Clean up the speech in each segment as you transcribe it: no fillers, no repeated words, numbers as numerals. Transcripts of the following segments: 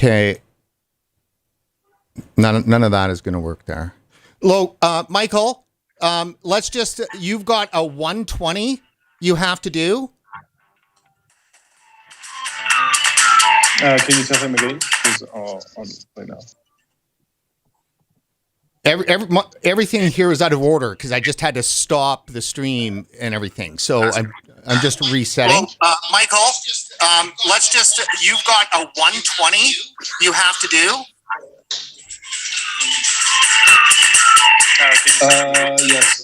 Okay. None of that is going to work there. Michael, let's just, you've got a 120 you have to do. Can you tell him again? He's on right now. Everything here is out of order because I just had to stop the stream and everything. So I'm just resetting. Michael, let's just, you've got a 120 you have to do.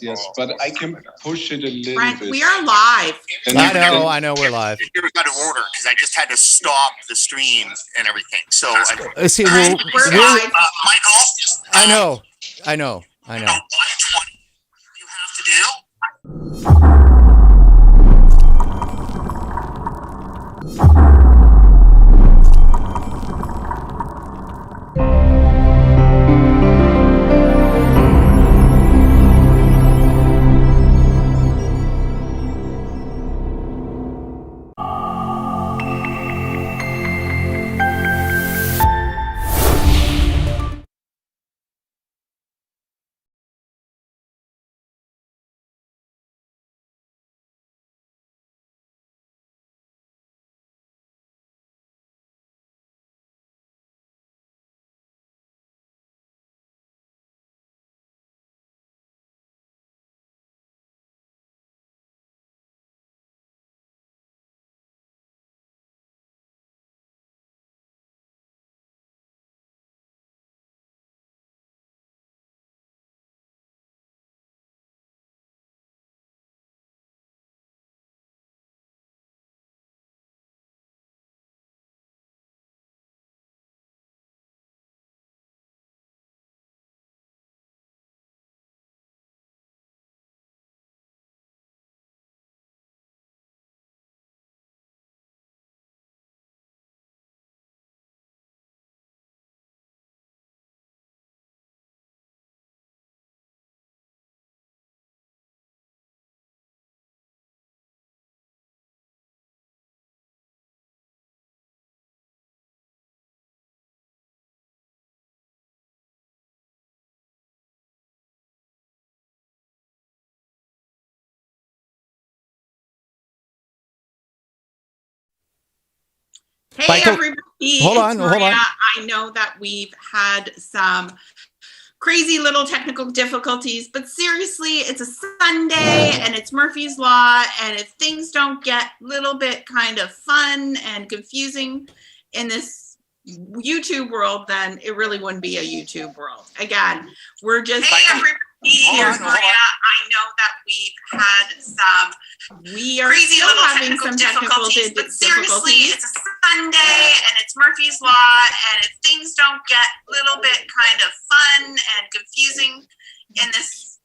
Yes, but I can push it a little Brent, bit. we are live. I know we're live. It was out of order because I just had to stop the stream and everything. So see, we're live. Michael, I know. 120 you have to do. Hey, Michael, everybody. hold on. I know that we've had some crazy little technical difficulties, but seriously, it's a Sunday and it's Murphy's Law. And if things don't get a little bit kind of fun and confusing in this YouTube world, then it really wouldn't be a YouTube world. Again, we're just... Hey, everybody. Here's Maria. I know that we've had some crazy little technical difficulties, but seriously, it's a Sunday and it's Murphy's Law, and if things don't get a little bit kind of fun and confusing in this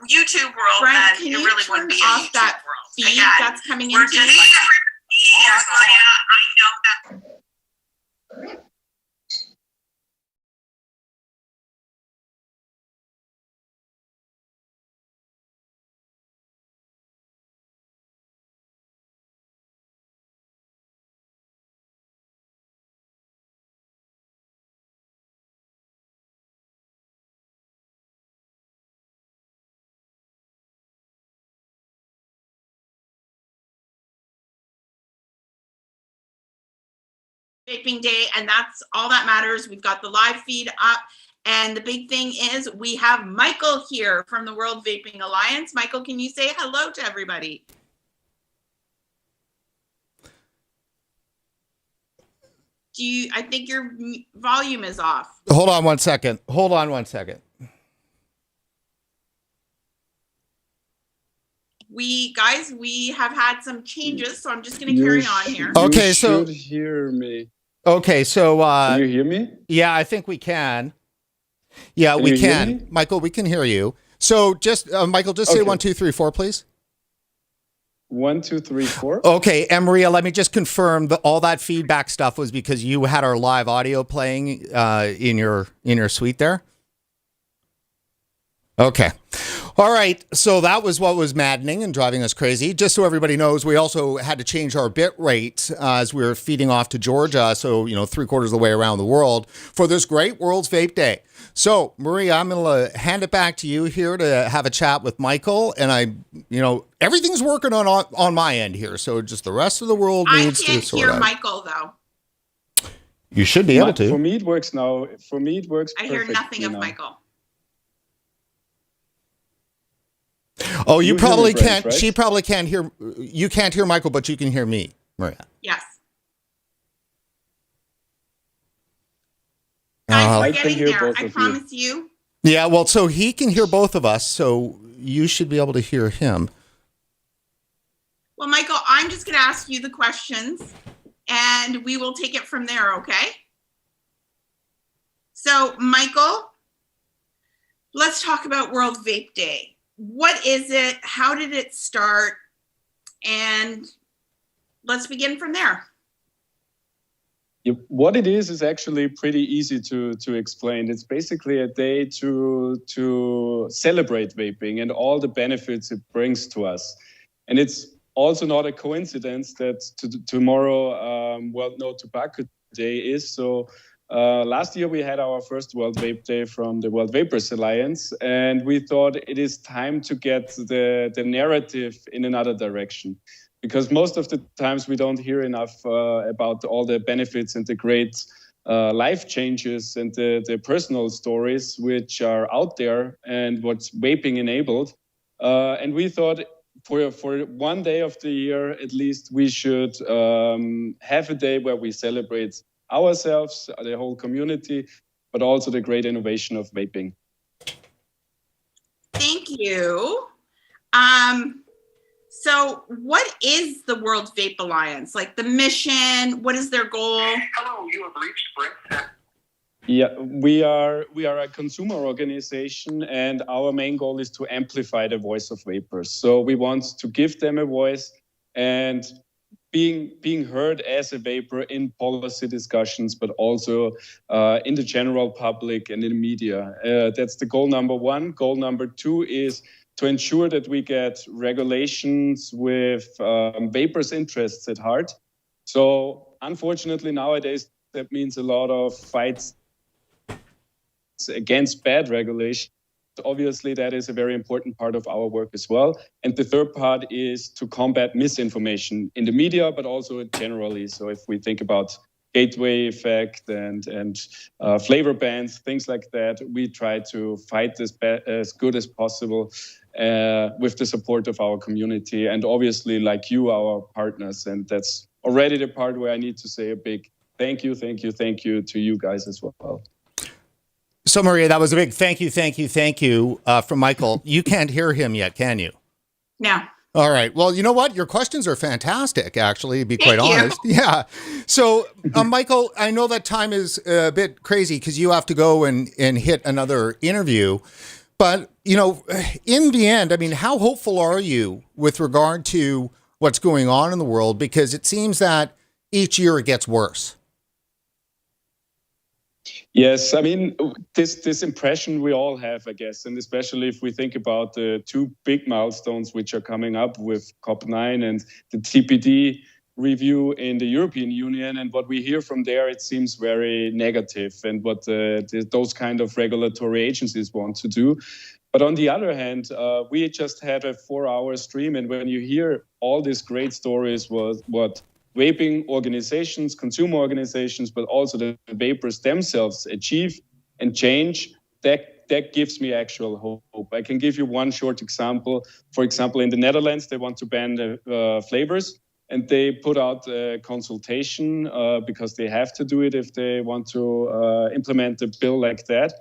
YouTube world, Brent, then it really wouldn't be a YouTube that world. Feed Again, that's coming we're into just Here's Maria. I know that. Vaping Day, and that's all that matters. We've got the live feed up, and the big thing is we have Michael here from the World Vaping Alliance. Michael, can you say hello to everybody? I think your volume is off. Hold on one second. We have had some changes, so I'm just going to carry on here. Okay, so you should hear me. Okay, so can you hear me? Yeah, I think we can. Yeah, we can. Michael, we can hear you. So just Michael, just say 1, 2, 3, 4, please. 1, 2, 3, 4. Okay, and Maria, let me just confirm that all that feedback stuff was because you had our live audio playing in your suite there. Okay. All right, so that was what was maddening and driving us crazy. Just so everybody knows, we also had to change our bit rate as we were feeding off to Georgia, so, 3/4 of the way around the world for this great World's Vape Day. So, Maria, I'm going to hand it back to you here to have a chat with Michael, and everything's working on my end here, so just the rest of the world needs to sort out. I can't hear Michael, though. You should be able to. For me, it works now. For me, it works I hear nothing of Michael. Oh, you probably can't. Right? She probably can't hear. You can't hear Michael, but you can hear me, Maria. Yes. Guys, we're getting there. I promise you. Yeah, well, so he can hear both of us, so you should be able to hear him. Well, Michael, I'm just going to ask you the questions, and we will take it from there, okay? So, Michael, let's talk about World Vape Day. What is it? How did it start? And let's begin from there. What it is actually pretty easy to explain. It's basically a day to celebrate vaping and all the benefits it brings to us. And it's also not a coincidence that tomorrow, Tobacco Day is. So last year we had our first World Vape Day from the World Vapers Alliance, and we thought it is time to get the narrative in another direction. Because most of the times we don't hear enough about all the benefits and the great life changes and the personal stories which are out there and what's vaping enabled. And we thought for one day of the year, at least, we should have a day where we celebrate ourselves, the whole community, but also the great innovation of vaping. Thank you. So what is the World Vape Alliance? Like the mission, what is their goal? Hello, you have reached Brent. Yeah, we are a consumer organization, and our main goal is to amplify the voice of vapers. So we want to give them a voice and being heard as a vapor in policy discussions, but also in the general public and in the media. That's the goal number one. Goal number two is to ensure that we get regulations with vapors' interests at heart. So unfortunately, nowadays, that means a lot of fights against bad regulation. Obviously, that is a very important part of our work as well. And the third part is to combat misinformation in the media, but also generally. So if we think about gateway effect and flavor bans, things like that, we try to fight this as good as possible with the support of our community and obviously, like you, our partners. And that's already the part where I need to say a big thank you to you guys as well. So, Maria, that was a big thank you from Michael. You can't hear him yet, can you? No. All right. Well, you know what? Your questions are fantastic, actually, to be quite honest. Yeah. So, Michael, I know that time is a bit crazy because you have to go and hit another interview. But, in the end, I mean, how hopeful are you with regard to what's going on in the world? Because it seems that each year it gets worse. Yes, I mean, this impression we all have, I guess, and especially if we think about the two big milestones which are coming up with COP9 and the TPD review in the European Union. And what we hear from there, it seems very negative and what those kind of regulatory agencies want to do. But on the other hand, we just had a 4-hour stream. And when you hear all these great stories, what vaping organizations, consumer organizations, but also the vapers themselves achieve and change, that gives me actual hope. I can give you one short example. For example, in the Netherlands, they want to ban the flavors, and they put out a consultation because they have to do it if they want to implement a bill like that.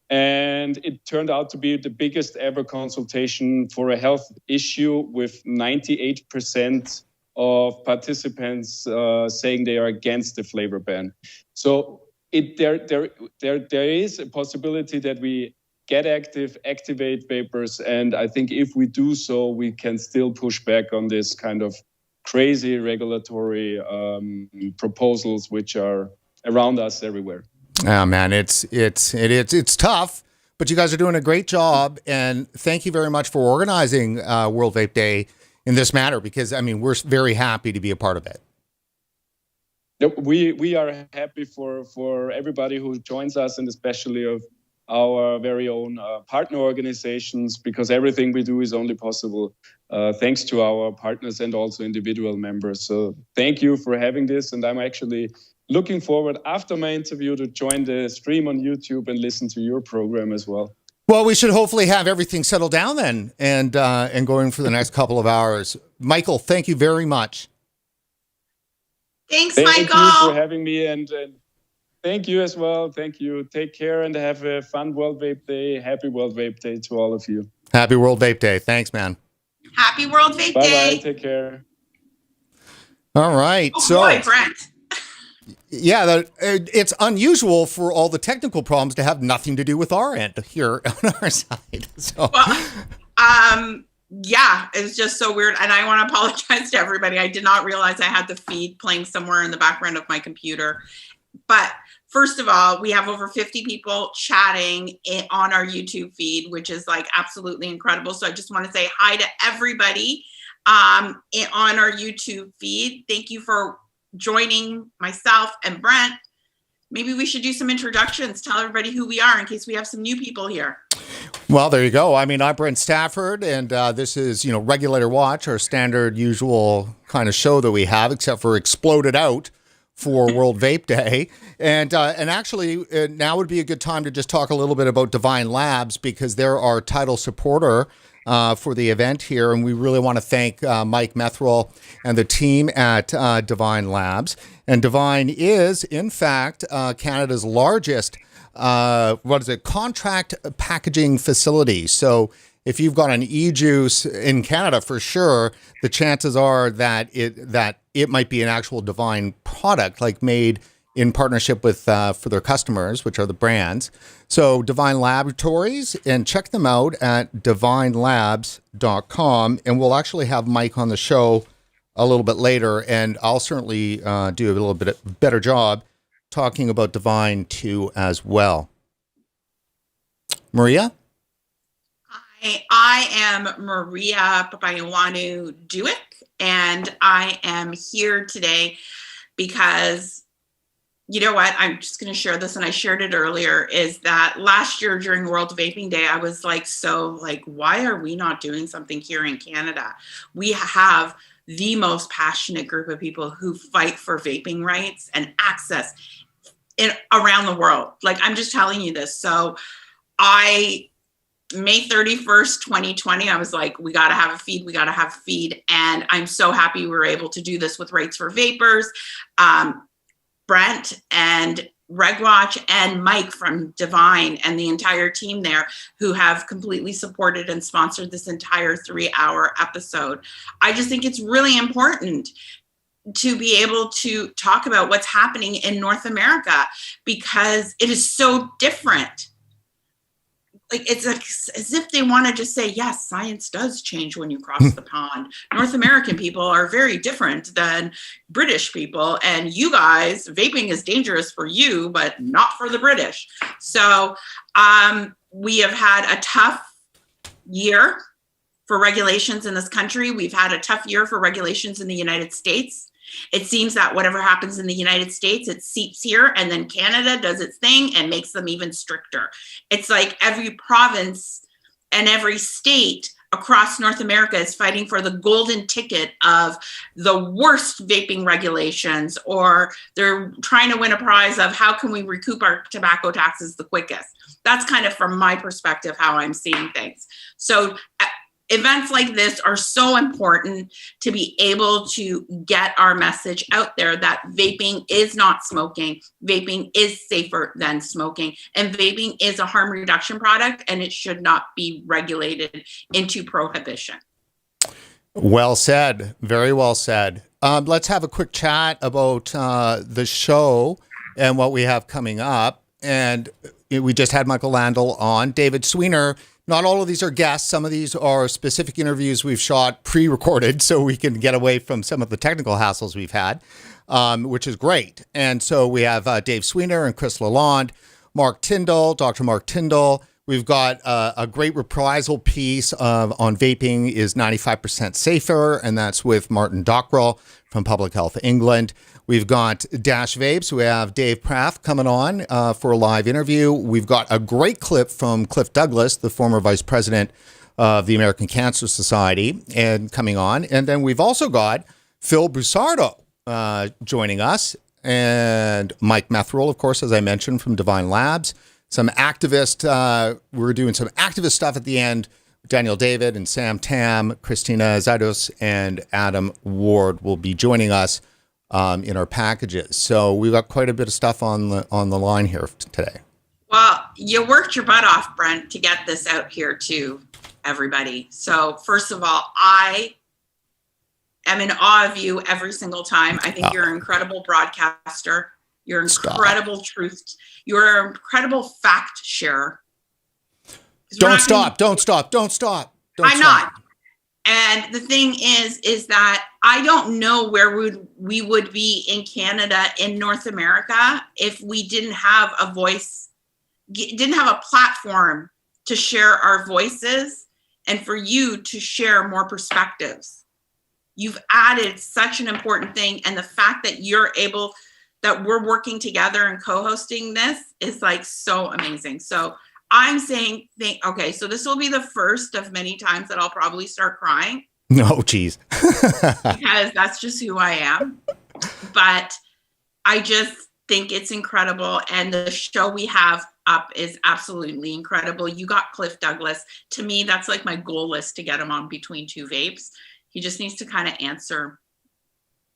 And it turned out to be the biggest ever consultation for a health issue, with 98% of participants saying they are against the flavor ban. So there is a possibility that we get activate vapers, and I think if we do so, we can still push back on this kind of crazy regulatory proposals which are around us everywhere. Oh man, it's tough. but you guys are doing a great job. And thank you very much for organizing World Vape Day in this manner, because, I mean, we're very happy to be a part of it. We are happy for everybody who joins us, and especially of our very own partner organizations, because everything we do is only possible thanks to our partners and also individual members. So thank you for having this. And I'm actually looking forward after my interview to join the stream on YouTube and listen to your program as well. Well, we should hopefully have everything settled down then and going for the next couple of hours. Michael, thank you very much. Thanks, Thank Michael. you for having me, and thank you as well. Thank you. Take care and have a fun World Vape Day. Happy World Vape Day to all of you. Happy World Vape Day. Thanks, man. Happy World Vape Day. Bye-bye. Take care. All right. Oh, boy, Brent. Yeah, it's unusual for all the technical problems to have nothing to do with our end here on our side. So, well, yeah, it's just so weird. And I want to apologize to everybody. I did not realize I had the feed playing somewhere in the background of my computer. But first of all, we have over 50 people chatting on our YouTube feed, which is like absolutely incredible. So I just want to say hi to everybody on our YouTube feed. Thank you for joining myself and Brent. Maybe we should do some introductions, tell everybody who we are in case we have some new people here. Well, there you go. I mean, I'm Brent Stafford, and this is, Regulator Watch, our standard usual kind of show that we have, except for exploded out for World Vape Day. And actually, now would be a good time to just talk a little bit about DViNE Labs, because they're our title supporter for the event here. And we really want to thank Mike Methrall and the team at DViNE Labs. And DViNE is, in fact, Canada's largest contract packaging facility. So if you've got an e-juice in Canada, for sure, the chances are that it might be an actual DViNE product, like made in partnership with for their customers, which are the brands. So DViNE Laboratories, and check them out at DViNELabs.com. And we'll actually have Mike on the show a little bit later, and I'll certainly do a little bit better job talking about DViNE too as well. Maria? I am Maria Papayawanu Duick, and I am here today because, you know what, I'm just going to share this, and I shared it earlier, is that last year during World Vaping Day, I was like, why are we not doing something here in Canada? We have the most passionate group of people who fight for vaping rights and access around the world. Like, I'm just telling you this. So May 31st, 2020, I was like, we got to have a feed. And I'm so happy we were able to do this with Rights for Vapors, Brent and RegWatch and Mike from DViNE and the entire team there, who have completely supported and sponsored this entire 3-hour episode. I just think it's really important to be able to talk about what's happening in North America, because it is so different. Like, it's like as if they want to just say, yes, science does change when you cross the pond. North American people are very different than British people. And you guys, vaping is dangerous for you, but not for the British. So we have had a tough year for regulations in this country. We've had a tough year for regulations in the United States. It seems that whatever happens in the United States, it seeps here, and then Canada does its thing and makes them even stricter. It's like every province and every state across North America is fighting for the golden ticket of the worst vaping regulations, or they're trying to win a prize of how can we recoup our tobacco taxes the quickest. That's kind of, from my perspective, how I'm seeing things. So events like this are so important to be able to get our message out there that vaping is not smoking. Vaping is safer than smoking. And vaping is a harm reduction product, and it should not be regulated into prohibition. Well said. Very well said. Let's have a quick chat about the show and what we have coming up. And we just had Michael Landel on. David Sweener. Not all of these are guests. Some of these are specific interviews we've shot pre-recorded so we can get away from some of the technical hassles we've had, which is great. And so we have Dave Sweener and Chris Lalonde, Mark Tyndall, Dr. Mark Tyndall. We've got a great reprisal piece on vaping is 95% safer, and that's with Martin Dockrell from Public Health England. We've got Dash Vapes. We have Dave Prath coming on for a live interview. We've got a great clip from Cliff Douglas, the former vice president of the American Cancer Society, and coming on. And then we've also got Phil Busardo joining us, and Mike Metherell, of course, as I mentioned, from DViNE Labs. Some activist, we're doing some activist stuff at the end. Daniel David and Sam Tam, Christina Zaidos, and Adam Ward will be joining us in our packages. So we've got quite a bit of stuff on the line here today. Well, you worked your butt off, Brent, to get this out here to everybody. So first of all, I am in awe of you every single time. I think you're an incredible broadcaster. You're incredible truth. You're an incredible fact sharer. Don't stop. I'm not. And the thing is that I don't know where we would be in Canada, in North America, if we didn't have a voice, didn't have a platform to share our voices and for you to share more perspectives. You've added such an important thing. And the fact that that we're working together and co-hosting this is like so amazing. So I'm saying, okay, so this will be the first of many times that I'll probably start crying. No, geez. Because that's just who I am. But I just think it's incredible. And the show we have up is absolutely incredible. You got Cliff Douglas. To me, that's like my goal list to get him on Between Two Vapes. He just needs to kind of answer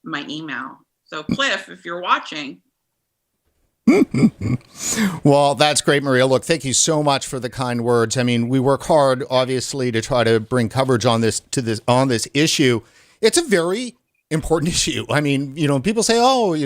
my email. So Cliff, if you're watching. Well, that's great, Maria. Look, thank you so much for the kind words. I mean, we work hard, obviously, to try to bring coverage on this issue. It's a very important issue. I mean, people say, oh,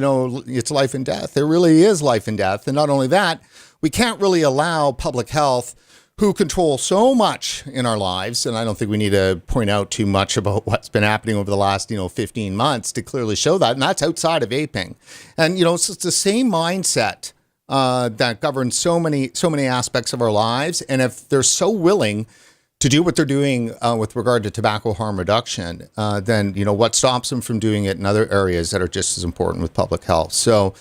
it's life and death. There really is life and death. And not only that, we can't really allow public health, who control so much in our lives, and I don't think we need to point out too much about what's been happening over the last 15 months to clearly show that, and that's outside of vaping. And it's the same mindset that governs so many aspects of our lives. And if they're so willing to do what they're doing with regard to tobacco harm reduction, then what stops them from doing it in other areas that are just as important with public health? So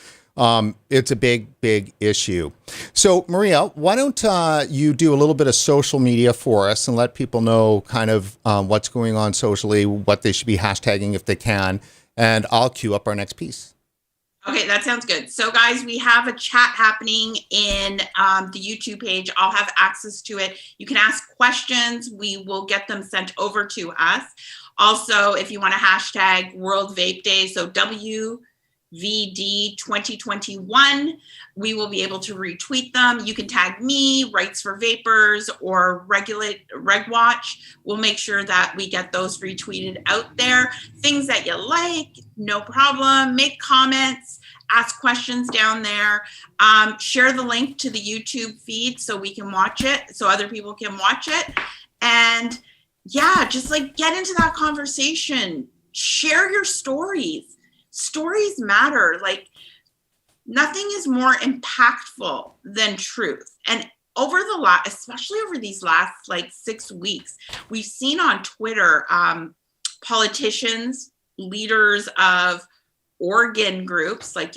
it's a big issue. So, Maria, why don't you do a little bit of social media for us and let people know kind of what's going on socially, what they should be hashtagging if they can, and I'll queue up our next piece. Okay, that sounds good. So, guys, we have a chat happening in the YouTube page. I'll have access to it. You can ask questions. We will get them sent over to us. Also, if you want to hashtag World Vape Day, so WVD 2021, we will be able to retweet them. You can tag me, Rights for Vapors, or RegWatch. We'll make sure that we get those retweeted out there. Things that you like, no problem. Make comments, ask questions down there. Share the link to the YouTube feed so we can watch it, so other people can watch it. And yeah, just like get into that conversation. Share your stories. Stories matter. Like, nothing is more impactful than truth. And especially over these last 6 weeks, we've seen on Twitter, politicians, leaders of organ groups like,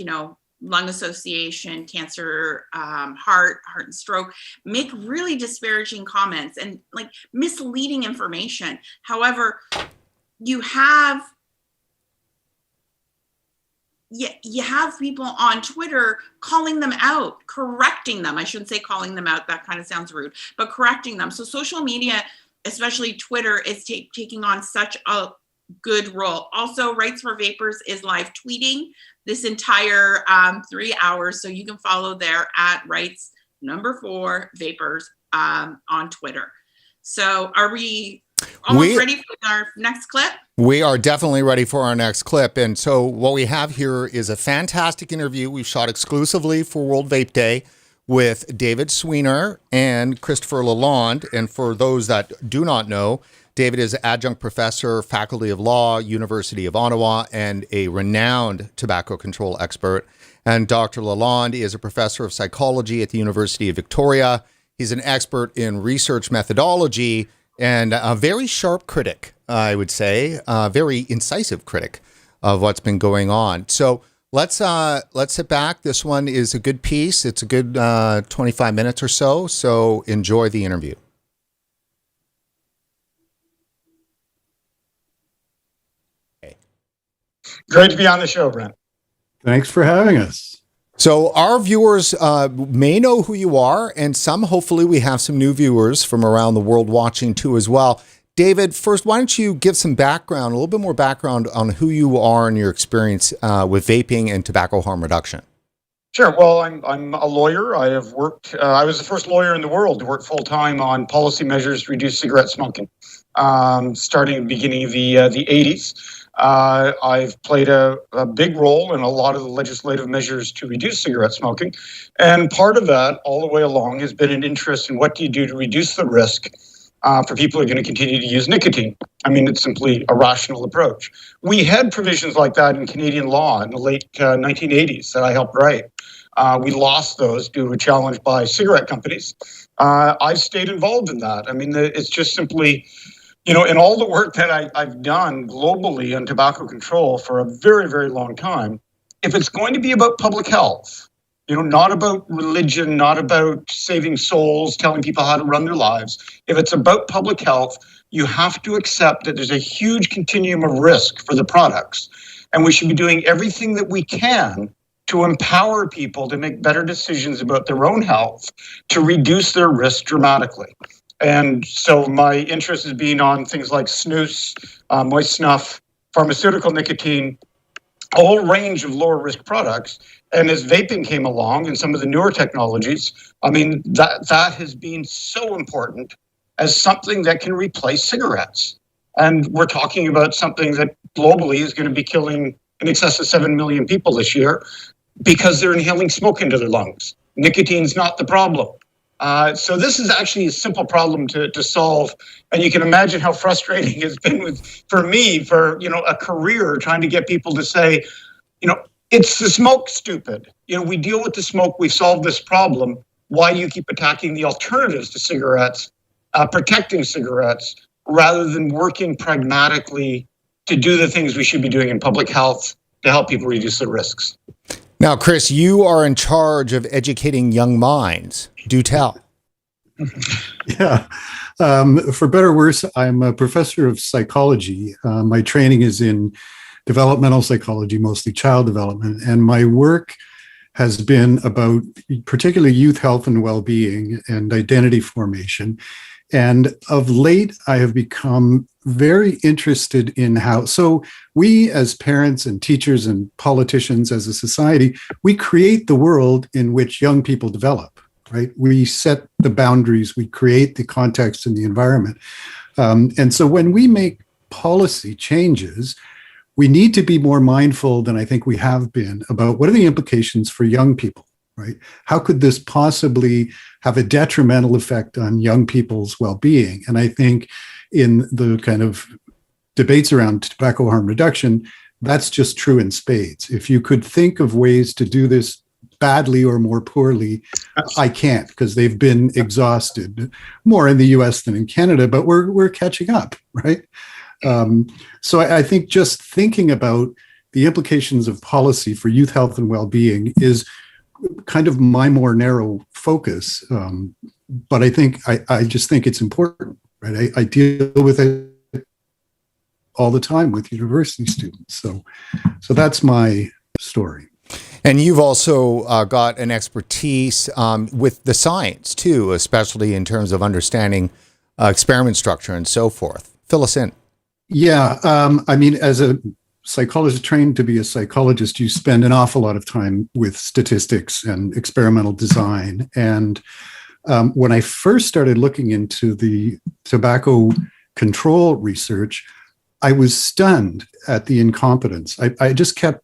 Lung Association, Cancer, Heart and Stroke, make really disparaging comments and misleading information. However, you have people on Twitter calling them out, correcting them. I shouldn't say calling them out. That kind of sounds rude, but correcting them. So social media, especially Twitter, is taking on such a good role. Also, Rights for Vapors is live tweeting this entire 3 hours. So you can follow there at Rights4 Vapors on Twitter. So are we almost ready for our next clip? We are definitely ready for our next clip. And so what we have here is a fantastic interview we've shot exclusively for World Vape Day with David Sweener and Christopher Lalonde. And for those that do not know, David is adjunct professor, faculty of law, University of Ottawa, and a renowned tobacco control expert. And Dr. Lalonde is a professor of psychology at the University of Victoria. He's an expert in research methodology and a very sharp critic, I would say, a very incisive critic of what's been going on. So let's sit back. This one is a good piece. It's a good 25 minutes or so. So enjoy the interview. Okay. Great to be on the show, Brent. Thanks for having us. So our viewers may know who you are, and some, hopefully, we have some new viewers from around the world watching too as well. David, first, why don't you give some background, a little bit more background on who you are and your experience with vaping and tobacco harm reduction? Sure. Well, I'm a lawyer. I have worked. I was the first lawyer in the world to work full time on policy measures to reduce cigarette smoking, starting at the beginning of the 80s. I've played a big role in a lot of the legislative measures to reduce cigarette smoking. And part of that all the way along has been an interest in what do you do to reduce the risk for people who are going to continue to use nicotine. I mean, it's simply a rational approach. We had provisions like that in Canadian law in the late 1980s that I helped write. We lost those due to a challenge by cigarette companies. I've stayed involved in that. I mean, it's just simply... in all the work that I've done globally on tobacco control for a very, very long time, if it's going to be about public health, not about religion, not about saving souls, telling people how to run their lives, if it's about public health, you have to accept that there's a huge continuum of risk for the products. And we should be doing everything that we can to empower people to make better decisions about their own health, to reduce their risk dramatically. And so my interest has been on things like snus, moist snuff, pharmaceutical nicotine, a whole range of lower risk products. And as vaping came along and some of the newer technologies, I mean, that has been so important as something that can replace cigarettes. And we're talking about something that globally is going to be killing in excess of 7 million people this year because they're inhaling smoke into their lungs. Nicotine's not the problem. So this is actually a simple problem to solve. And you can imagine how frustrating it's been for me for a career trying to get people to say, it's the smoke, stupid. We deal with the smoke. We've solved this problem. Why do you keep attacking the alternatives to cigarettes, protecting cigarettes, rather than working pragmatically to do the things we should be doing in public health to help people reduce their risks? Now, Chris, you are in charge of educating young minds. Do tell. Yeah. For better or worse, I'm a professor of psychology. My training is in developmental psychology, mostly child development. And my work has been about particularly youth health and well-being and identity formation. And of late, I have become very interested in how, so we as parents and teachers and politicians as a society, we create the world in which young people develop, right? We set the boundaries, we create the context and the environment. And so when we make policy changes, we need to be more mindful than I think we have been about what are the implications for young people, right? How could this possibly have a detrimental effect on young people's well-being? And I think in the kind of debates around tobacco harm reduction, that's just true in spades. If you could think of ways to do this badly or more poorly, I can't, because they've been exhausted more in the US than in Canada, but we're catching up, right? So I think just thinking about the implications of policy for youth health and well-being is kind of my more narrow focus. But I just think it's important, right? I deal with it all the time with university students. So that's my story. And you've also got an expertise with the science too, especially in terms of understanding experiment structure and so forth. Fill us in. Yeah. I mean, as a psychologist trained to be a psychologist, you spend an awful lot of time with statistics and experimental design. And when I first started looking into the tobacco control research, I was stunned at the incompetence. I just kept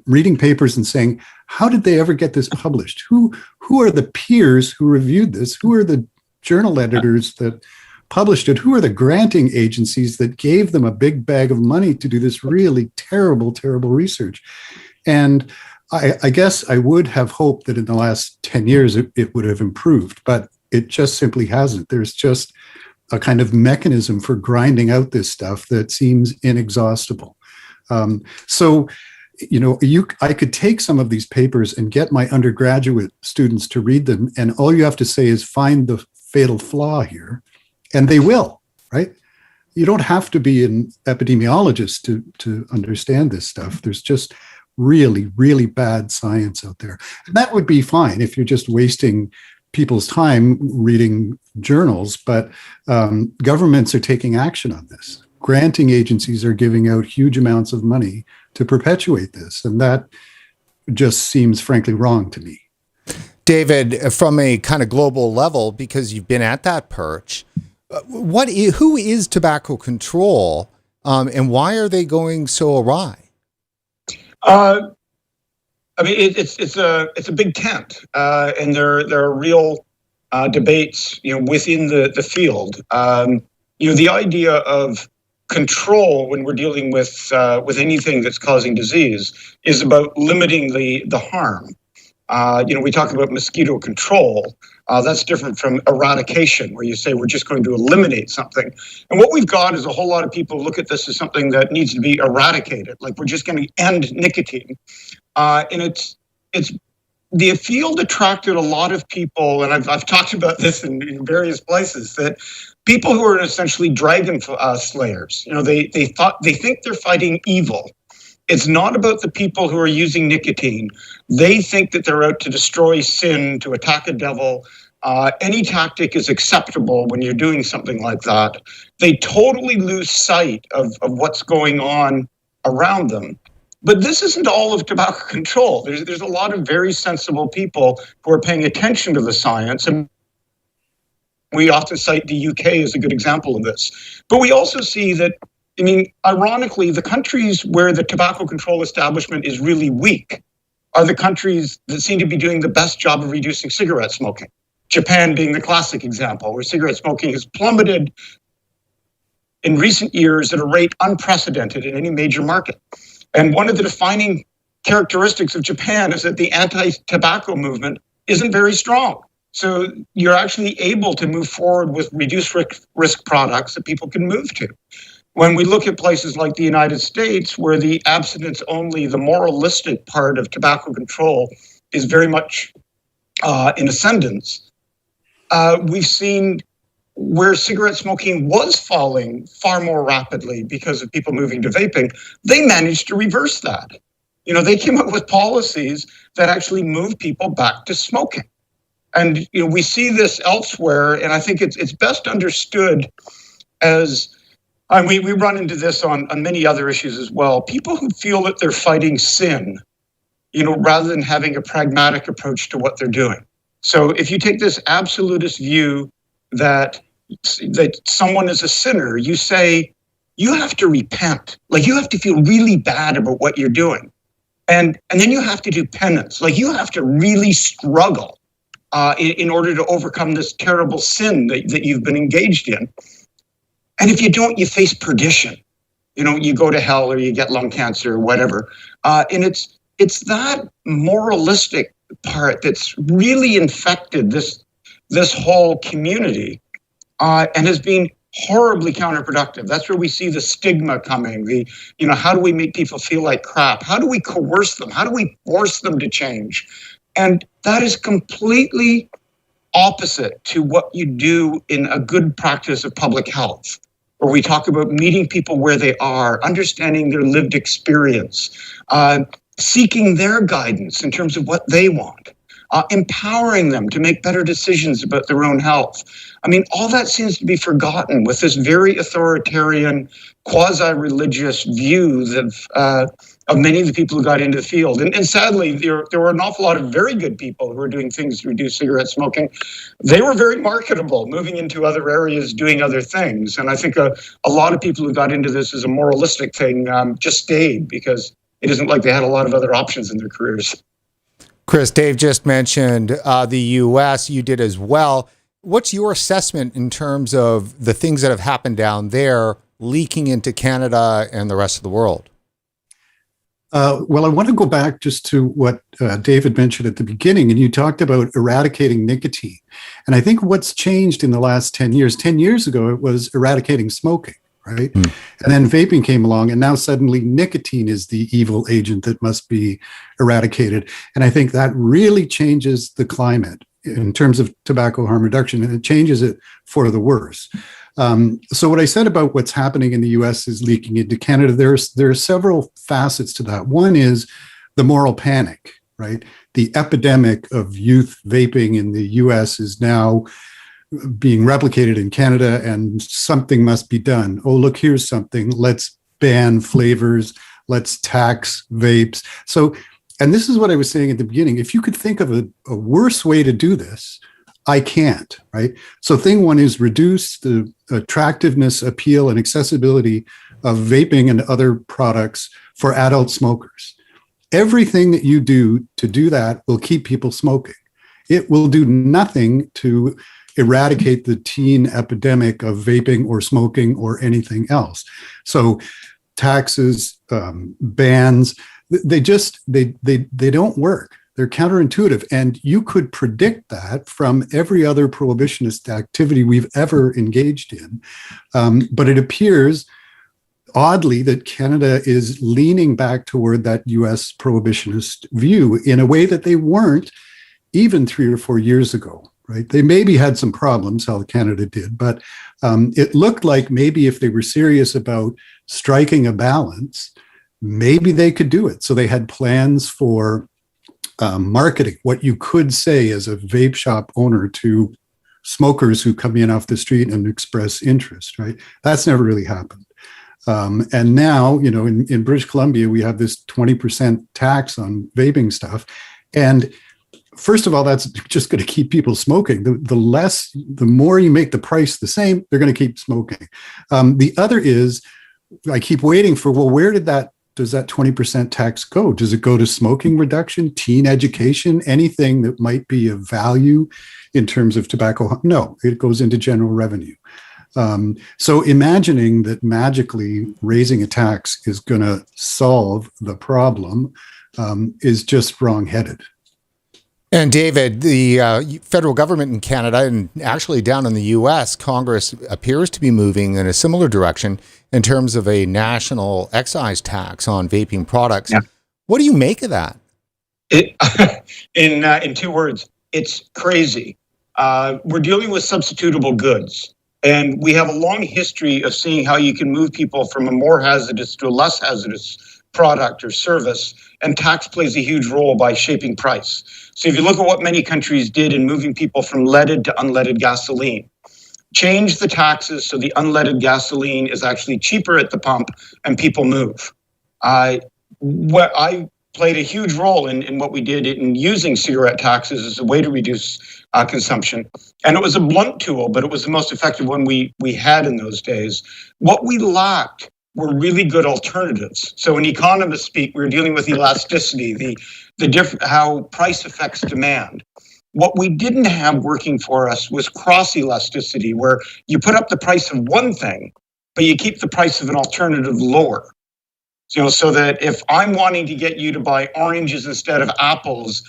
reading papers and saying, how did they ever get this published? Who are the peers who reviewed this? Who are the journal editors that published it? Who are the granting agencies that gave them a big bag of money to do this really terrible, terrible research? And I guess I would have hoped that in the last 10 years, it would have improved, but It just simply hasn't. There's just a kind of mechanism for grinding out this stuff that seems inexhaustible. So, I could take some of these papers and get my undergraduate students to read them, and all you have to say is find the fatal flaw here, and they will, right? You don't have to be an epidemiologist to understand this stuff. There's just really, really bad science out there. And that would be fine if you're just wasting people's time reading journals, but governments are taking action on this. Granting agencies are giving out huge amounts of money to perpetuate this, and that just seems frankly wrong to me. David, from a kind of global level, because you've been at that perch, who is tobacco control, and why are they going so awry? It's a big tent, and there are real debates, within the field. The idea of control when we're dealing with anything that's causing disease is about limiting the harm. We talk about mosquito control. That's different from eradication, where you say we're just going to eliminate something. And what we've got is a whole lot of people look at this as something that needs to be eradicated, like we're just going to end nicotine. And it's the field attracted a lot of people, and I've talked about this in various places, that people who are essentially dragon slayers. They think they're fighting evil. It's not about the people who are using nicotine. They think that they're out to destroy sin, to attack a devil. Any tactic is acceptable when you're doing something like that. They totally lose sight of what's going on around them. But this isn't all of tobacco control. There's a lot of very sensible people who are paying attention to the science. And we often cite the UK as a good example of this. But we also see that, ironically, the countries where the tobacco control establishment is really weak are the countries that seem to be doing the best job of reducing cigarette smoking. Japan being the classic example, where cigarette smoking has plummeted in recent years at a rate unprecedented in any major market. And one of the defining characteristics of Japan is that the anti-tobacco movement isn't very strong. So you're actually able to move forward with reduced risk products that people can move to. When we look at places like the United States, where the abstinence only, the moralistic part of tobacco control is very much in ascendance, we've seen where cigarette smoking was falling far more rapidly because of people moving to vaping, they managed to reverse that. They came up with policies that actually moved people back to smoking. And we see this elsewhere, and I think it's best understood as, and we run into this on many other issues as well, people who feel that they're fighting sin, rather than having a pragmatic approach to what they're doing. So if you take this absolutist view that someone is a sinner, you say, you have to repent. Like, you have to feel really bad about what you're doing. And then you have to do penance. Like, you have to really struggle in order to overcome this terrible sin that you've been engaged in. And if you don't, you face perdition. You go to hell, or you get lung cancer, or whatever. And it's that moralistic part that's really infected this whole community, and has been horribly counterproductive. That's where we see the stigma coming. How do we make people feel like crap? How do we coerce them? How do we force them to change? And that is completely opposite to what you do in a good practice of public health, where we talk about meeting people where they are, understanding their lived experience, seeking their guidance in terms of what they want, empowering them to make better decisions about their own health. All that seems to be forgotten with this very authoritarian, quasi-religious view of many of the people who got into the field. And sadly, there were an awful lot of very good people who were doing things to reduce cigarette smoking. They were very marketable, moving into other areas, doing other things. And I think a lot of people who got into this as a moralistic thing just stayed, because it isn't like they had a lot of other options in their careers. Chris, Dave just mentioned the U.S. You did as well. What's your assessment in terms of the things that have happened down there leaking into Canada and the rest of the world? Well, I want to go back just to what David mentioned at the beginning, and you talked about eradicating nicotine. And I think what's changed in the last 10 years, 10 years ago, it was eradicating smoking, right? And then vaping came along, and now suddenly nicotine is the evil agent that must be eradicated. And I think that really changes the climate in terms of tobacco harm reduction, and it changes it for the worse. So what I said about what's happening in the US is leaking into Canada. There are several facets to that. One is the moral panic, right? The epidemic of youth vaping in the US is now being replicated in Canada, and something must be done. Oh, look, here's something. Let's ban flavors. Let's tax vapes. So, and this is what I was saying at the beginning. If you could think of a worse way to do this, I can't, right? So thing one is reduce the attractiveness, appeal, and accessibility of vaping and other products for adult smokers. Everything that you do to do that will keep people smoking. It will do nothing to eradicate the teen epidemic of vaping or smoking or anything else. So taxes, bans, they don't work. They're counterintuitive. And you could predict that from every other prohibitionist activity we've ever engaged in. But it appears, oddly, that Canada is leaning back toward that US prohibitionist view in a way that they weren't even 3 or 4 years ago, right? They maybe had some problems, how Canada did, but it looked like maybe if they were serious about striking a balance, maybe they could do it. So they had plans for marketing, what you could say as a vape shop owner to smokers who come in off the street and express interest, right? That's never really happened. And now, you know, in British Columbia, we have this 20% tax on vaping stuff. And first of all, that's just going to keep people smoking. The more you make the price the same, they're going to keep smoking. The other is, I keep waiting for, well, where does that 20% tax go? Does it go to smoking reduction, teen education, anything that might be of value in terms of tobacco? No, it goes into general revenue. So imagining that magically raising a tax is going to solve the problem is just wrong-headed. And David, the federal government in Canada and actually down in the US, Congress appears to be moving in a similar direction in terms of a national excise tax on vaping products. Yeah. What do you make of that? In 2 words, it's crazy. We're dealing with substitutable goods, and we have a long history of seeing how you can move people from a more hazardous to a less hazardous product or service, and tax plays a huge role by shaping price. So if you look at what many countries did in moving people from leaded to unleaded gasoline, change the taxes so the unleaded gasoline is actually cheaper at the pump and people move. I played a huge role in what we did in using cigarette taxes as a way to reduce consumption. And it was a blunt tool, but it was the most effective one we had in those days. What we lacked were really good alternatives. So when economists speak, we're dealing with elasticity, how price affects demand. What we didn't have working for us was cross-elasticity, where you put up the price of one thing, but you keep the price of an alternative lower. So that if I'm wanting to get you to buy oranges instead of apples,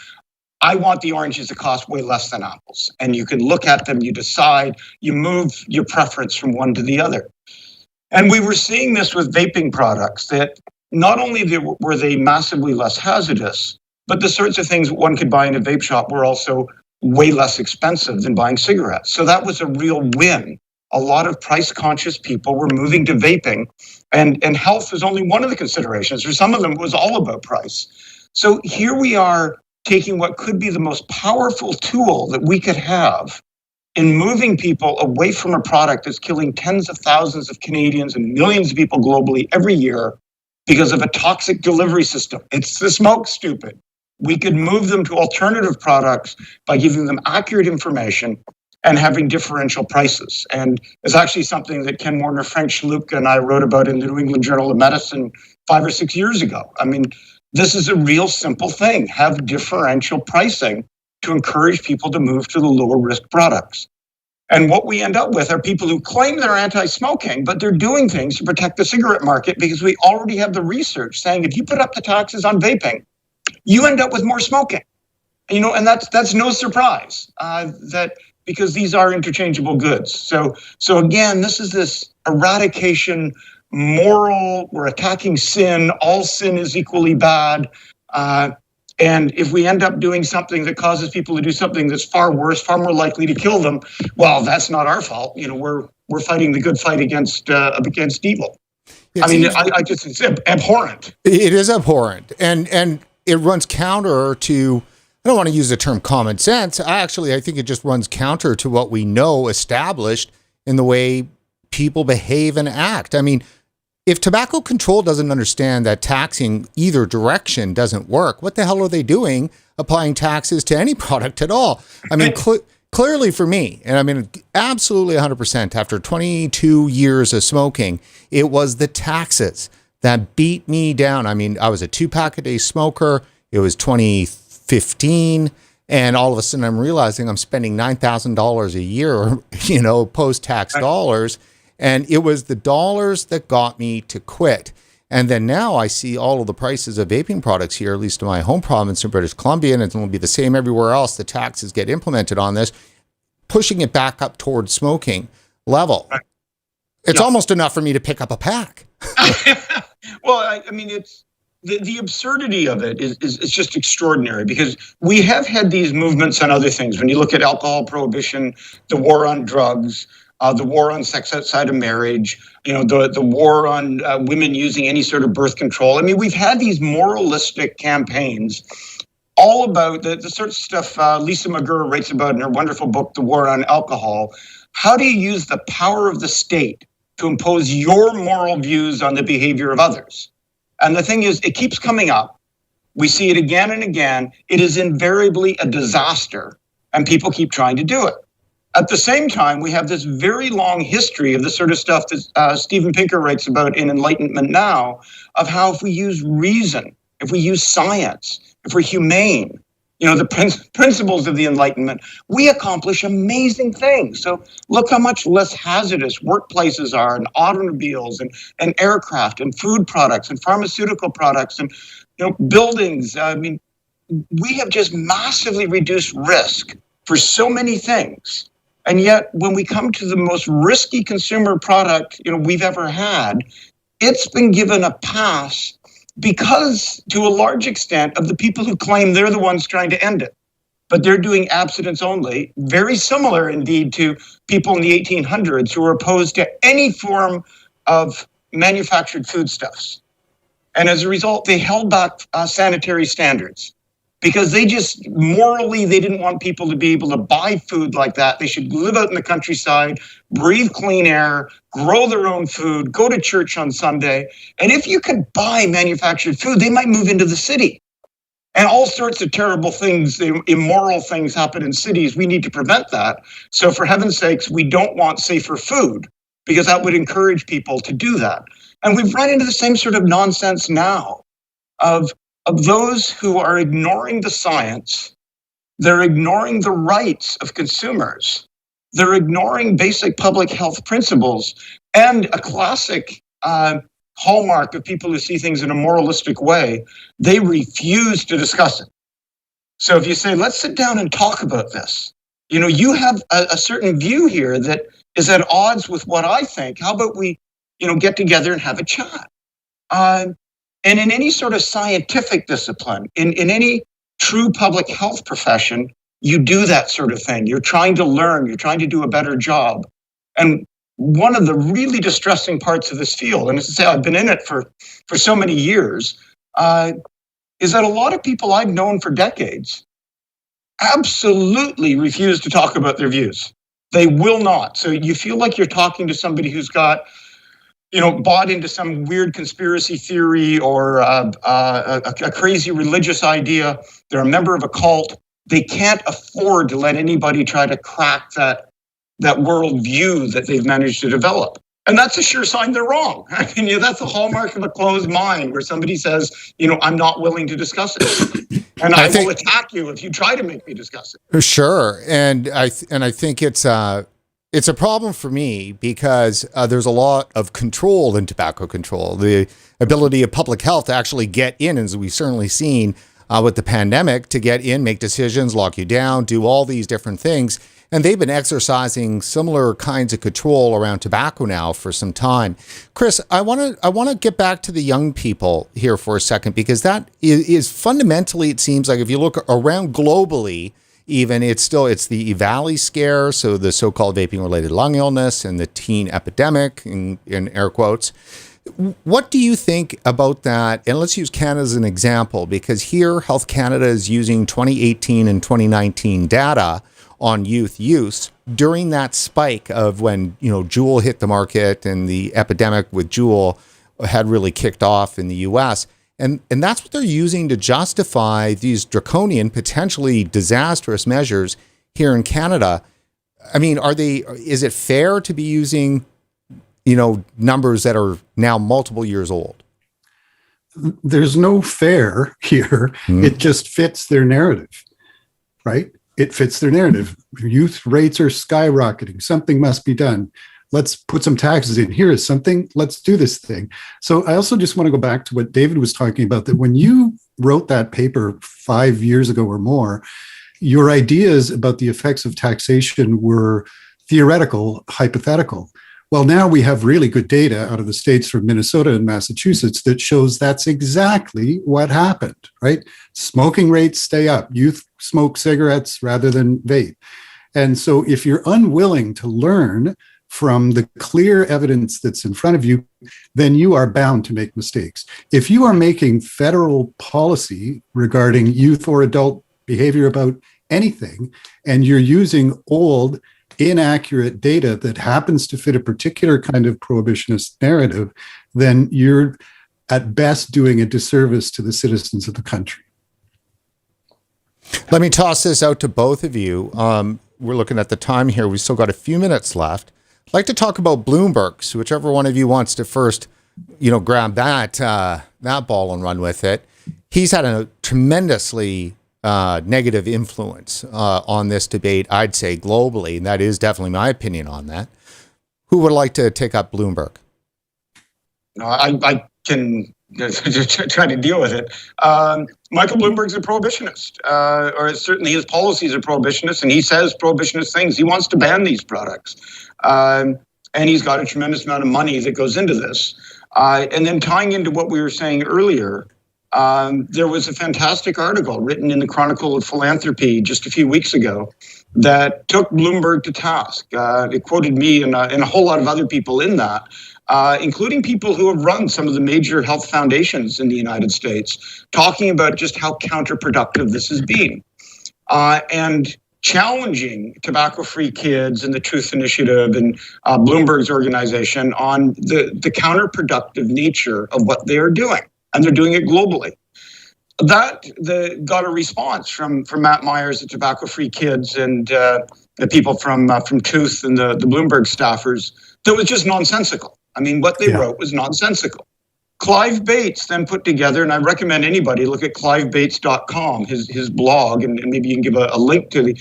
I want the oranges to cost way less than apples. And you can look at them, you decide, you move your preference from one to the other. And we were seeing this with vaping products, that not only were they massively less hazardous, but the sorts of things one could buy in a vape shop were also way less expensive than buying cigarettes. So that was a real win. A lot of price-conscious people were moving to vaping, and health was only one of the considerations. For some of them, it was all about price. So here we are taking what could be the most powerful tool that we could have in moving people away from a product that's killing tens of thousands of Canadians and millions of people globally every year because of a toxic delivery system. It's the smoke, stupid. We could move them to alternative products by giving them accurate information and having differential prices. And it's actually something that Ken Warner, Frank Schluka, and I wrote about in the New England Journal of Medicine 5 or 6 years ago. I mean, this is a real simple thing. Have differential pricing to encourage people to move to the lower risk products. And what we end up with are people who claim they're anti-smoking, but they're doing things to protect the cigarette market because we already have the research saying if you put up the taxes on vaping, you end up with more smoking. And that's no surprise that because these are interchangeable goods. So again, this is this eradication, moral, we're attacking sin, all sin is equally bad. And if we end up doing something that causes people to do something that's far worse, far more likely to kill them, well, that's not our fault. We're fighting the good fight against evil. It's abhorrent. It is abhorrent, and it runs counter to. I don't want to use the term common sense. I think it just runs counter to what we know established in the way people behave and act. I mean, if tobacco control doesn't understand that taxing either direction doesn't work, what the hell are they doing applying taxes to any product at all? I mean, clearly for me, and I mean, absolutely 100% after 22 years of smoking, it was the taxes that beat me down. I mean, I was a 2-pack-a-day smoker. It was 2015. And all of a sudden I'm realizing I'm spending $9,000 a year, post-tax dollars. And it was the dollars that got me to quit. And then now I see all of the prices of vaping products here, at least in my home province in British Columbia, and it will be the same everywhere else. The taxes get implemented on this, pushing it back up towards smoking level. It's almost enough for me to pick up a pack. Well, it's the absurdity of it is just extraordinary because we have had these movements on other things. When you look at alcohol prohibition, the war on drugs, the war on sex outside of marriage, the war on women using any sort of birth control. I mean, we've had these moralistic campaigns all about the sort of stuff Lisa McGurr writes about in her wonderful book, The War on Alcohol. How do you use the power of the state to impose your moral views on the behavior of others? And the thing is, it keeps coming up. We see it again and again. It is invariably a disaster, and people keep trying to do it. At the same time, we have this very long history of the sort of stuff that Steven Pinker writes about in Enlightenment Now, of how if we use reason, if we use science, if we're humane, the principles of the Enlightenment, we accomplish amazing things. So look how much less hazardous workplaces are, and automobiles, and aircraft, and food products, and pharmaceutical products, and buildings. I mean, we have just massively reduced risk for so many things. And yet, when we come to the most risky consumer product we've ever had, it's been given a pass because, to a large extent, of the people who claim they're the ones trying to end it. But they're doing abstinence only, very similar indeed to people in the 1800s who were opposed to any form of manufactured foodstuffs. And as a result, they held back sanitary standards. Because they didn't want people to be able to buy food like that. They should live out in the countryside, breathe clean air, grow their own food, go to church on Sunday. And if you could buy manufactured food, they might move into the city. And all sorts of terrible things, immoral things happen in cities. We need to prevent that. So for heaven's sakes, we don't want safer food because that would encourage people to do that. And we've run into the same sort of nonsense now of those who are ignoring the science. They're ignoring the rights of consumers. They're ignoring basic public health principles. And a classic hallmark of people who see things in a moralistic way, they refuse to discuss it. So if you say, let's sit down and talk about this, you have a certain view here that is at odds with what I think. How about we, get together and have a chat? And in any sort of scientific discipline, in any true public health profession, you do that sort of thing. You're trying to learn, you're trying to do a better job. And one of the really distressing parts of this field, and as I say, I've been in it for so many years, is that a lot of people I've known for decades absolutely refuse to talk about their views. They will not. So you feel like you're talking to somebody who's got bought into some weird conspiracy theory or a crazy religious idea. They're a member of a cult. They can't afford to let anybody try to crack that worldview that they've managed to develop. And that's a sure sign they're wrong. I mean, that's a hallmark of a closed mind where somebody says, I'm not willing to discuss it. And I will attack you if you try to make me discuss it. Sure. And I think it's It's a problem for me because there's a lot of control in tobacco control. The ability of public health to actually get in, as we've certainly seen with the pandemic, to get in, make decisions, lock you down, do all these different things. And they've been exercising similar kinds of control around tobacco now for some time. Chris, I want to get back to the young people here for a second, because that is fundamentally, it seems like if you look around globally, even it's the EVALI scare, so the so-called vaping-related lung illness and the teen epidemic, in air quotes. What do you think about that? And let's use Canada as an example, because here Health Canada is using 2018 and 2019 data on youth use during that spike of when, Juul hit the market and the epidemic with Juul had really kicked off in the US. And that's what they're using to justify these draconian, potentially disastrous measures here in Canada. I mean, is it fair to be using, numbers that are now multiple years old? There's no fair here. It just fits their narrative, right? It fits their narrative. Youth rates are skyrocketing. Something must be done. Let's put some taxes in. Here is something. Let's do this thing. So I also just want to go back to what David was talking about, that when you wrote that paper 5 years ago or more, your ideas about the effects of taxation were theoretical, hypothetical. Well, now we have really good data out of the states from Minnesota and Massachusetts that shows that's exactly what happened, right? Smoking rates stay up. Youth smoke cigarettes rather than vape. And so if you're unwilling to learn from the clear evidence that's in front of you, then you are bound to make mistakes. If you are making federal policy regarding youth or adult behavior about anything, and you're using old, inaccurate data that happens to fit a particular kind of prohibitionist narrative, then you're at best doing a disservice to the citizens of the country. Let me toss this out to both of you. We're looking at the time here. We've still got a few minutes left. I'd like to talk about Bloomberg. So whichever one of you wants to first, grab that ball and run with it. He's had a tremendously negative influence on this debate, I'd say globally, and that is definitely my opinion on that. Who would like to take up Bloomberg? No, I can try to deal with it. Michael Bloomberg's a prohibitionist, or certainly his policies are prohibitionist, and he says prohibitionist things. He wants to ban these products. And he's got a tremendous amount of money that goes into this. And then tying into what we were saying earlier, there was a fantastic article written in the Chronicle of Philanthropy just a few weeks ago that took Bloomberg to task. It quoted me and a whole lot of other people in that, including people who have run some of the major health foundations in the United States, talking about just how counterproductive this has been. And challenging Tobacco-Free Kids and the Truth Initiative and Bloomberg's organization on the counterproductive nature of what they are doing. And they're doing it globally. That got a response from Matt Myers at Tobacco-Free Kids and the people from Truth and the Bloomberg staffers that was just nonsensical. I mean, what they wrote was nonsensical. Clive Bates then put together, and I recommend anybody look at clivebates.com, his blog, and maybe you can give a link to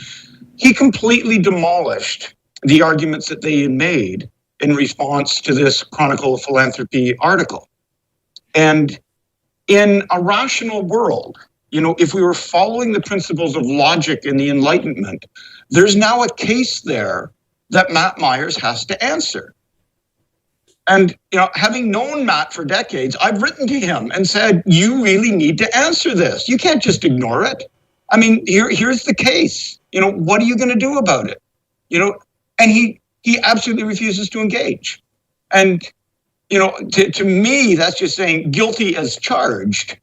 he completely demolished the arguments that they had made in response to this Chronicle of Philanthropy article. And in a rational world, if we were following the principles of logic and the Enlightenment, there's now a case there that Matt Myers has to answer. And, having known Matt for decades, I've written to him and said, you really need to answer this. You can't just ignore it. I mean, here's the case. What are you going to do about it? And he absolutely refuses to engage. And, to me, that's just saying guilty as charged.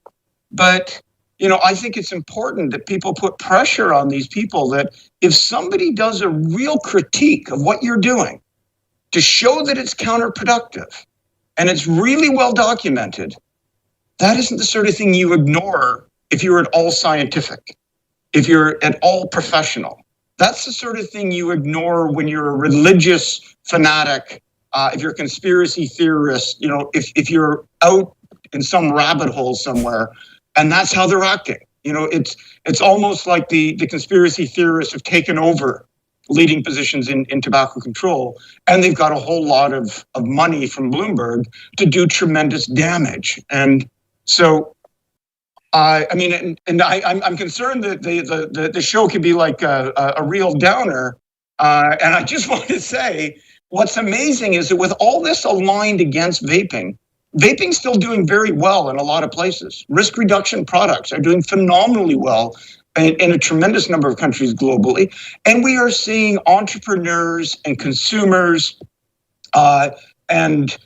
But, I think it's important that people put pressure on these people that if somebody does a real critique of what you're doing, to show that it's counterproductive and it's really well documented, that isn't the sort of thing you ignore if you're at all scientific, if you're at all professional. That's the sort of thing you ignore when you're a religious fanatic, if you're a conspiracy theorist, if you're out in some rabbit hole somewhere, and that's how they're acting. It's almost like the conspiracy theorists have taken over leading positions in tobacco control, and they've got a whole lot of money from Bloomberg to do tremendous damage. And so, I'm concerned that the show could be like a real downer. And I just want to say, what's amazing is that with all this aligned against vaping, vaping's still doing very well in a lot of places. Risk reduction products are doing phenomenally well in a tremendous number of countries globally. And we are seeing entrepreneurs and consumers and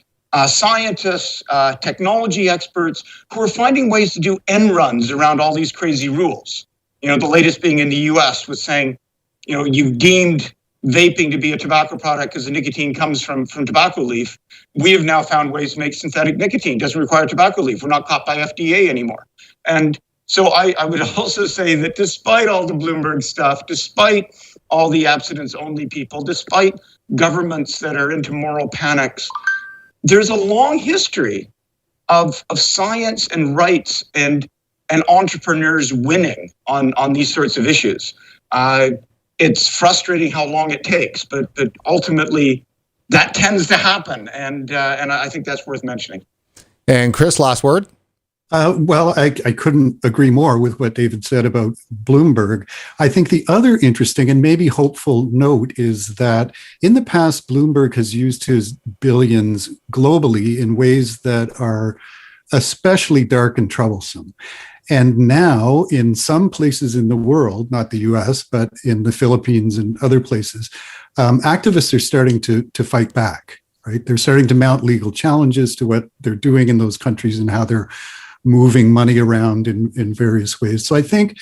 scientists, technology experts who are finding ways to do end runs around all these crazy rules. You know, the latest being in the US was saying, you know, you've deemed vaping to be a tobacco product because the nicotine comes from tobacco leaf. We have now found ways to make synthetic nicotine. Doesn't require tobacco leaf. We're not caught by FDA anymore. And so I would also say that despite all the Bloomberg stuff, despite all the abstinence-only people, despite governments that are into moral panics, there's a long history of science and rights and entrepreneurs winning on these sorts of issues. It's frustrating how long it takes, but ultimately that tends to happen, and I think that's worth mentioning. And Chris, last word. Well, I couldn't agree more with what David said about Bloomberg. I think the other interesting and maybe hopeful note is that in the past, Bloomberg has used his billions globally in ways that are especially dark and troublesome. And now in some places in the world, not the US, but in the Philippines and other places, activists are starting to fight back, right? They're starting to mount legal challenges to what they're doing in those countries and how they're moving money around in various ways. So I think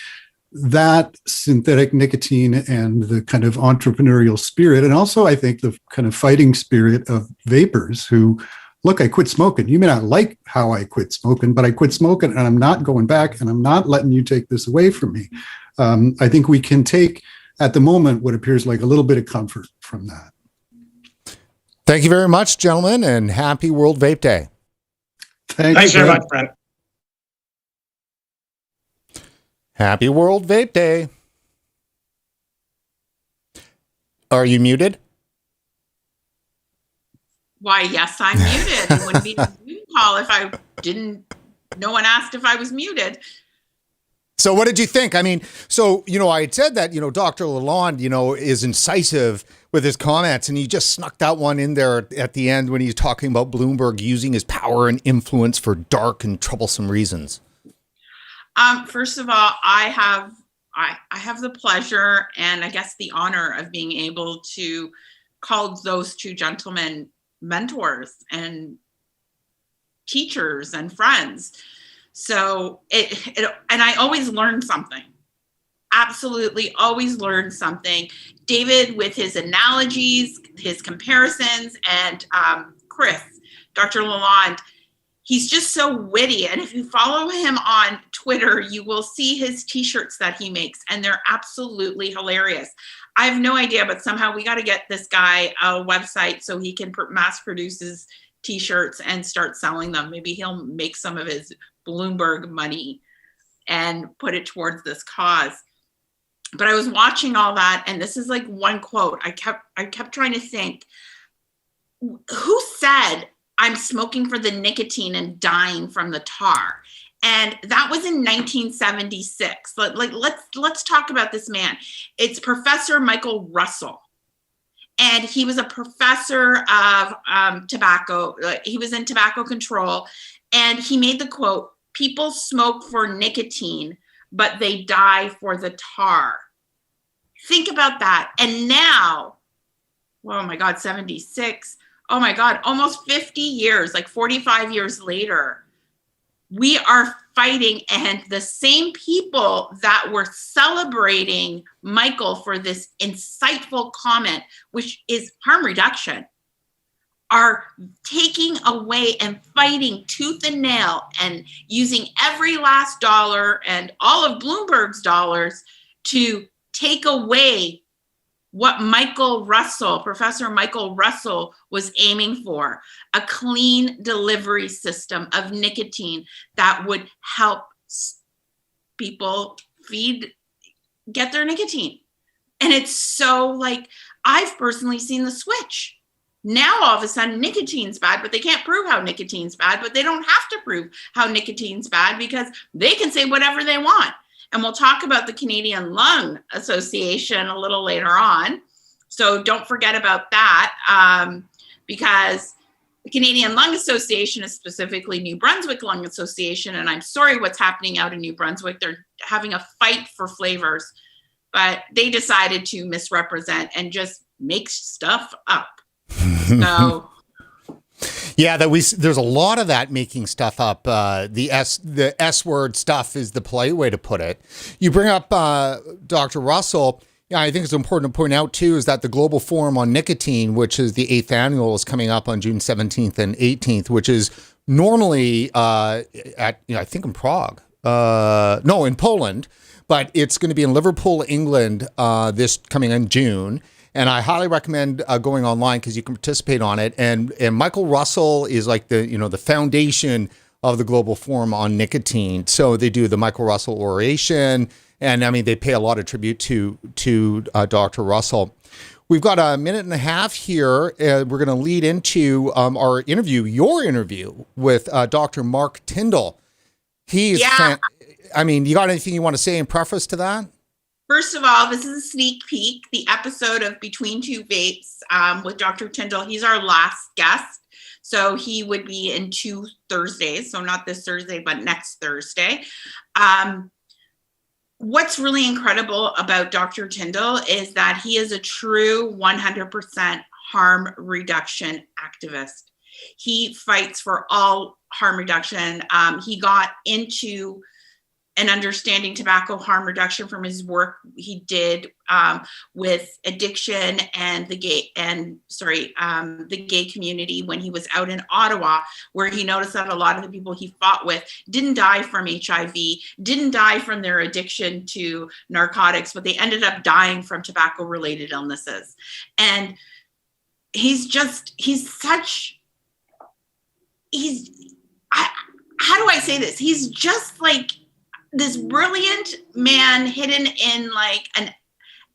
that synthetic nicotine and the kind of entrepreneurial spirit, and also I think the kind of fighting spirit of vapers who, look, I quit smoking. You may not like how I quit smoking, but I quit smoking and I'm not going back and I'm not letting you take this away from me. I think we can take, at the moment, what appears like a little bit of comfort from that. Thank you very much, gentlemen, and happy World Vape Day. Thanks very much, Brent. Happy World Vape Day. Are you muted? Why, yes, I'm muted. It wouldn't be a Zoom call if I didn't. No one asked if I was muted. So what did you think? I mean, so, you know, I had said that, you know, Dr. Lalonde, you know, is incisive with his comments, and he just snuck that one in there at the end when he's talking about Bloomberg using his power and influence for dark and troublesome reasons. First of all, I have the pleasure and I guess the honor of being able to call those two gentlemen mentors and teachers and friends. So and I always learn something. Absolutely always learn something. David with his analogies, his comparisons, and Chris, Dr. Lalonde, he's just so witty. And if you follow him on Twitter, you will see his t-shirts that he makes, and they're absolutely hilarious. I have no idea, but somehow we got to get this guy a website so he can mass produce his t-shirts and start selling them. Maybe he'll make some of his Bloomberg money and put it towards this cause. But I was watching all that, and this is like one quote. I kept trying to think, who said I'm smoking for the nicotine and dying from the tar? And that was in 1976. Let's talk about this man. It's Professor Michael Russell. And he was a professor of tobacco. He was in tobacco control. And he made the quote, "People smoke for nicotine, but they die for the tar." Think about that. And now, oh my God, 76. Oh my God, almost 50 years, like 45 years later, we are fighting, and the same people that were celebrating Michael for this insightful comment, which is harm reduction, are taking away and fighting tooth and nail and using every last dollar and all of Bloomberg's dollars to take away what Michael Russell, Professor Michael Russell, was aiming for: a clean delivery system of nicotine that would help people get their nicotine. And it's so like, I've personally seen the switch. Now all of a sudden nicotine's bad, but they can't prove how nicotine's bad, but they don't have to prove how nicotine's bad because they can say whatever they want. And we'll talk about the Canadian Lung Association a little later on. So don't forget about that, because the Canadian Lung Association is specifically New Brunswick Lung Association. And I'm sorry what's happening out in New Brunswick. They're having a fight for flavors, but they decided to misrepresent and just make stuff up. So yeah, there's a lot of that making stuff up. The S word stuff is the polite way to put it. You bring up Dr. Russell. Yeah, I think it's important to point out too is that the Global Forum on Nicotine, which is the 8th annual, is coming up on June 17th and 18th, which is normally at I think in Prague. No, in Poland, but it's going to be in Liverpool, England, this coming in June. And I highly recommend going online because you can participate on it. And Michael Russell is like the foundation of the Global Forum on Nicotine. So they do the Michael Russell oration, and I mean they pay a lot of tribute to Dr. Russell. We've got a minute and a half here. We're going to lead into your interview with Dr. Mark Tyndall. He's you got anything you want to say in preface to that? First of all, this is a sneak peek, the episode of Between Two Vapes with Dr. Tyndall. He's our last guest. So he would be in 2 Thursdays. So not this Thursday, but next Thursday. What's really incredible about Dr. Tyndall is that he is a true 100% harm reduction activist. He fights for all harm reduction. He got into and understanding tobacco harm reduction from his work he did with addiction and the gay community when he was out in Ottawa, where he noticed that a lot of the people he fought with didn't die from HIV, didn't die from their addiction to narcotics, but they ended up dying from tobacco-related illnesses. And how do I say this? He's just like this brilliant man hidden in like an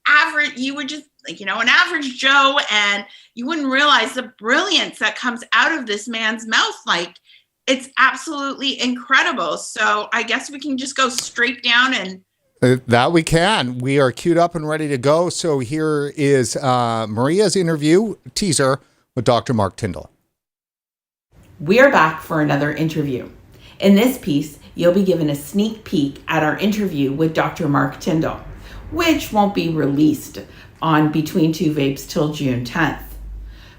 average, you would just like, an average Joe, and you wouldn't realize the brilliance that comes out of this man's mouth. Like, it's absolutely incredible. So I guess we can just go straight down and that we can. We are queued up and ready to go. So here is Maria's interview teaser with Dr. Mark Tyndall. We are back for another interview. In this piece, you'll be given a sneak peek at our interview with Dr. Mark Tyndall, which won't be released on Between Two Vapes till June 10th.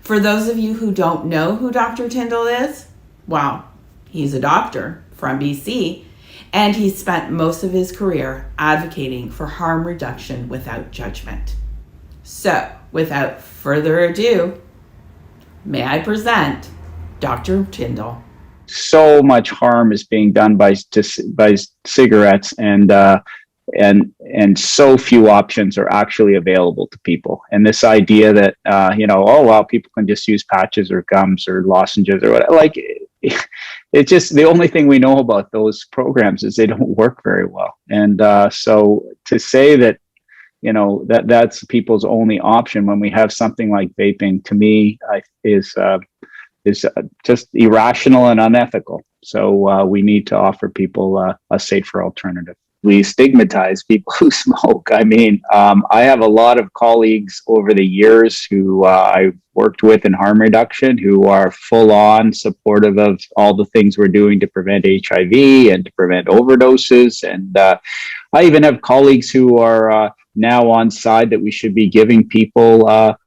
For those of you who don't know who Dr. Tyndall is, well, he's a doctor from BC, and he spent most of his career advocating for harm reduction without judgment. So, without further ado, may I present Dr. Tyndall. So much harm is being done by cigarettes, and so few options are actually available to people. And this idea that people can just use patches or gums or lozenges or whatever, like it's just the only thing we know about those programs is they don't work very well. And so to say that that's people's only option when we have something like vaping, to me, is just irrational and unethical. So we need to offer people a safer alternative. We stigmatize people who smoke. I mean, I have a lot of colleagues over the years who I've worked with in harm reduction who are full on supportive of all the things we're doing to prevent HIV and to prevent overdoses. And I even have colleagues who are now on side that we should be giving people a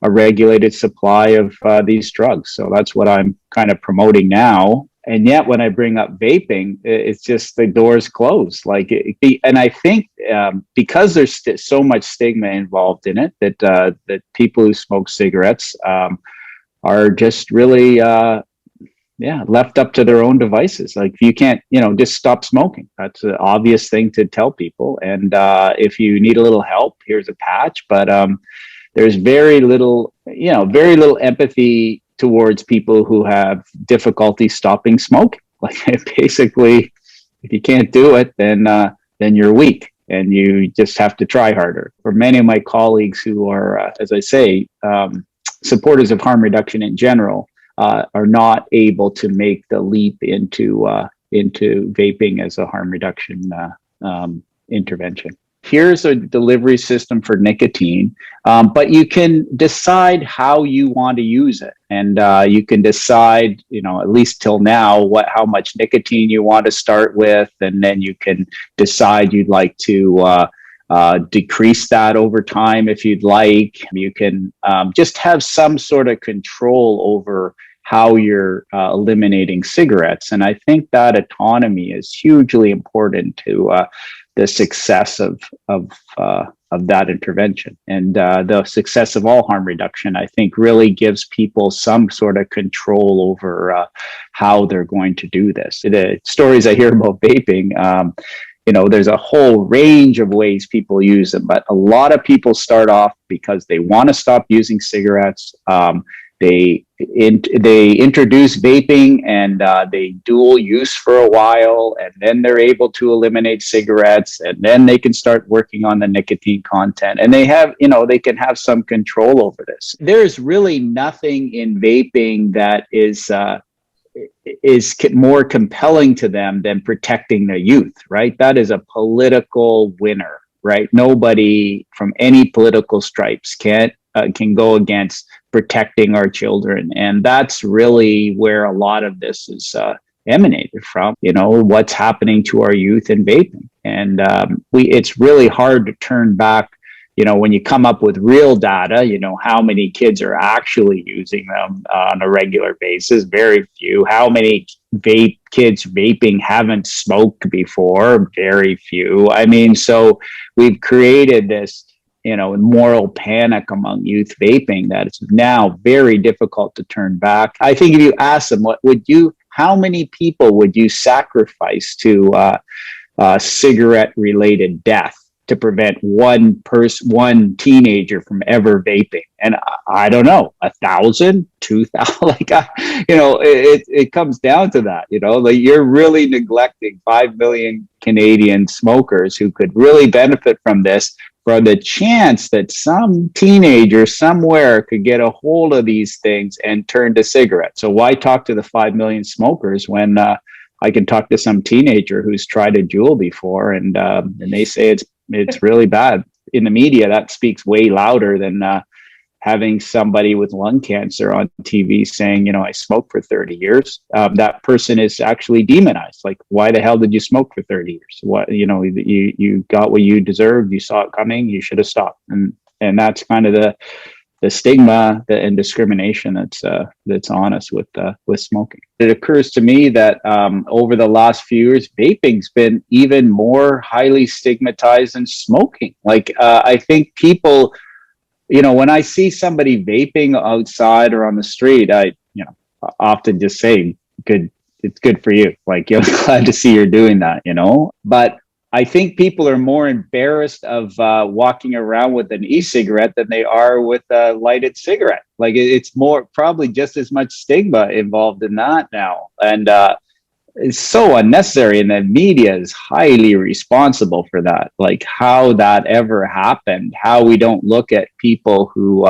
regulated supply of these drugs. So that's what I'm kind of promoting now. And yet when I bring up vaping, it's just the doors closed. And I think because there's so much stigma involved in it, that people who smoke cigarettes are just really left up to their own devices. Like, you can't, just stop smoking. That's an obvious thing to tell people. And if you need a little help, here's a patch. But there's very little empathy towards people who have difficulty stopping smoking. Like, basically, if you can't do it, then you're weak. and you just have to try harder. For many of my colleagues who are, as I say, supporters of harm reduction in general, are not able to make the leap into vaping as a harm reduction intervention. Here's a delivery system for nicotine, but you can decide how you want to use it, and you can decide, at least till now, how much nicotine you want to start with, and then you can decide you'd like to decrease that over time if you'd like. You can just have some sort of control over how you're eliminating cigarettes, and I think that autonomy is hugely important to the success of that intervention. And the success of all harm reduction, I think, really gives people some sort of control over how they're going to do this. The stories I hear about vaping, there's a whole range of ways people use them, but a lot of people start off because they want to stop using cigarettes. They introduce vaping and they dual use for a while, and then they're able to eliminate cigarettes, and then they can start working on the nicotine content, and they have, they can have some control over this. There's really nothing in vaping that is more compelling to them than protecting the youth, right? That is a political winner, right? Nobody from any political stripes can go against protecting our children. And that's really where a lot of this is emanated from, what's happening to our youth in vaping. And it's really hard to turn back, when you come up with real data, how many kids are actually using them on a regular basis. Very few. How many kids vaping haven't smoked before? Very few. I mean, so we've created this moral panic among youth vaping that it's now very difficult to turn back. I think if you ask them, how many people would you sacrifice to cigarette related death to prevent one teenager from ever vaping? And I don't know, 1,000, 2,000, it comes down to that, you're really neglecting 5 million Canadian smokers who could really benefit from this, for the chance that some teenager somewhere could get a hold of these things and turn to cigarettes. So why talk to the 5 million smokers when I can talk to some teenager who's tried a Juul before and they say it's really bad. In the media, that speaks way louder than having somebody with lung cancer on TV saying, I smoked for 30 years. That person is actually demonized. Like, why the hell did you smoke for 30 years? What, you got what you deserved. You saw it coming. You should have stopped. And that's kind of the stigma and discrimination that's on us with smoking. It occurs to me that over the last few years, vaping's been even more highly stigmatized than smoking. Like, I think people, when I see somebody vaping outside or on the street, I often just say, good, it's good for you. Like, glad to see you're doing that, But I think people are more embarrassed of walking around with an e-cigarette than they are with a lighted cigarette. Like, it's probably just as much stigma involved in that now. And it's so unnecessary, and the media is highly responsible for that. Like, how that ever happened, how we don't look at people who,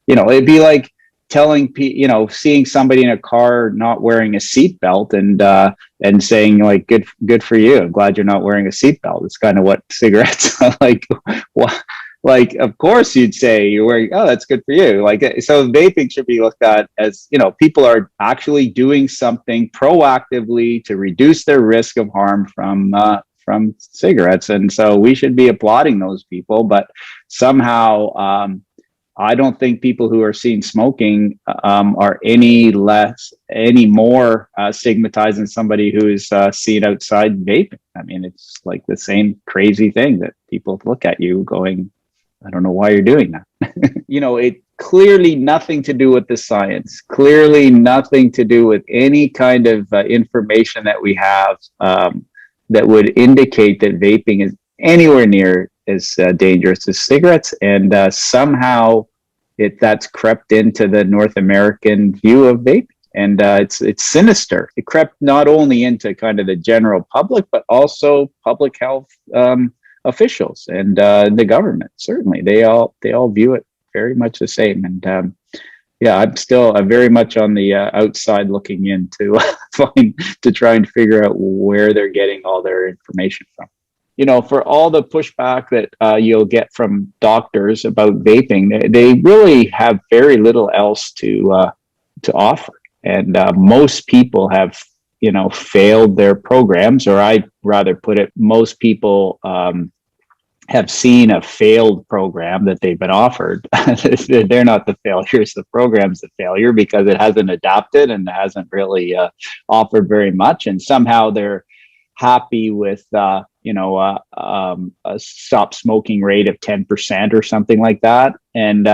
it'd be like telling seeing somebody in a car not wearing a seatbelt and saying, like, good for you. I'm glad you're not wearing a seatbelt. It's kind of what cigarettes are like. Like, of course you'd say you're wearing, oh, that's good for you. Like, so vaping should be looked at as, people are actually doing something proactively to reduce their risk of harm from cigarettes. And so we should be applauding those people, but somehow, I don't think people who are seen smoking are any more stigmatized than somebody who is seen outside vaping. I mean, it's like the same crazy thing that people look at you going, I don't know why you're doing that. It clearly nothing to do with the science, clearly nothing to do with any kind of information that we have that would indicate that vaping is anywhere near as dangerous as cigarettes. And somehow that's crept into the North American view of vaping. And it's sinister. It crept not only into kind of the general public, but also public health officials and the government. Certainly, they all view it very much the same. And yeah, I'm very much on the outside looking in to try and figure out where they're getting all their information from. You know, for all the pushback that you'll get from doctors about vaping, they really have very little else to offer. And most people have, you know, failed their programs, or I'd rather put it, most people have seen a failed program that they've been offered. They're not the failures, the program's the failure because it hasn't adapted and hasn't really offered very much. And somehow they're happy with, a stop smoking rate of 10% or something like that. And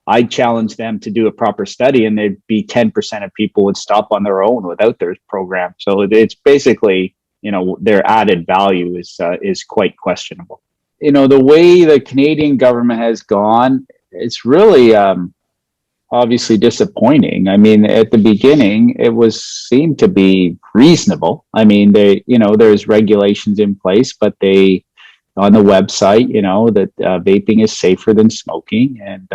I challenge them to do a proper study, and they'd be 10% of people would stop on their own without their program. So it's basically, you know, their added value is quite questionable. You know, the way the Canadian government has gone, it's really obviously disappointing. I mean, at the beginning, it seemed to be reasonable. I mean, there's regulations in place, but on the website, you know, that vaping is safer than smoking, and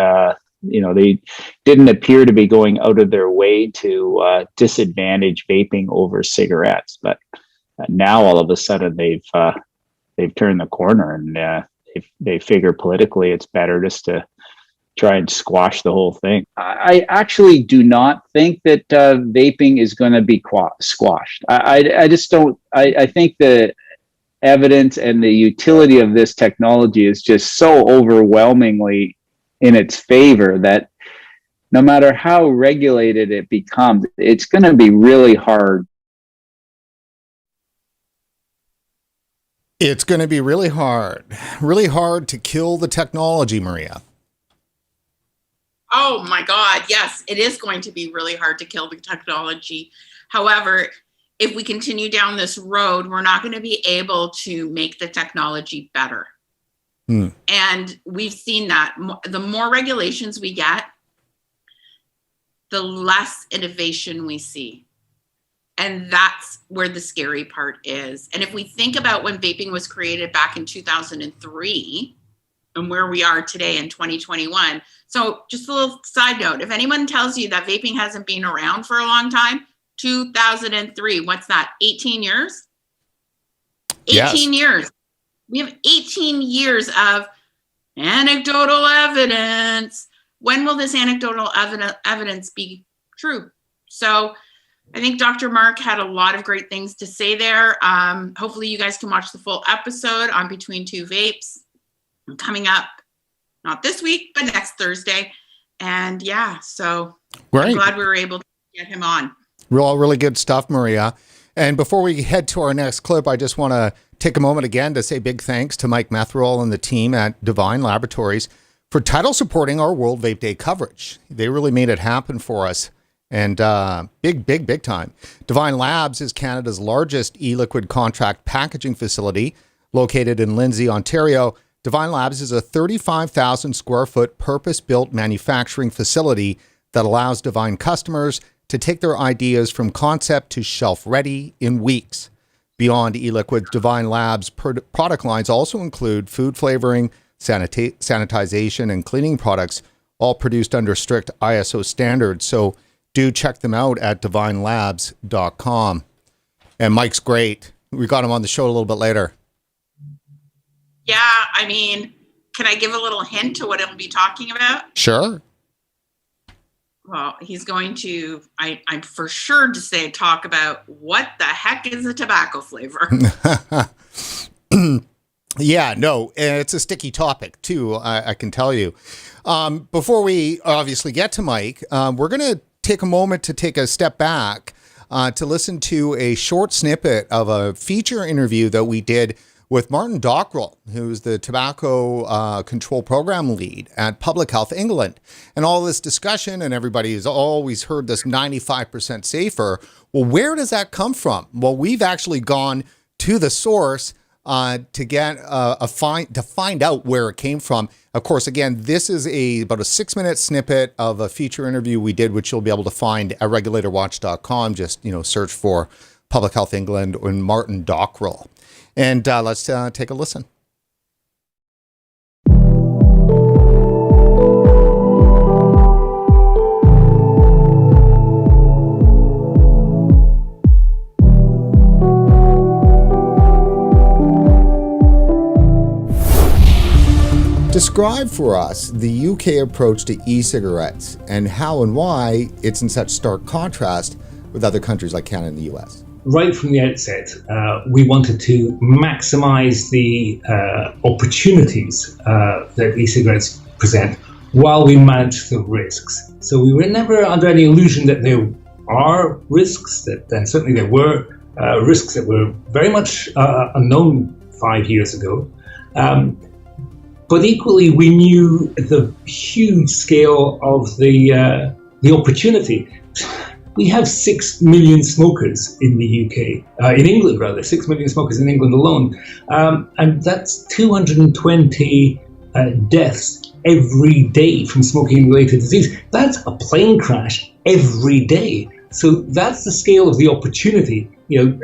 they didn't appear to be going out of their way to disadvantage vaping over cigarettes. But now all of a sudden they've turned the corner, and they figure politically it's better just to try and squash the whole thing. I actually do not think that vaping is going to be squashed. I just don't. I think the evidence and the utility of this technology is just so overwhelmingly in its favor that no matter how regulated it becomes, it's going to be really hard. It's going to be really hard to kill the technology, Maria. Oh my God, yes, it is going to be really hard to kill the technology. However, if we continue down this road, we're not going to be able to make the technology better. And we've seen that the more regulations we get, the less innovation we see. And that's where the scary part is. And if we think about when vaping was created back in 2003 and where we are today in 2021. So just a little side note, if anyone tells you that vaping hasn't been around for a long time, 2003, what's that, 18 years? 18 years. We have 18 years of anecdotal evidence. When will this anecdotal evidence be true? So I think Dr. Mark had a lot of great things to say there. Hopefully you guys can watch the full episode on Between Two Vapes coming up, not this week, but next Thursday. And yeah, so great. I'm glad we were able to get him on. Really good stuff, Maria. And before we head to our next clip, I just want to take a moment again to say big thanks to Mike Metherell and the team at DViNE Laboratories for title supporting our World Vape Day coverage. They really made it happen for us. And big time. DViNE Labs is Canada's largest e-liquid contract packaging facility located in Lindsay, Ontario. DViNE Labs is a 35,000 square foot purpose-built manufacturing facility that allows DViNE customers to take their ideas from concept to shelf ready in weeks. Beyond e-liquids, DViNE Labs product lines also include food flavoring, sanitization, and cleaning products, all produced under strict ISO standards. So do check them out at DViNELabs.com. And Mike's great. We got him on the show a little bit later. Yeah, I mean, can I give a little hint to what he'll be talking about? Sure. Well, he's going to, I'm for sure to say, talk about what the heck is a tobacco flavor. Yeah, no, it's a sticky topic too, I can tell you. Before we obviously get to Mike, we're going to take a moment to take a step back to listen to a short snippet of a feature interview that we did with Martin Dockrell, who's the tobacco control program lead at Public Health England. And all this discussion, and everybody has always heard this 95% safer. Well, where does that come from? Well, we've actually gone to the source to get to find out where it came from. Of course, again, this is about a 6-minute snippet of a feature interview we did, which you'll be able to find at regulatorwatch.com. Just search for Public Health England and Martin Dockrell. And let's take a listen. Describe for us the UK approach to e-cigarettes and how and why it's in such stark contrast with other countries like Canada and the US. Right from the outset, we wanted to maximize the opportunities that e-cigarettes present while we manage the risks. So we were never under any illusion that there are risks, and certainly there were risks that were very much unknown 5 years ago. But equally, we knew the huge scale of the opportunity. We have 6 million smokers in the UK, in England rather, 6 million smokers in England alone. And that's 220 deaths every day from smoking-related disease. That's a plane crash every day. So that's the scale of the opportunity,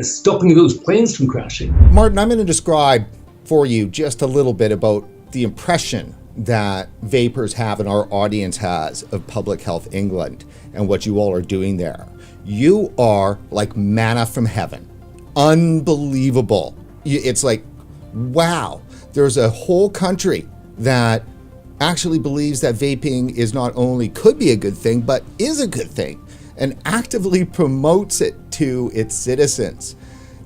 stopping those planes from crashing. Martin, I'm going to describe for you just a little bit about the impression that vapers have and our audience has of Public Health England and what you all are doing there. You are like manna from heaven. Unbelievable. It's like, wow, there's a whole country that actually believes that vaping is not only could be a good thing, but is a good thing and actively promotes it to its citizens.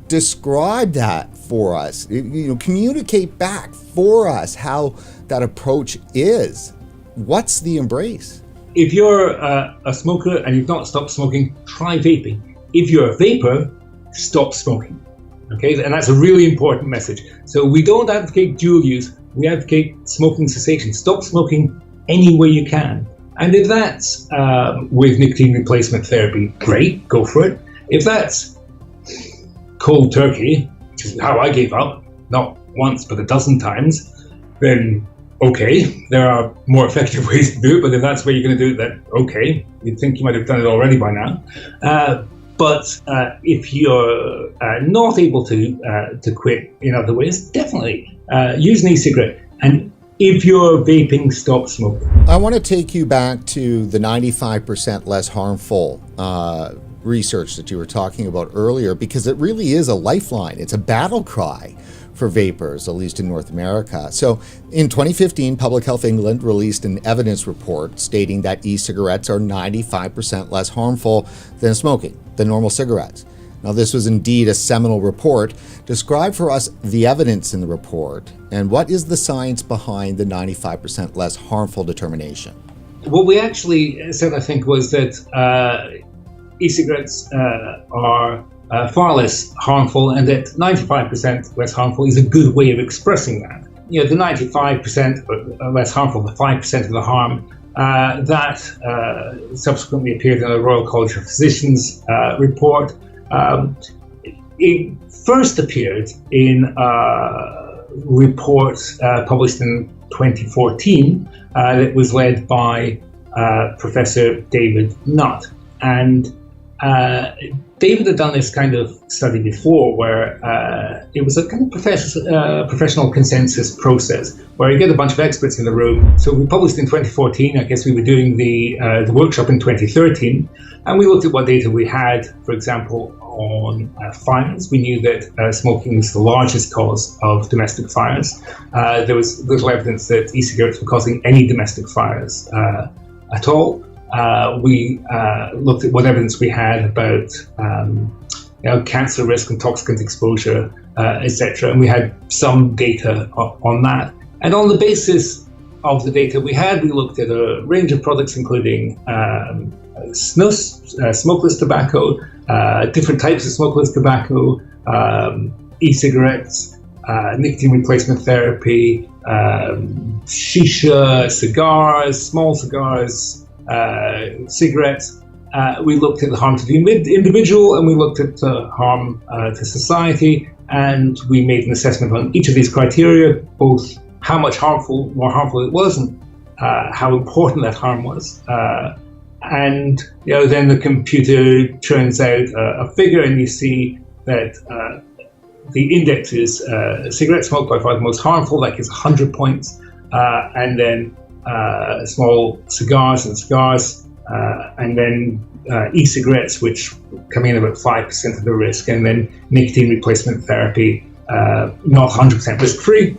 Describe that for us. Communicate back for us how that approach is. What's the embrace? If you're a smoker and you've not stopped smoking, try vaping. If you're a vapor, stop smoking. Okay, and that's a really important message. So we don't advocate dual use. We advocate smoking cessation. Stop smoking any way you can. And if that's with nicotine replacement therapy, great, go for it. If that's cold turkey, which is how I gave up, not once but a dozen times, then okay, there are more effective ways to do it, but if that's where you're going to do it, then okay, you'd think you might have done it already by now. But if you're not able to quit in other ways, definitely use an e-cigarette. And if you're vaping, stop smoking. I want to take you back to the 95% less harmful research that you were talking about earlier, because it really is a lifeline. It's a battle cry for vapers, at least in North America. So in 2015, Public Health England released an evidence report stating that e-cigarettes are 95% less harmful than smoking, than normal cigarettes. Now, this was indeed a seminal report. Describe for us the evidence in the report and what is the science behind the 95% less harmful determination? What we actually said, I think, was that e-cigarettes are far less harmful, and that 95% less harmful is a good way of expressing that. The 95% less harmful, the 5% of the harm, that subsequently appeared in the Royal College of Physicians report. It first appeared in a report published in 2014 that was led by Professor David Nutt. And David had done this kind of study before where it was a kind of professional consensus process where you get a bunch of experts in the room. So we published in 2014. I guess we were doing the workshop in 2013. And we looked at what data we had, for example, on fires. We knew that smoking was the largest cause of domestic fires. There was little evidence that e-cigarettes were causing any domestic fires at all. We looked at what evidence we had about cancer risk and toxicant exposure, etc. And we had some data on that. And on the basis of the data we had, we looked at a range of products, including snus, smokeless tobacco, different types of smokeless tobacco, e-cigarettes, nicotine replacement therapy, shisha, cigars, small cigars, cigarettes. We looked at the harm to the individual, and we looked at the harm to society, and we made an assessment on each of these criteria, both how much more harmful it was, and how important that harm was. And then the computer churns out a figure, and you see that the index is cigarette smoke, by far the most harmful, that gives 100 points, and then small cigars, and then e-cigarettes, which come in about 5% of the risk, and then nicotine replacement therapy, not 100% risk-free,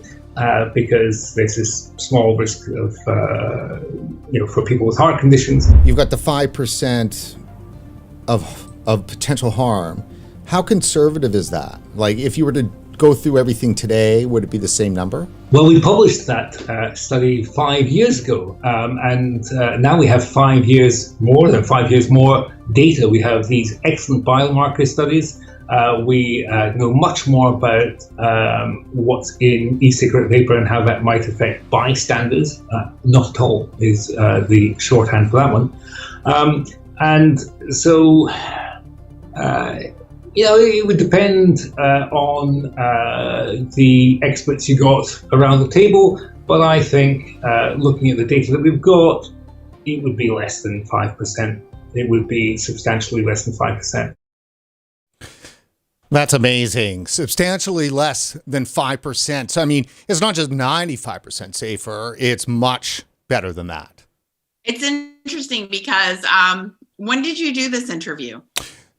because there's this small risk of, for people with heart conditions. You've got the 5% of potential harm. How conservative is that? Like, if you were to go through everything today, would it be the same number? Well, we published that study 5 years ago, and now we have 5 years more data. We have these excellent biomarker studies. We know much more about what's in e-cigarette vapor and how that might affect bystanders. Not at all is the shorthand for that one. And so, it would depend on the experts you got around the table, but I think looking at the data that we've got, it would be less than 5%. It would be substantially less than 5%. That's amazing. Substantially less than 5%. So, I mean, it's not just 95% safer, it's much better than that. It's interesting because when did you do this interview?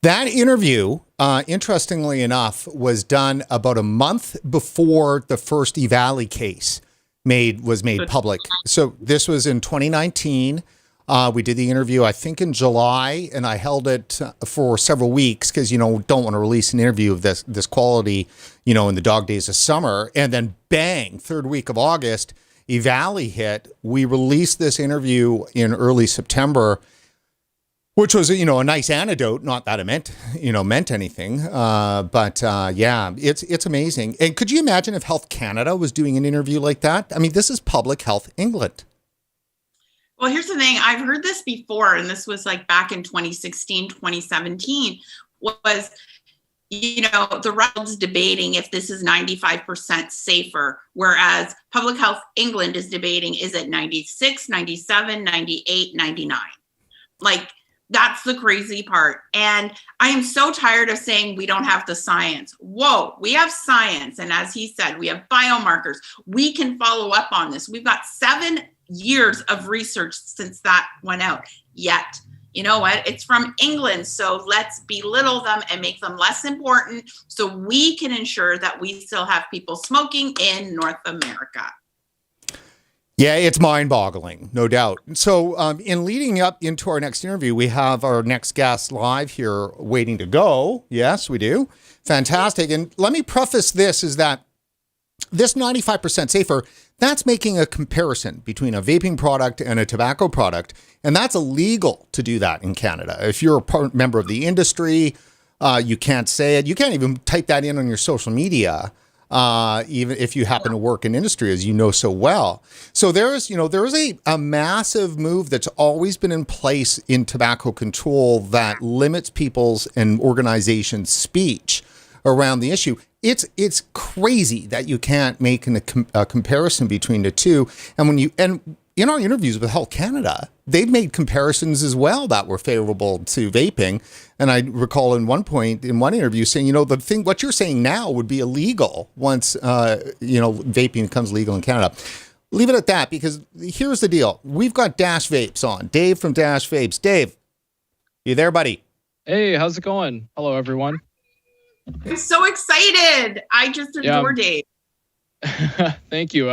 That interview, interestingly enough, was done about a month before the first eValley case was made public. So this was in 2019. We did the interview, I think, in July, and I held it for several weeks because, don't want to release an interview of this quality, in the dog days of summer. And then bang, third week of August, eValley hit. We released this interview in early September, which was, a nice anecdote. Not that it meant anything. But it's amazing. And could you imagine if Health Canada was doing an interview like that? I mean, this is Public Health England. Well, here's the thing. I've heard this before, and this was like back in 2016, 2017, was, the World's debating if this is 95% safer, whereas Public Health England is debating, is it 96, 97, 98, 99? Like, that's the crazy part. And I am so tired of saying we don't have the science. Whoa, we have science. And as he said, we have biomarkers. We can follow up on this. We've got 7 years of research since that went out. Yet, you know what? It's from England. So let's belittle them and make them less important so we can ensure that we still have people smoking in North America. Yeah, it's mind-boggling, no doubt. So in leading up into our next interview, we have our next guest live here waiting to go. Yes, we do. Fantastic. And let me preface this is that this 95% safer, that's making a comparison between a vaping product and a tobacco product. And that's illegal to do that in Canada. If you're a member of the industry, you can't say it. You can't even type that in on your social media. Even if you happen to work in industry, as you know so well. So there is a massive move that's always been in place in tobacco control that limits people's and organizations' speech around the issue. It's crazy that you can't make a comparison between the two. And in our interviews with Health Canada, they've made comparisons as well that were favorable to vaping. And I recall in one interview saying, what you're saying now would be illegal once, vaping becomes legal in Canada. Leave it at that, because here's the deal. We've got Dash Vapes on. Dave from Dash Vapes. Dave, you there, buddy? Hey, how's it going? Hello, everyone. I'm so excited. I just adore Dave. Thank you.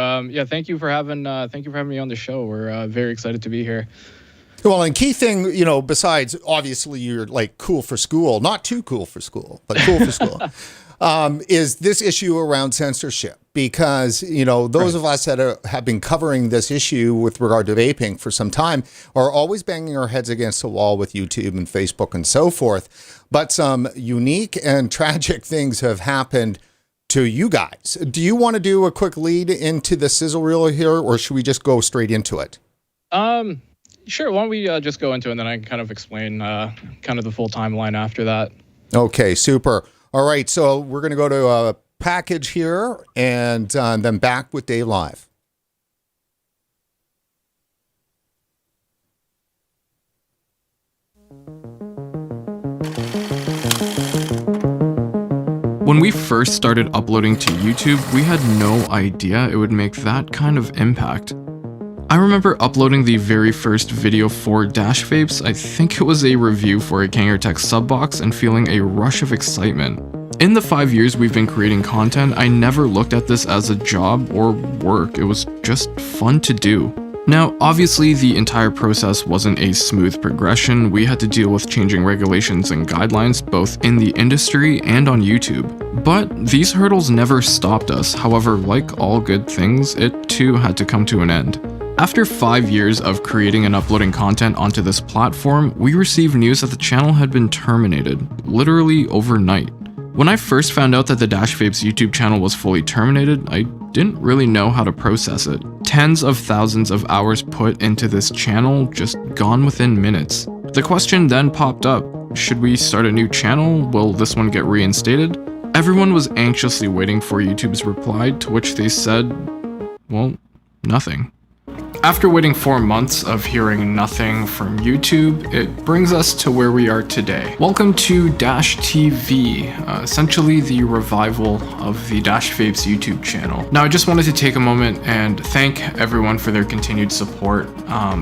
Thank you for having me on the show. We're very excited to be here. Well, and key thing, besides obviously you're like cool for school, not too cool for school, but cool for school, is this issue around censorship. Because, those of us that have been covering this issue with regard to vaping for some time are always banging our heads against the wall with YouTube and Facebook and so forth. But some unique and tragic things have happened to you guys. Do you want to do a quick lead into the sizzle reel here, or should we just go straight into it? Sure. Why don't we just go into it, and then I can kind of explain kind of the full timeline after that. Okay, super. All right, so we're going to go to a package here and then back with Dave live. When we first started uploading to YouTube, we had no idea it would make that kind of impact. I remember uploading the very first video for Dash Vapes. I think it was a review for a Kangaroo Tech sub box, and feeling a rush of excitement. In the 5 years we've been creating content, I never looked at this as a job or work. It was just fun to do. Now, obviously, the entire process wasn't a smooth progression. We had to deal with changing regulations and guidelines both in the industry and on YouTube. But these hurdles never stopped us. However, like all good things, it too had to come to an end. After 5 years of creating and uploading content onto this platform, we received news that the channel had been terminated, literally overnight. When I first found out that the Dash Vapes YouTube channel was fully terminated, I didn't really know how to process it. Tens of thousands of hours put into this channel just gone within minutes. The question then popped up, should we start a new channel? Will this one get reinstated? Everyone was anxiously waiting for YouTube's reply, to which they said, well, nothing. After waiting 4 months of hearing nothing from YouTube, it brings us to where we are today. Welcome to Dash TV, essentially the revival of the Dash Vapes YouTube channel. Now, I just wanted to take a moment and thank everyone for their continued support.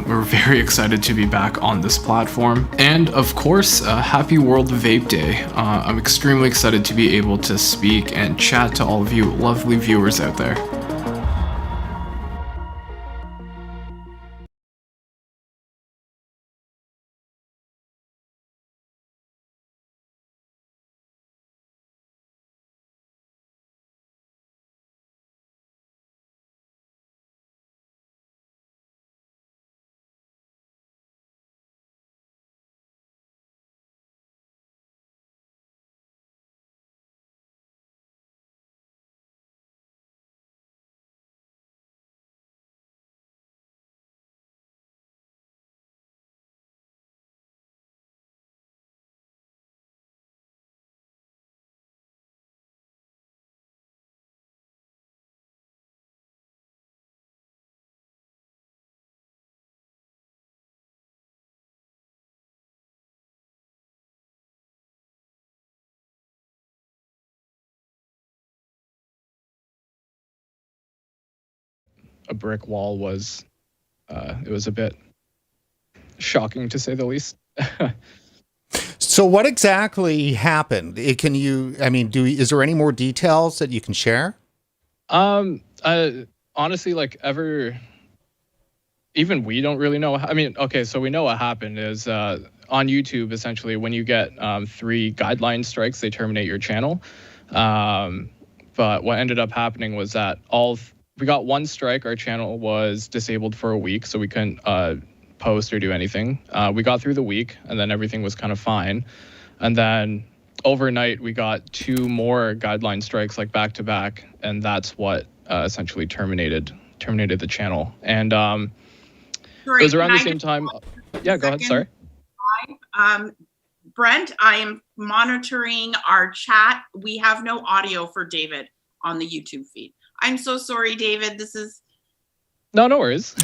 We're very excited to be back on this platform. And of course, happy World Vape Day. I'm extremely excited to be able to speak and chat to all of you lovely viewers out there. A brick wall was, it was a bit shocking to say the least. So what exactly happened? Can you, I mean, is there any more details that you can share? Honestly, like even we don't really know. I mean, okay, so we know what happened is on YouTube, essentially, when you get 3 guideline strikes, they terminate your channel. But what ended up happening was that we got 1 strike, our channel was disabled for a week, so we couldn't post or do anything. We got through the week, and then everything was kind of fine. And then overnight, we got 2 more guideline strikes, like back to back, and that's what essentially terminated the channel. And Sorry, it was around the same time. Yeah, go ahead. Sorry. Brent, I am monitoring our chat. We have no audio for David on the YouTube feed. I'm so sorry, David. This is no worries.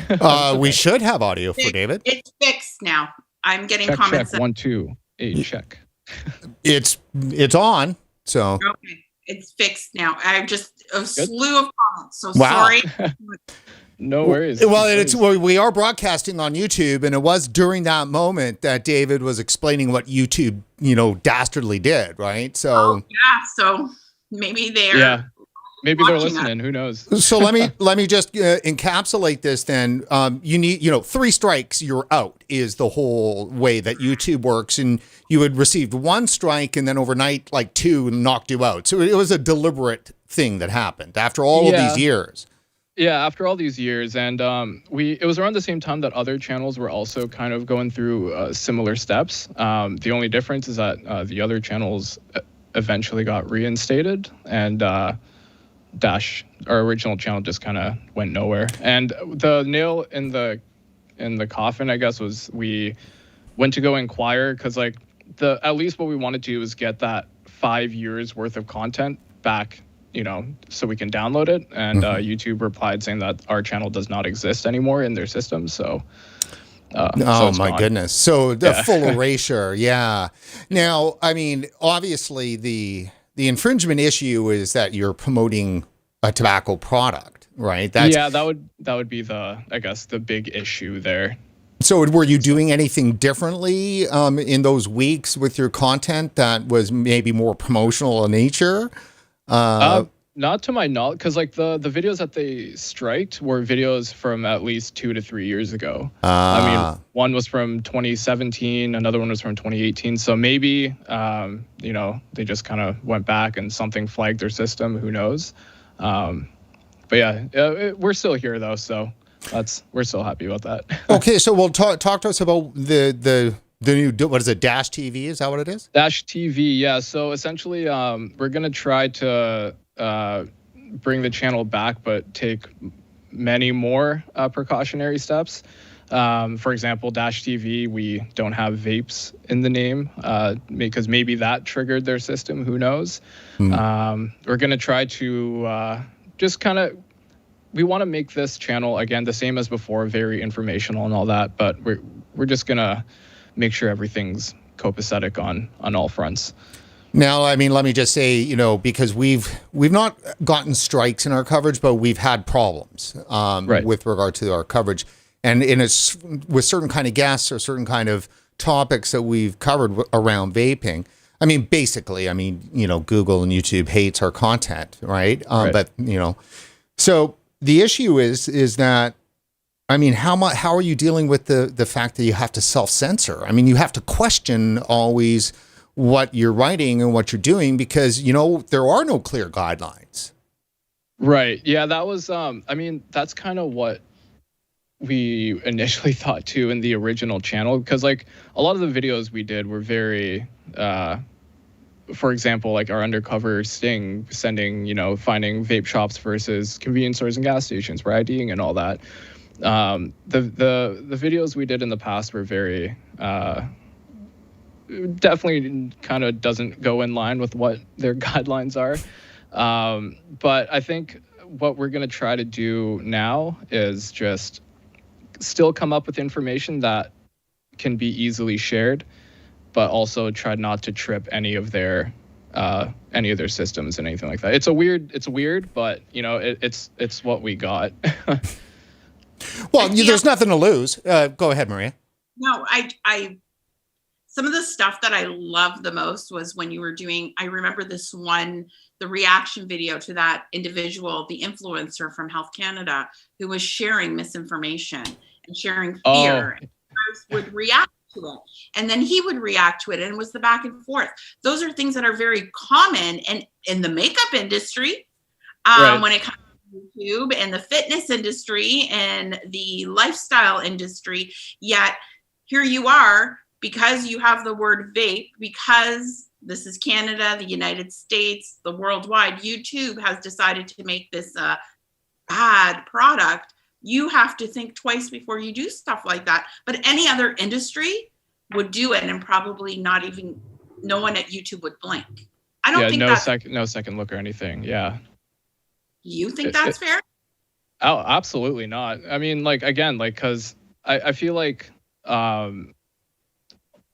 We should have audio for David. It's fixed now. I'm getting check, comments. Check 1 2 8 check. It's on. So okay, it's fixed now. I have just a slew of comments. So wow. Sorry. No worries. Well, we are broadcasting on YouTube, and it was during that moment that David was explaining what YouTube, dastardly did, right? So yeah, so maybe they're maybe they're listening. Who knows? So let me just encapsulate this. Then you need 3 strikes, you're out is the whole way that YouTube works, and you had received 1 strike, and then overnight like 2 knocked you out. So it was a deliberate thing that happened after all of these years. Yeah, after all these years, and it was around the same time that other channels were also kind of going through similar steps. The only difference is that the other channels eventually got reinstated, and Dash, our original channel, just kind of went nowhere. And the nail in the coffin, I guess, was we went to go inquire because at least what we wanted to do was get that 5 years worth of content back, so we can download it. And YouTube replied saying that our channel does not exist anymore in their system. So, oh my goodness. So the full erasure. Yeah. Now, I mean, obviously the infringement issue is that you're promoting a tobacco product, right? That would be the big issue there. So were you doing anything differently in those weeks with your content that was maybe more promotional in nature? Not to my knowledge, because like the videos that they striked were videos from at least 2 to 3 years ago. I mean, one was from 2017, another one was from 2018. So maybe, they just kind of went back and something flagged their system. Who knows? But yeah, we're still here though, so we're still happy about that. Okay, so we'll talk to us about the new, what is it, Dash TV? Is that what it is? Dash TV, yeah. So essentially, we're gonna try to bring the channel back, but take many more precautionary steps. For example, Dash TV, we don't have vapes in the name because maybe that triggered their system. Who knows? We're going to try to we want to make this channel, again, the same as before, very informational and all that, but we're just going to make sure everything's copacetic on all fronts. Now, I mean, let me just say, because we've not gotten strikes in our coverage, but we've had problems with regard to our coverage. And with certain kind of guests or certain kind of topics that we've covered around vaping. I mean, basically, Google and YouTube hates our content, right? But, so the issue is that, I mean, how are you dealing with the fact that you have to self-censor? I mean, you have to question always what you're writing and what you're doing because, there are no clear guidelines. Right. Yeah, that was, that's kind of what we initially thought too in the original channel, because like a lot of the videos we did were very, for example, like our undercover sting, finding vape shops versus convenience stores and gas stations, for IDing and all that. The videos we did in the past were very, definitely kind of doesn't go in line with what their guidelines are. But I think what we're going to try to do now is just still come up with information that can be easily shared, but also try not to trip any of their systems and anything like that. It's weird, but it's what we got. Well, there's nothing to lose. Go ahead, Maria. No, I some of the stuff that I loved the most was when you were doing, I remember the reaction video to that individual, the influencer from Health Canada, who was sharing misinformation and sharing fear. And would react to it. And then he would react to it, and it was the back and forth. Those are things that are very common and in the makeup industry, when it comes to YouTube, and the fitness industry and the lifestyle industry. Yet here you are, because you have the word vape, because this is Canada, the United States, the worldwide, YouTube has decided to make this a bad product. You have to think twice before you do stuff like that. But any other industry would do it, and probably no one at YouTube would blink. I don't think no second look or anything. Yeah. You think that's fair? Oh, absolutely not. I mean, because I feel like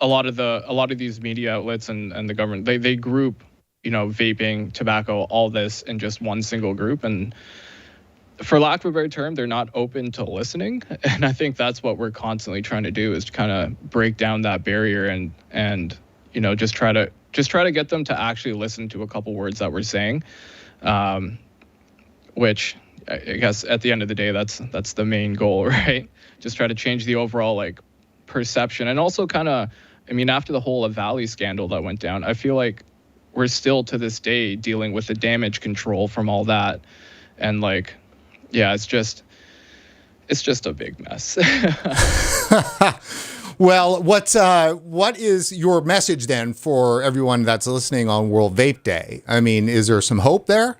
a lot of these media outlets and the government, they group, vaping, tobacco, all this in just one single group. And for lack of a better term, they're not open to listening. And I think that's what we're constantly trying to do, is to kind of break down that barrier and just try to get them to actually listen to a couple words that we're saying. Which I guess at the end of the day, that's the main goal, right? Just try to change the overall perception. And also kind of, after the whole Valley scandal that went down, I feel like we're still to this day dealing with the damage control from all that. And it's just a big mess. Well, what is your message then for everyone that's listening on World Vape Day? I mean, is there some hope there?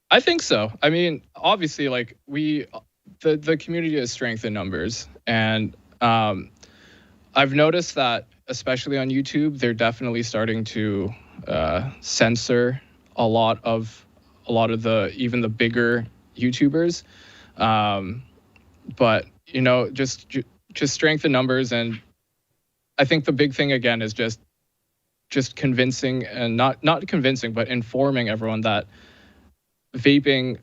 I think so. Obviously, the community has strength in numbers, and I've noticed that, especially on YouTube, they're definitely starting to censor a lot of even the bigger YouTubers. But just strength in numbers, and I think the big thing again is just convincing, and not convincing, but informing everyone that vaping,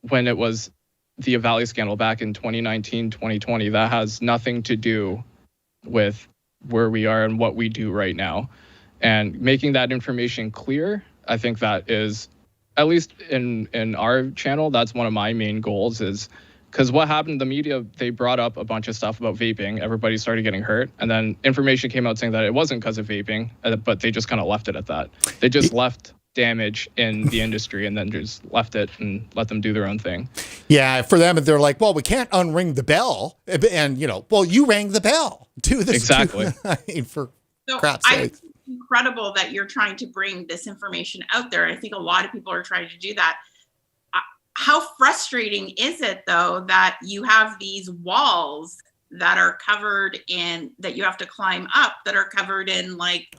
when it was the Valley scandal back in 2019, 2020. That has nothing to do with where we are and what we do right now. And making that information clear, I think that is, at least in our channel, that's one of my main goals, is because what happened in the media, they brought up a bunch of stuff about vaping. Everybody started getting hurt. And then information came out saying that it wasn't because of vaping, but they just kind of left it at that. They just left damage in the industry and then just left it and let them do their own thing. Yeah, for them, they're like, well, we can't unring the bell. And, well, you rang the bell. Do this. Exactly. I mean, for crap's sake. It's incredible that you're trying to bring this information out there. I think a lot of people are trying to do that. How frustrating is it, though, that you have these walls that are covered in, that you have to climb up, that are covered in like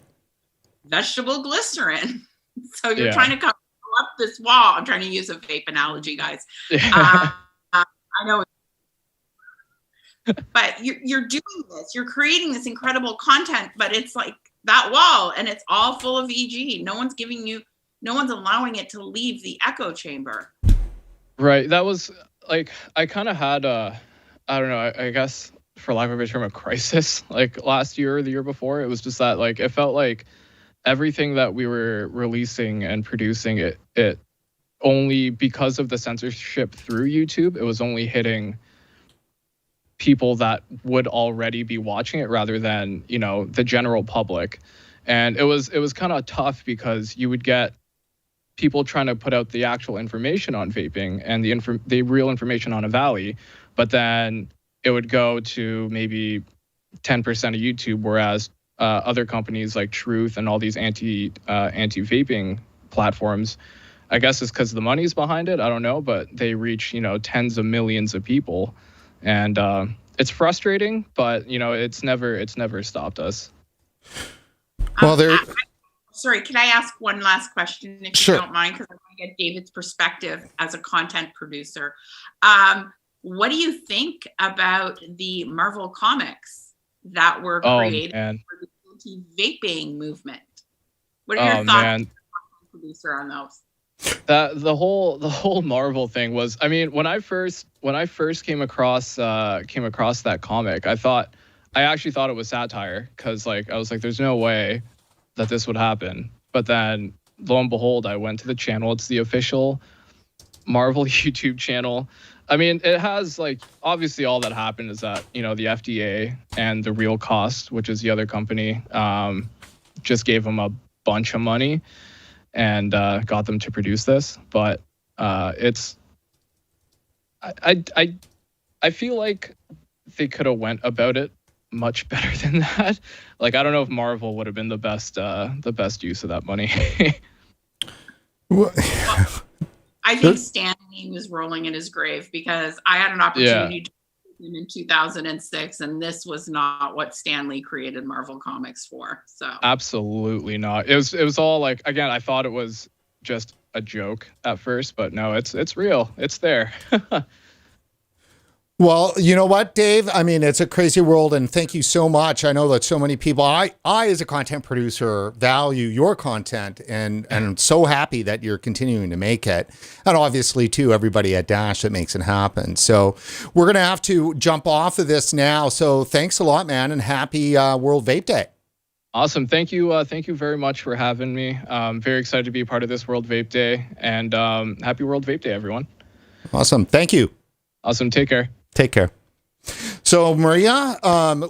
vegetable glycerin? So you're trying to come up this wall. I'm trying to use a vape analogy, guys. I know. But you're doing this. You're creating this incredible content, but it's like that wall, and it's all full of EG. No one's allowing it to leave the echo chamber. Right. That was like, I kind of had I don't know, I guess for lack of a better term, a crisis like last year or the year before. It was just that, like, it felt like everything that we were releasing and producing, it only, because of the censorship through YouTube, it was only hitting people that would already be watching it rather than, the general public. And it was kind of tough because you would get people trying to put out the actual information on vaping and the real information on a Valley, but then it would go to maybe 10% of YouTube, whereas other companies like Truth and all these anti-vaping platforms, I guess it's because the money's behind it, I don't know, but they reach, tens of millions of people. And it's frustrating, but, it's never stopped us. Well, sorry, can I ask one last question, if you don't mind? Because I want to get David's perspective as a content producer. What do you think about the Marvel comics that were created for the anti-vaping movement? What are your thoughts as a producer on those? The whole Marvel thing was, I mean, when I first came across that comic, I actually thought it was satire, because I was like, there's no way that this would happen. But then lo and behold, I went to the channel. It's the official Marvel YouTube channel. I mean, it has, obviously all that happened is that, the FDA and the Real Cost, which is the other company, just gave them a bunch of money and got them to produce this. But I feel like they could have went about it much better than that. I don't know if Marvel would have been the best use of that money. Well, I think Stan Lee was rolling in his grave, because I had an opportunity to him in 2006, and this was not what Stan Lee created Marvel Comics for. So absolutely not. It was all again, I thought it was just a joke at first, but no, it's real. It's there. Well, you know what, Dave? I mean, it's a crazy world, and thank you so much. I know that so many people, I as a content producer, value your content, and I'm so happy that you're continuing to make it. And obviously, too, everybody at Dash that makes it happen. So we're going to have to jump off of this now. So thanks a lot, man, and happy World Vape Day. Awesome. Thank you very much for having me. I'm very excited to be a part of this World Vape Day, and happy World Vape Day, everyone. Awesome. Thank you. Awesome. Take care. Take care. So Maria,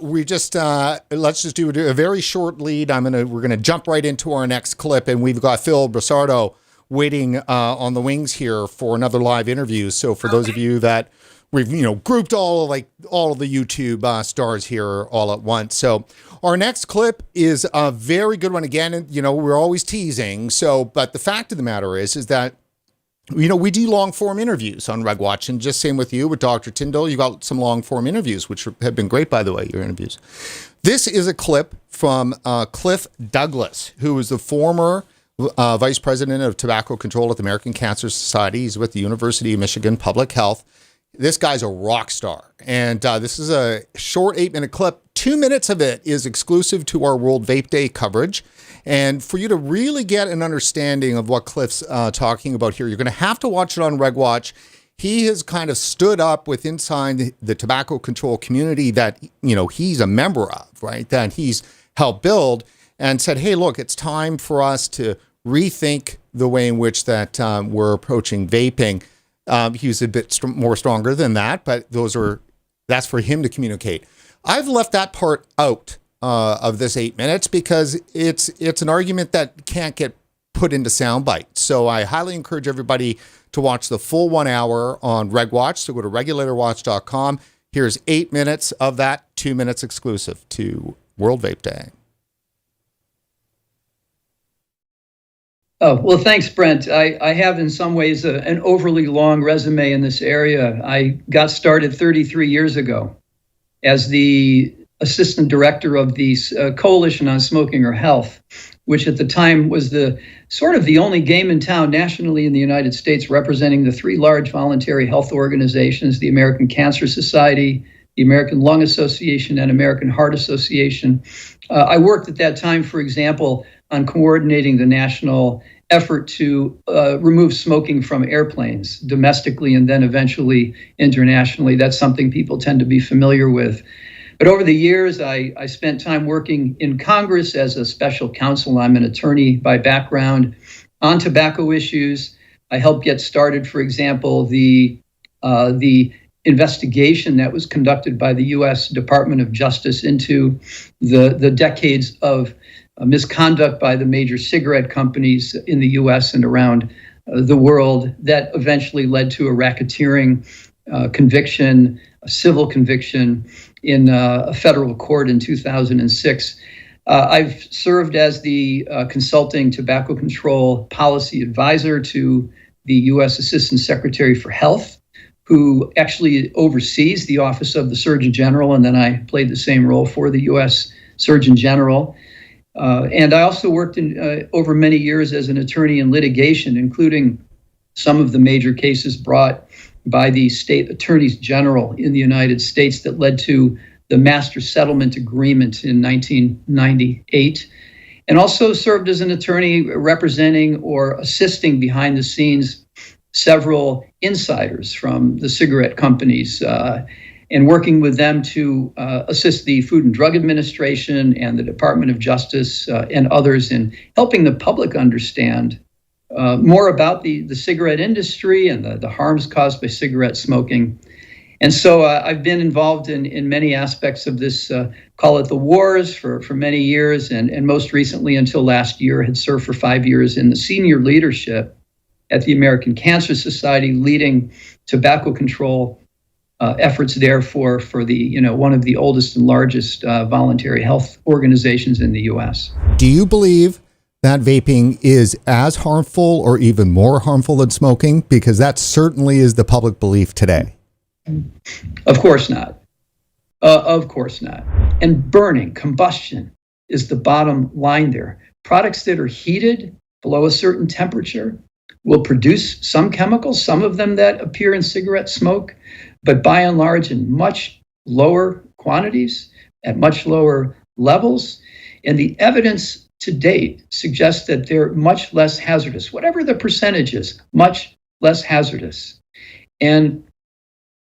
we just let's just do a very short lead. We're gonna jump right into our next clip, and we've got Phil Brisardo waiting on the wings here for another live interview. So for those of you that we've grouped all of the YouTube stars here all at once. So our next clip is a very good one. Again, and we're always teasing. So, but the fact of the matter is that we do long form interviews on RegWatch, and just same with you with Dr. Tyndall. You got some long form interviews, which have been great, by the way, your interviews. This is a clip from Cliff Douglas, who is the former vice president of tobacco control at the American Cancer Society. He's with the University of Michigan Public Health. This guy's a rock star. And this is a short 8-minute clip. 2 minutes of it is exclusive to our World Vape Day coverage. And for you to really get an understanding of what Cliff's talking about here, you're going to have to watch it on RegWatch. he has kind of stood up with inside the tobacco control community that, he's a member of, right? That he's helped build, and said, hey, look, it's time for us to rethink the way in which that we're approaching vaping. He was a bit more stronger than that, but that's for him to communicate. I've left that part out of this 8 minutes because it's an argument that can't get put into sound bites. So I highly encourage everybody to watch the full 1 hour on RegWatch. So go to regulatorwatch.com. Here's 8 minutes of that, 2 minutes exclusive to World Vape Day. Oh, well, thanks, Brent. I have in some ways an overly long resume in this area. I got started 33 years ago as the assistant director of the Coalition on Smoking or Health, which at the time was the sort of the only game in town nationally in the United States representing the three large voluntary health organizations, the American Cancer Society, the American Lung Association, and American Heart Association. I worked at that time, for example, on coordinating the national effort to remove smoking from airplanes domestically and then eventually internationally. That's something people tend to be familiar with. But over the years, I spent time working in Congress as a special counsel. I'm an attorney by background on tobacco issues. I helped get started, for example, the investigation that was conducted by the U.S. Department of Justice into the decades of misconduct by the major cigarette companies in the U.S. and around the world that eventually led to a racketeering conviction, a civil conviction in a federal court in 2006. I've served as the consulting tobacco control policy advisor to the U.S. Assistant Secretary for Health, who actually oversees the Office of the Surgeon General, and then I played the same role for the U.S. Surgeon General. And I also worked over many years as an attorney in litigation, including some of the major cases brought by the state attorneys general in the United States that led to the Master Settlement Agreement in 1998, and also served as an attorney representing or assisting behind the scenes several insiders from the cigarette companies and working with them to assist the Food and Drug Administration and the Department of Justice and others in helping the public understand more about the cigarette industry and the harms caused by cigarette smoking. And so I've been involved in many aspects of this, call it the wars, for many years, and most recently until last year had served for 5 years in the senior leadership at the American Cancer Society, leading tobacco control efforts there for the one of the oldest and largest voluntary health organizations in the U.S. Do you believe that vaping is as harmful or even more harmful than smoking? Because that certainly is the public belief today. Of course not. Of course not. And burning, combustion is the bottom line there. Products that are heated below a certain temperature will produce some chemicals, some of them that appear in cigarette smoke, but by and large in much lower quantities, at much lower levels. And the evidence to date suggests that they're much less hazardous, whatever the percentage is, much less hazardous. And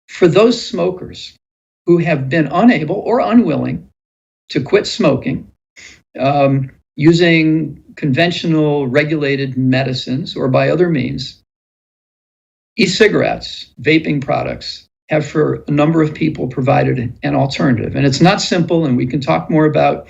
for those smokers who have been unable or unwilling to quit smoking, using conventional regulated medicines or by other means, e-cigarettes, vaping products, have for a number of people provided an alternative. And it's not simple, and we can talk more about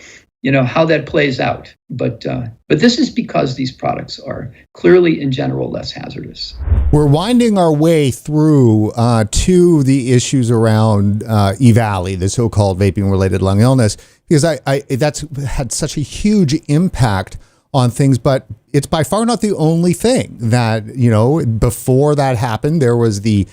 how that plays out. But this is because these products are clearly, in general, less hazardous. We're winding our way through to the issues around EVALI, the so-called vaping-related lung illness, because that's had such a huge impact on things, but it's by far not the only thing that, before that happened, there was the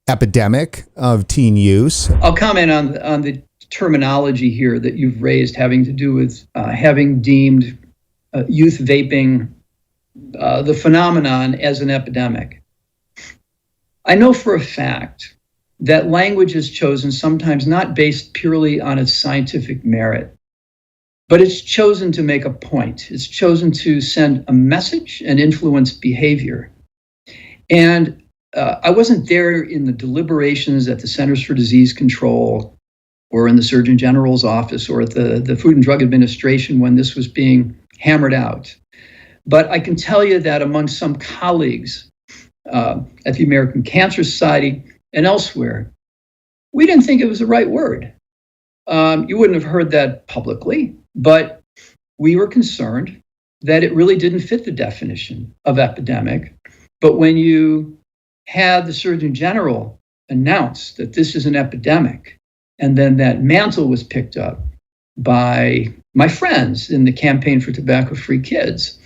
epidemic of teen use. I'll comment on the terminology here that you've raised having to do with having deemed youth vaping, the phenomenon, as an epidemic. I know for a fact that language is chosen sometimes not based purely on its scientific merit, but it's chosen to make a point. It's chosen to send a message and influence behavior. And I wasn't there in the deliberations at the Centers for Disease Control or in the Surgeon General's office or at the Food and Drug Administration when this was being hammered out. But I can tell you that among some colleagues at the American Cancer Society and elsewhere, we didn't think it was the right word. You wouldn't have heard that publicly, but we were concerned that it really didn't fit the definition of epidemic. But when you had the Surgeon General announce that this is an epidemic, and then that mantle was picked up by my friends in the Campaign for Tobacco-Free Kids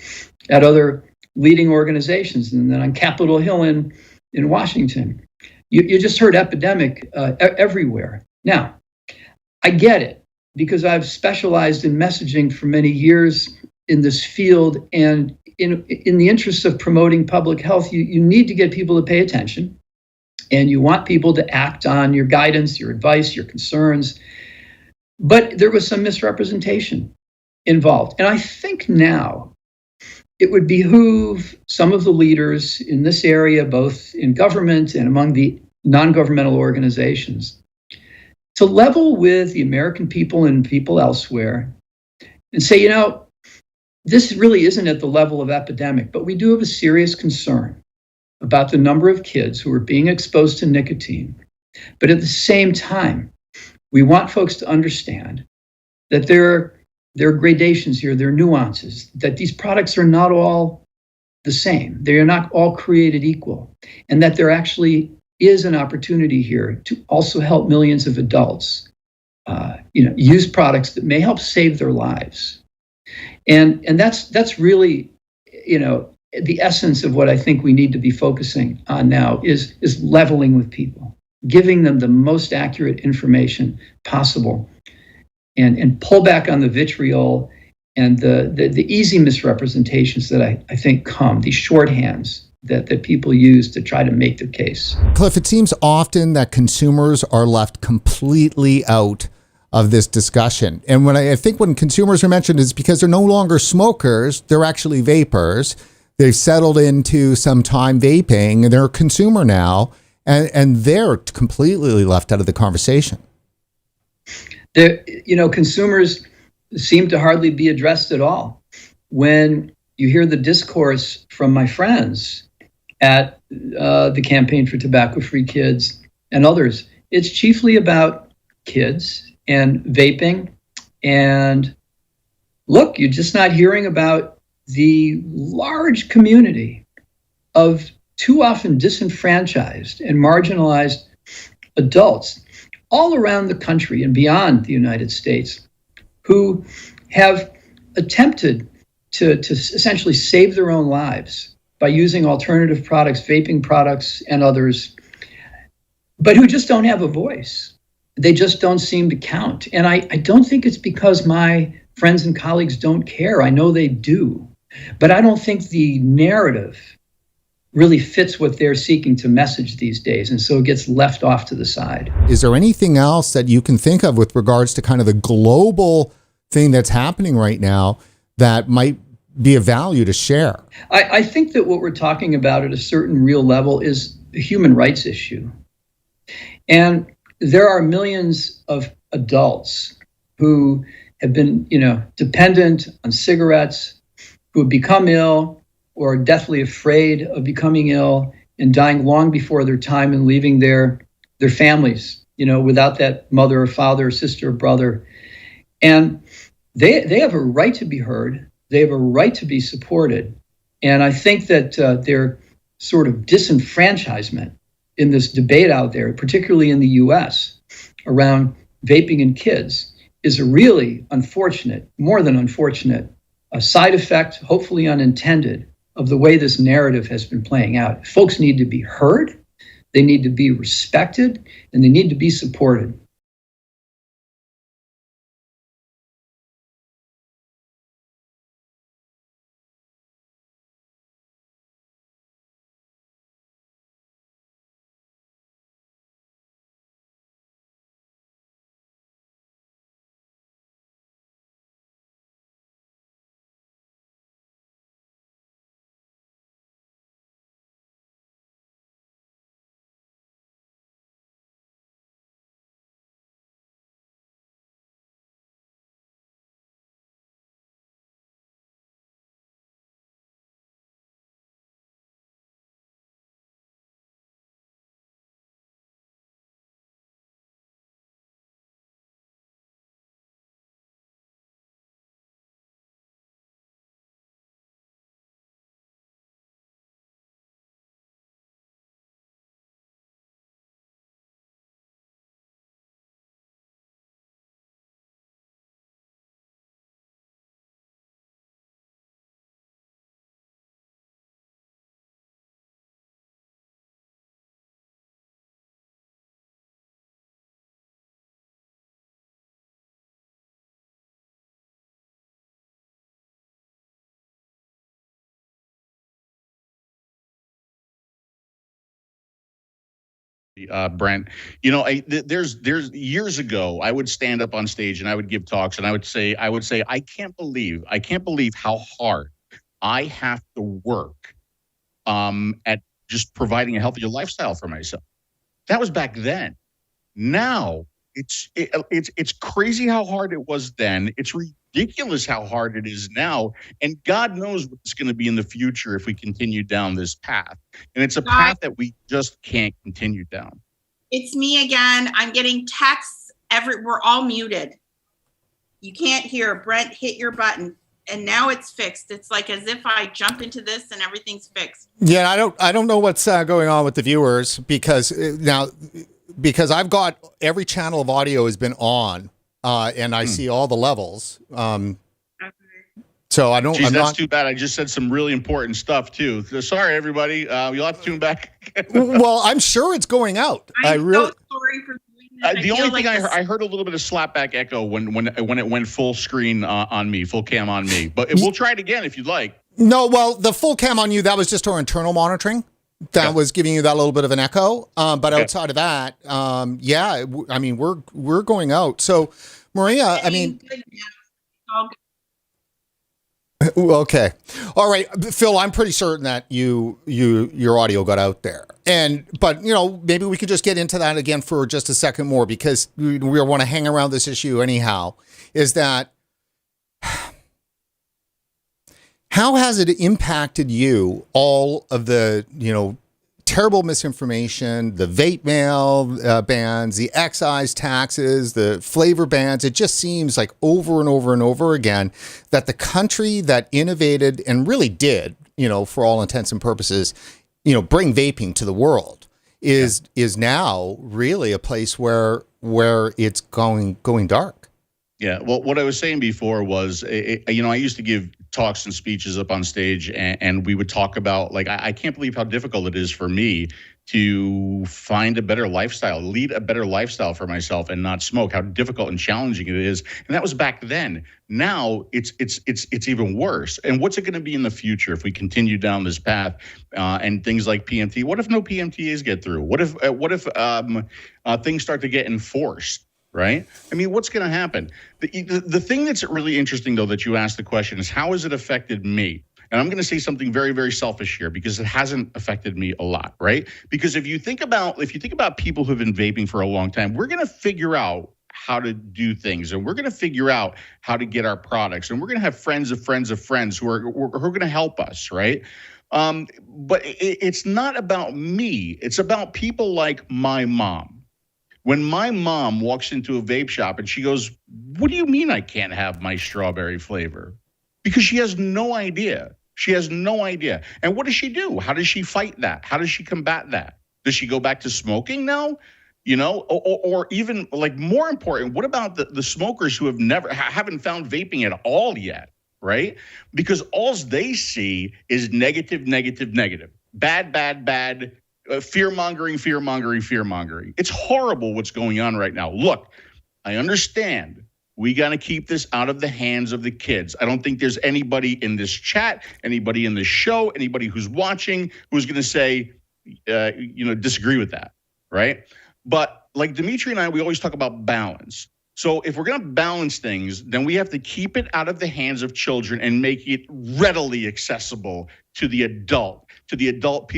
at other leading organizations, and then on Capitol Hill in Washington, you just heard epidemic everywhere. Now, I get it, because I've specialized in messaging for many years in this field, and in the interest of promoting public health, you need to get people to pay attention, and you want people to act on your guidance, your advice, your concerns. But there was some misrepresentation involved. And I think now it would behoove some of the leaders in this area, both in government and among the non-governmental organizations, to level with the American people and people elsewhere and say, this really isn't at the level of epidemic, but we do have a serious concern about the number of kids who are being exposed to nicotine. But at the same time, we want folks to understand that there are gradations here, there are nuances, that these products are not all the same. They are not all created equal, and that there actually is an opportunity here to also help millions of adults use products that may help save their lives. And that's really, the essence of what I think we need to be focusing on now is leveling with people, giving them the most accurate information possible, and pull back on the vitriol and the easy misrepresentations that I think come, these shorthands that people use to try to make their case. Cliff, it seems often that consumers are left completely out of this discussion. And I think when consumers are mentioned, it's because they're no longer smokers, they're actually vapors. They've settled into some time vaping, and they're a consumer now, and they're completely left out of the conversation. Consumers seem to hardly be addressed at all. When you hear the discourse from my friends at the Campaign for Tobacco-Free Kids and others, it's chiefly about kids and vaping. And look, you're just not hearing about the large community of too often disenfranchised and marginalized adults all around the country and beyond the United States who have attempted to essentially save their own lives by using alternative products, vaping products and others, but who just don't have a voice. They just don't seem to count. And I don't think it's because my friends and colleagues don't care. I know they do. But I don't think the narrative really fits what they're seeking to message these days. And so it gets left off to the side. Is there anything else that you can think of with regards to kind of the global thing that's happening right now that might be of value to share? I think that what we're talking about at a certain real level is a human rights issue. And there are millions of adults who have been, dependent on cigarettes, who have become ill or are deathly afraid of becoming ill and dying long before their time and leaving their families, without that mother or father or sister or brother. And they have a right to be heard. They have a right to be supported. And I think that their sort of disenfranchisement in this debate out there, particularly in the US, around vaping in kids, is a really unfortunate, more than unfortunate, a side effect, hopefully unintended, of the way this narrative has been playing out. Folks need to be heard, they need to be respected, and they need to be supported. Brent. You know, there's years ago, I would stand up on stage and I would give talks, and I would say, I can't believe how hard I have to work at just providing a healthier lifestyle for myself. That was back then. Now it's crazy how hard it was then. It's ridiculous how hard it is now, and God knows what it's going to be in the future if we continue down this path. And it's a path that we just can't continue down. It's me again. I'm getting texts. We're all muted. You can't hear. Brent, hit your button. And now it's fixed. It's like as if I jump into this and everything's fixed. Yeah, I don't know what's going on with the viewers because I've got every channel of audio has been on, and I see all the levels. So I don't. Jeez, I'm that's not too bad. I just said some really important stuff too. Sorry, everybody. You'll have to tune back. Well, I'm sure it's going out. I'm so sorry for doing that. The only thing I heard a little bit of slapback echo when it went full screen on me, full cam on me. But we'll try it again if you'd like. No, well, the full cam on you, that was just our internal monitoring. That was giving you that little bit of an echo. But outside of that, yeah, I mean, we're going out. So, Maria, I mean. Okay. All right. Phil, I'm pretty certain that your audio got out there. But you know, maybe we could just get into that again for just a second more, because we want to hang around this issue anyhow. Is that how has it impacted you, all of the, you know, terrible misinformation, the vape mail bans, the excise taxes, the flavor bans? It just seems like over and over and over again that the country that innovated and really did, you know, for all intents and purposes, you know, bring vaping to the world is now really a place where it's going dark. Yeah. Well, what I was saying before was, you know, I used to give talks and speeches up on stage, and we would talk about, like, I can't believe how difficult it is for me to find a better lifestyle, lead a better lifestyle for myself and not smoke, how difficult and challenging it is. And that was back then. Now it's even worse. And what's it going to be in the future if we continue down this path and things like PMT? What if no PMTAs get through? What if things start to get enforced? Right? I mean, what's going to happen? The thing that's really interesting, though, that you asked the question is, how has it affected me? And I'm going to say something very, very selfish here, because it hasn't affected me a lot, right? Because if you think about people who've been vaping for a long time, we're going to figure out how to do things, and we're going to figure out how to get our products, and we're going to have friends of friends of friends who are going to help us, right? But it's not about me. It's about people like my mom. When my mom walks into a vape shop and she goes, "What do you mean I can't have my strawberry flavor?" Because she has no idea. She has no idea. And what does she do? How does she fight that? How does she combat that? Does she go back to smoking now? You know, or even, like, more important, what about the smokers who haven't found vaping at all yet, right? Because all they see is negative, negative, negative, bad, bad, bad. Fear-mongering. It's horrible what's going on right now. Look, I understand we got to keep this out of the hands of the kids. I don't think there's anybody in this chat, anybody in this show, anybody who's watching who's going to say, disagree with that, right? But like Dimitri and I, we always talk about balance. So if we're going to balance things, then we have to keep it out of the hands of children and make it readily accessible to the adult. To the adult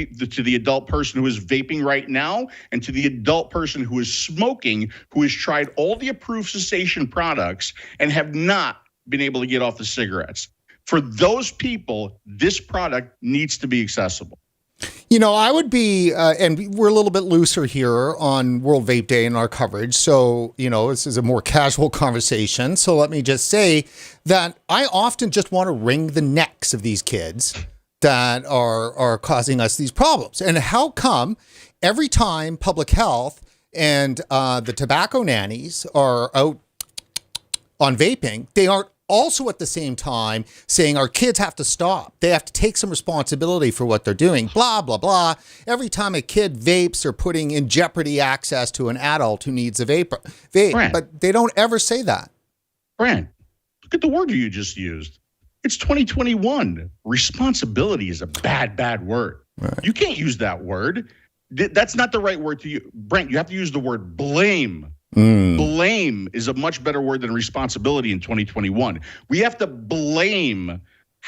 person who is vaping right now, and to the adult person who is smoking, who has tried all the approved cessation products and have not been able to get off the cigarettes. For those people, this product needs to be accessible. You know, I would be, and we're a little bit looser here on World Vape Day in our coverage. So, you know, this is a more casual conversation. So let me just say that I often just want to wring the necks of these kids that are causing us these problems. And how come every time public health and the tobacco nannies are out on vaping, they aren't also at the same time saying our kids have to stop. They have to take some responsibility for what they're doing, blah, blah, blah. Every time a kid vapes, they're putting in jeopardy access to an adult who needs a vape. Brand. But they don't ever say that. Brand, look at the word you just used. It's 2021. Responsibility is a bad, bad word. Right. You can't use that word. That's not the right word to use. Brent, you have to use the word blame. Blame is a much better word than responsibility in 2021. We have to blame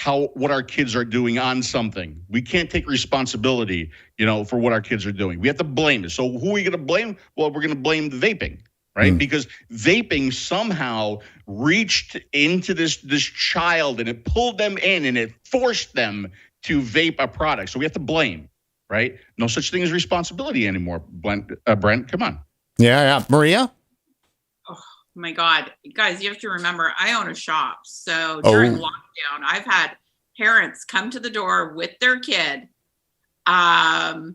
what our kids are doing on something. We can't take responsibility, for what our kids are doing. We have to blame it. So who are we going to blame? Well, we're going to blame the vaping, right? Because vaping somehow reached into this child and it pulled them in and it forced them to vape a product. So we have to blame, right? No such thing as responsibility anymore. Brent, come on. Yeah. Maria? Oh my God. Guys, you have to remember, I own a shop. So during lockdown, I've had parents come to the door with their kid. And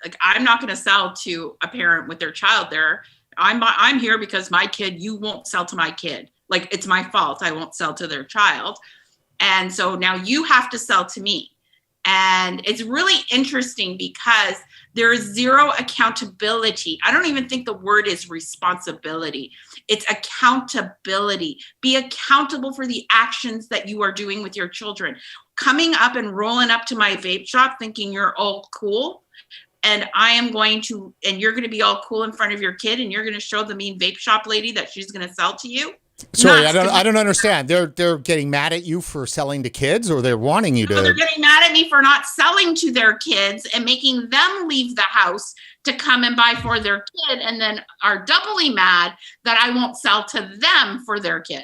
like, I'm not going to sell to a parent with their child there. I'm here because my kid, you won't sell to my kid. Like, it's my fault. I won't sell to their child. And so now you have to sell to me. And it's really interesting because there is zero accountability. I don't even think the word is responsibility. It's accountability. Be accountable for the actions that you are doing with your children. Coming up and rolling up to my vape shop thinking you're all cool, and you're going to be all cool in front of your kid, and you're going to show the mean vape shop lady that she's going to sell to you. Sorry, I don't understand. They're getting mad at you for selling to kids, or they're wanting you to. No, they're getting mad at me for not selling to their kids and making them leave the house to come and buy for their kid, and then are doubly mad that I won't sell to them for their kid.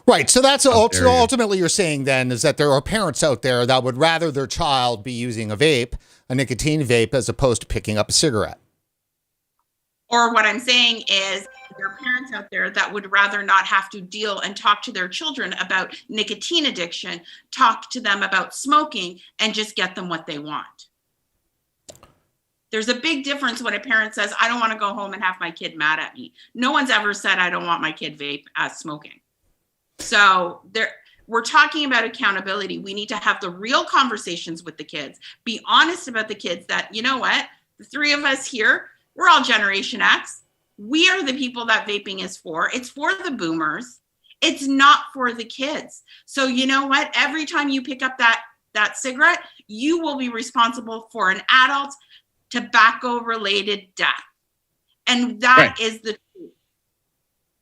Right. So that's ultimately you're saying then is that there are parents out there that would rather their child be using a nicotine vape, as opposed to picking up a cigarette. Or what I'm saying is there are parents out there that would rather not have to deal and talk to their children about nicotine addiction, talk to them about smoking, and just get them what they want. There's a big difference when a parent says, I don't want to go home and have my kid mad at me. No one's ever said, I don't want my kid vape as smoking. So we're talking about accountability. We need to have the real conversations with the kids, be honest about the kids that, you know what, the three of us here, we're all Generation X. We are the people that vaping is for. It's for the boomers. It's not for the kids. So you know what? Every time you pick up that cigarette, you will be responsible for an adult tobacco-related death. And that is the truth.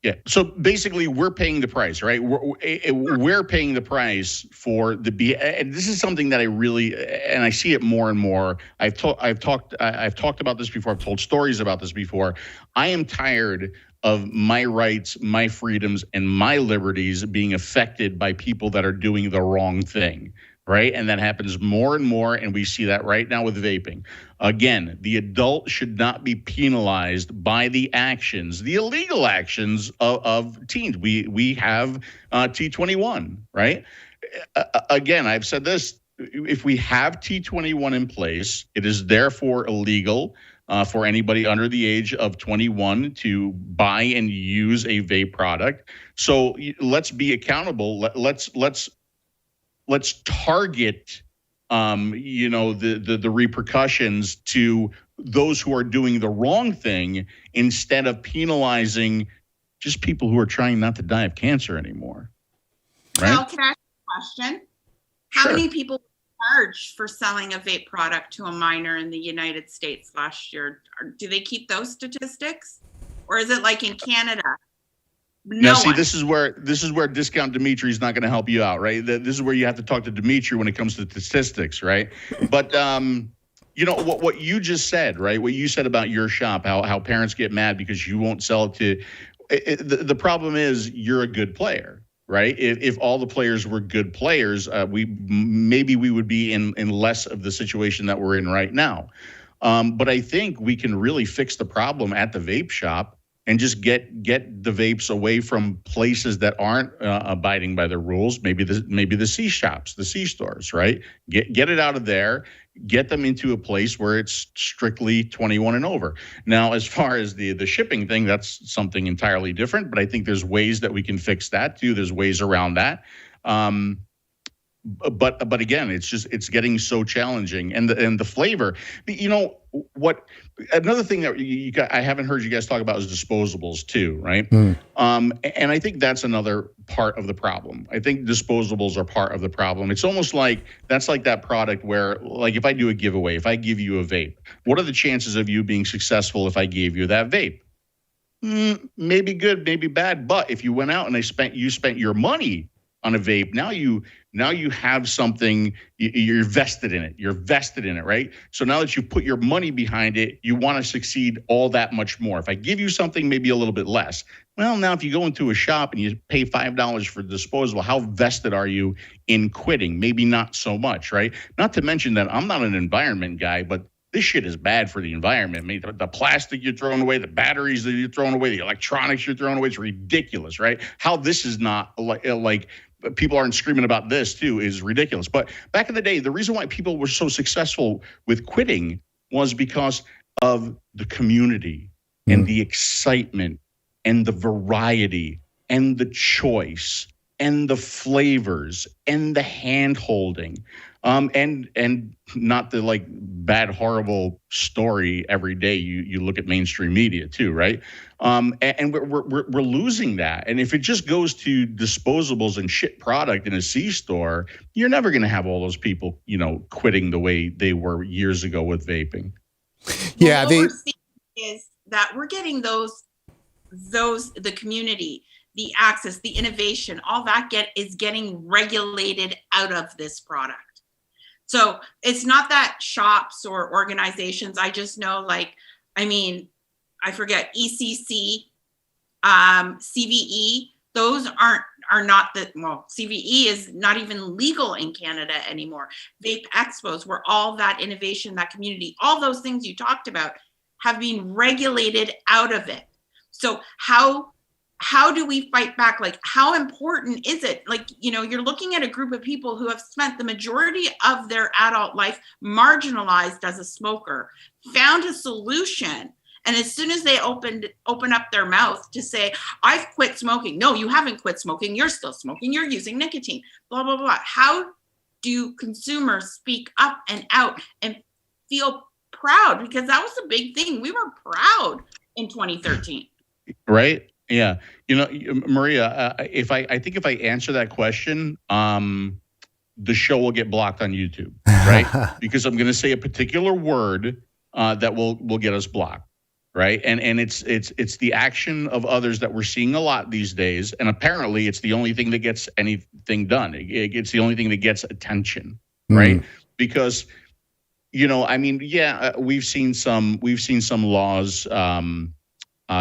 Yeah. So basically, we're paying the price, right? We're paying the price for and this is something that I see it more and more. I've talked about this before. I've told stories about this before. I am tired of my rights, my freedoms, and my liberties being affected by people that are doing the wrong thing. Right. And that happens more and more. And we see that right now with vaping. Again, the adult should not be penalized by the illegal actions of teens. We have T21, right? Again, I've said this. If we have T21 in place, it is therefore illegal for anybody under the age of 21 to buy and use a vape product. So let's be accountable. Let's target, the repercussions to those who are doing the wrong thing instead of penalizing just people who are trying not to die of cancer anymore. Right? Now, can I ask a question? How many people were charged for selling a vape product to a minor in the United States last year? Do they keep those statistics? Or is it like in Canada? This is where Discount Dimitri is not going to help you out, right? This is where you have to talk to Dimitri when it comes to statistics, right? But what you just said, right? What you said about your shop, how parents get mad because you won't sell it to. The problem is you're a good player, right? If all the players were good players, we would be in less of the situation that we're in right now. But I think we can really fix the problem at the vape shop and just get the vapes away from places that aren't abiding by the rules. Maybe the C shops, the C stores, right? Get it out of there. Get them into a place where it's strictly 21 and over. Now, as far as the shipping thing, that's something entirely different. But I think there's ways that we can fix that too. There's ways around that. But again, it's getting so challenging, and the flavor. what another thing that I haven't heard you guys talk about is disposables too, right? And I think that's another part of the problem. I think disposables are part of the problem. It's almost like that's like that product where, like, if I do a giveaway, if I give you a vape, what are the chances of you being successful if I gave you that vape? Maybe good, maybe bad. But if you went out and you spent your money on a vape, now you have something, you're vested in it. You're vested in it, right? So now that you put your money behind it, you want to succeed all that much more. If I give you something, maybe a little bit less. Well, now if you go into a shop and you pay $5 for the disposable, how vested are you in quitting? Maybe not so much, right? Not to mention that I'm not an environment guy, but this shit is bad for the environment. I mean, the plastic you're throwing away, the batteries that you're throwing away, the electronics you're throwing away, it's ridiculous, right? How this is not like people aren't screaming about this too is ridiculous. But back in the day, the reason why people were so successful with quitting was because of the community and the excitement and the variety and the choice and the flavors and the hand holding. And not the like bad, horrible story every day. You look at mainstream media too, right? And we're losing that. And if it just goes to disposables and shit product in a C-store, you're never going to have all those people, quitting the way they were years ago with vaping. Yeah, what we're seeing is that we're getting those the community, the access, the innovation, all that is getting regulated out of this product. So it's not that shops or organizations, I just know I forget ECC, CVE, those are not CVE is not even legal in Canada anymore. Vape expos, where all that innovation, that community, all those things you talked about have been regulated out of it. So how do we fight back? Like, how important is it? Like, you're looking at a group of people who have spent the majority of their adult life marginalized as a smoker, found a solution. And as soon as they open up their mouth to say, I've quit smoking. No, you haven't quit smoking. You're still smoking. You're using nicotine, blah, blah, blah. How do consumers speak up and out and feel proud? Because that was a big thing. We were proud in 2013. Right. Yeah. Maria, I think if I answer that question, the show will get blocked on YouTube, right? Because I'm going to say a particular word that will get us blocked, right? And it's the action of others that we're seeing a lot these days, and apparently it's the only thing that gets anything done. It's the only thing that gets attention, right? Because we've seen some laws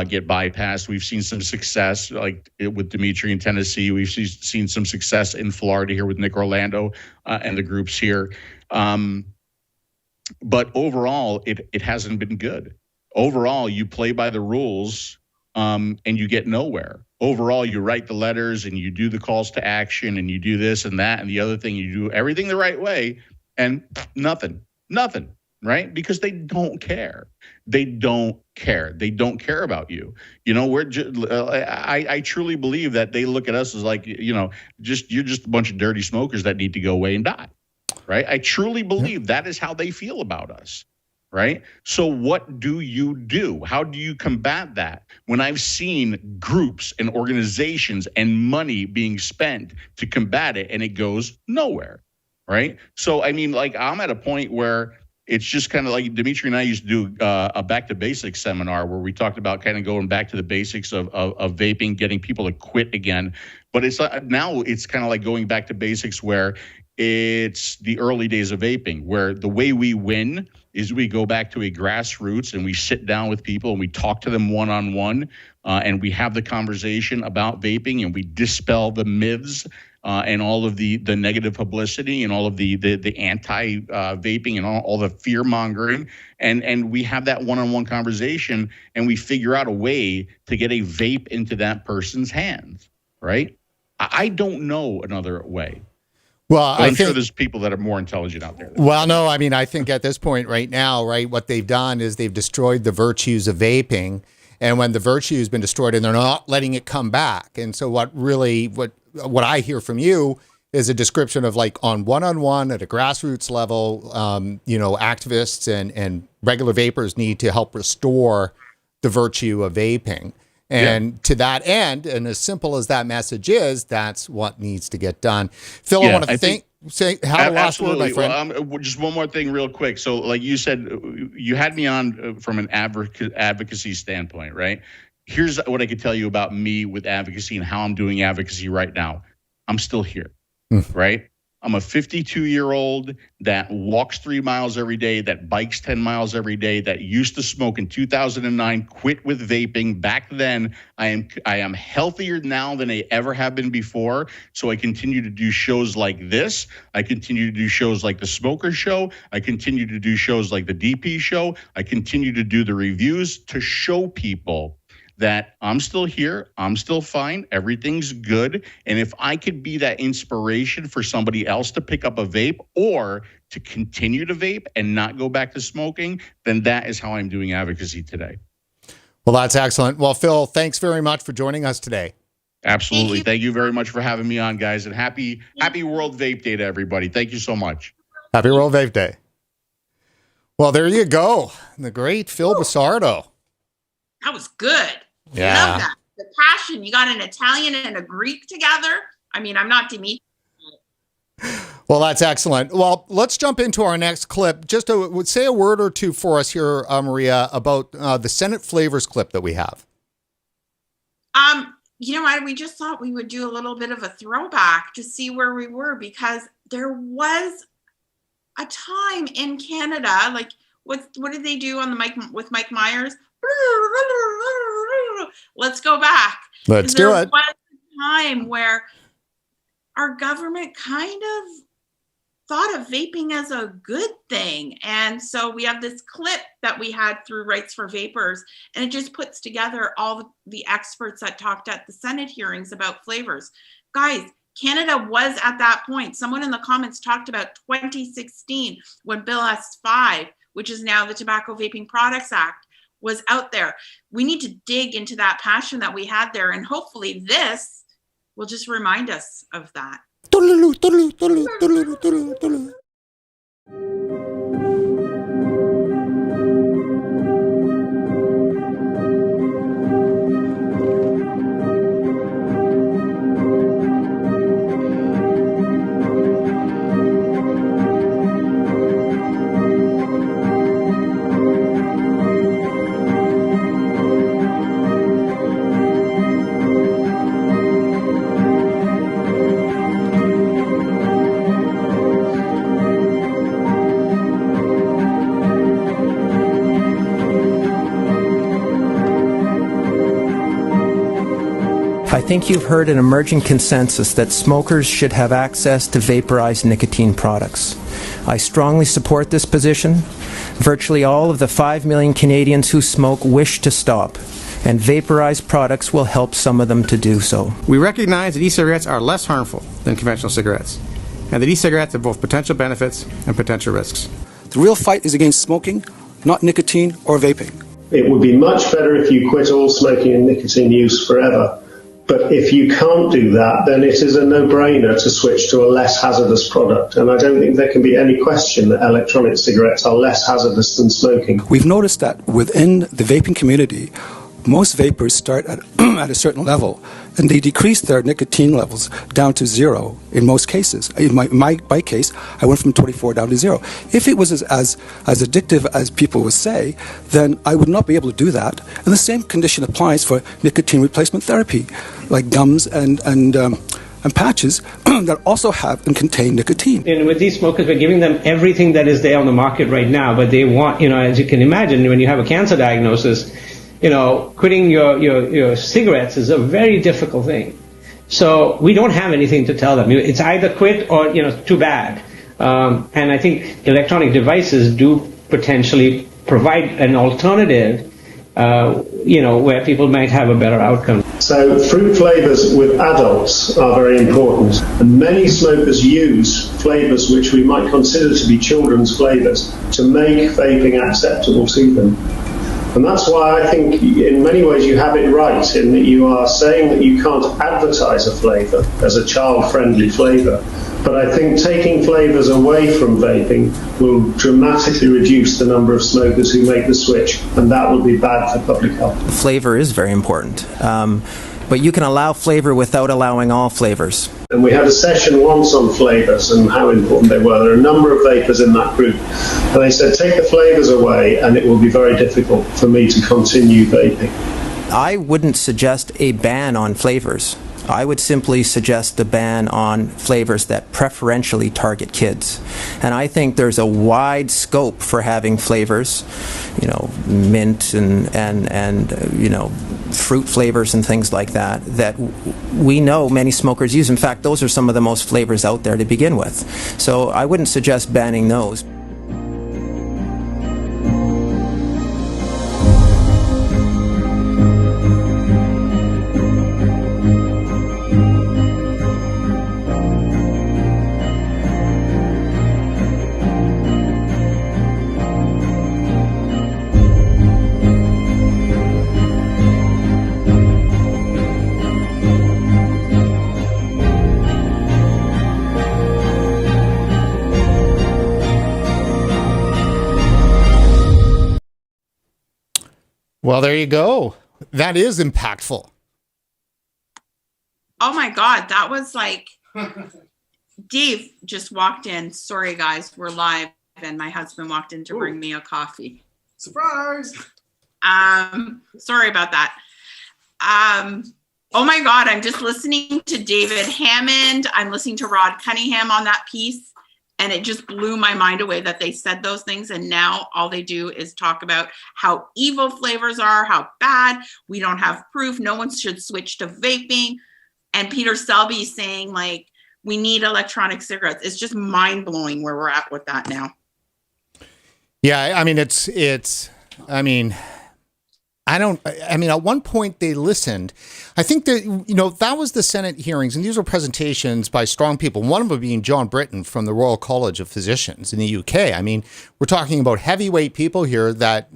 get bypassed. We've seen some success, like with Dimitri in Tennessee. We've seen some success in Florida here with Nick Orlando and the groups here. But overall, it hasn't been good. Overall, you play by the rules and you get nowhere. Overall, you write the letters and you do the calls to action and you do this and that and the other thing. You do everything the right way and nothing. Right? Because they don't care. They don't care about you. I truly believe that they look at us as like, you're just a bunch of dirty smokers that need to go away and die. Right? I truly believe that is how they feel about us. Right? So what do you do? How do you combat that? When I've seen groups and organizations and money being spent to combat it and it goes nowhere. Right? So, I'm at a point where it's just kind of like Dimitri and I used to do a back to basics seminar where we talked about kind of going back to the basics of vaping, getting people to quit again. But now it's kind of like going back to basics where it's the early days of vaping, where the way we win is we go back to a grassroots and we sit down with people and we talk to them one-on-one and we have the conversation about vaping and we dispel the myths and all of the negative publicity and all of the anti-vaping and all the fear-mongering. And we have that one-on-one conversation and we figure out a way to get a vape into that person's hands, right? I don't know another way. Well, I'm sure there's people that are more intelligent out there. Well, no, I think at this point right now, right, what they've done is they've destroyed the virtues of vaping. And when the virtue has been destroyed and they're not letting it come back. And so what I hear from you is a description of like on one-on-one at a grassroots level, activists and regular vapors need to help restore the virtue of vaping. And to that end, and as simple as that message is, that's what needs to get done. Phil, I want to have a last word, my friend. Well, just one more thing real quick. So like you said, you had me on from an advocacy standpoint, right? Here's what I could tell you about me with advocacy and how I'm doing advocacy right now. I'm still here, right? I'm a 52-year-old that walks 3 miles every day, that bikes 10 miles every day, that used to smoke in 2009, quit with vaping. Back then, I am healthier now than I ever have been before. So I continue to do shows like this. I continue to do shows like the Smoker Show. I continue to do shows like the DP Show. I continue to do the reviews to show people that I'm still here, I'm still fine, everything's good. And if I could be that inspiration for somebody else to pick up a vape or to continue to vape and not go back to smoking, then that is how I'm doing advocacy today. Well, that's excellent. Well, Phil, thanks very much for joining us today. Absolutely. Thank you very much for having me on, guys. And happy World Vape Day to everybody. Thank you so much. Happy World Vape Day. Well, there you go. The great Phil Basardo. That was good. Yeah. I love that. The passion. You got an Italian and a Greek together. I mean, I'm not Dimitri. Well, that's excellent. Well, let's jump into our next clip. Just to say a word or two for us here, Maria, about the Senate flavors clip that we have. You know what? We just thought we would do a little bit of a throwback to see where we were, because there was a time in Canada, like what did they do on the mic with Mike Myers? Let's go back. Let's do it. There was a time where our government kind of thought of vaping as a good thing. And so we have this clip that we had through Rights for Vapors, and it just puts together all the experts that talked at the Senate hearings about flavors. Guys, Canada was at that point. Someone in the comments talked about 2016 when Bill S5, which is now the Tobacco Vaping Products Act, was out there. We need to dig into that passion that we had there, and hopefully this will just remind us of that. I think you've heard an emerging consensus that smokers should have access to vaporized nicotine products. I strongly support this position. Virtually all of the 5 million Canadians who smoke wish to stop, and vaporized products will help some of them to do so. We recognize that e-cigarettes are less harmful than conventional cigarettes, and that e-cigarettes have both potential benefits and potential risks. The real fight is against smoking, not nicotine or vaping. It would be much better if you quit all smoking and nicotine use forever. But if you can't do that, then it is a no-brainer to switch to a less hazardous product. And I don't think there can be any question that electronic cigarettes are less hazardous than smoking. We've noticed that within the vaping community, most vapors start at a certain level, and they decrease their nicotine levels down to zero in most cases. In my case, I went from 24 down to zero. If it was as addictive as people would say, then I would not be able to do that. And the same condition applies for nicotine replacement therapy, like gums and patches that also have and contain nicotine. And with these smokers, we're giving them everything that is there on the market right now, but they want, as you can imagine, when you have a cancer diagnosis, quitting your cigarettes is a very difficult thing. So we don't have anything to tell them. It's either quit or, too bad. And I think electronic devices do potentially provide an alternative, where people might have a better outcome. So fruit flavors with adults are very important. And many smokers use flavors which we might consider to be children's flavors to make vaping acceptable to them. And that's why I think in many ways you have it right in that you are saying that you can't advertise a flavour as a child-friendly flavour. But I think taking flavours away from vaping will dramatically reduce the number of smokers who make the switch, and that will be bad for public health. Flavor is very important. But you can allow flavor without allowing all flavors. And we had a session once on flavours and how important they were. There are a number of vapers in that group. And they said, take the flavours away and it will be very difficult for me to continue vaping. I wouldn't suggest a ban on flavors. I would simply suggest a ban on flavors that preferentially target kids. And I think there's a wide scope for having flavors, mint and fruit flavors and things like that we know many smokers use. In fact, those are some of the most flavors out there to begin with. So I wouldn't suggest banning those. Well, there you go. That is impactful. Oh my God, that was like, Dave just walked in. Sorry, guys, we're live. And my husband walked in to bring me a coffee. Surprise. Sorry about that. Oh my God, I'm just listening to David Hammond. I'm listening to Rod Cunningham on that piece. And it just blew my mind away that they said those things. And now all they do is talk about how evil flavors are, how bad. We don't have proof. No one should switch to vaping. And Peter Selby saying, like, we need electronic cigarettes. It's just mind blowing where we're at with that now. Yeah, I mean, at one point they listened. I think that, that was the Senate hearings, and these were presentations by strong people, one of them being John Britton from the Royal College of Physicians in the UK. I mean, we're talking about heavyweight people here that,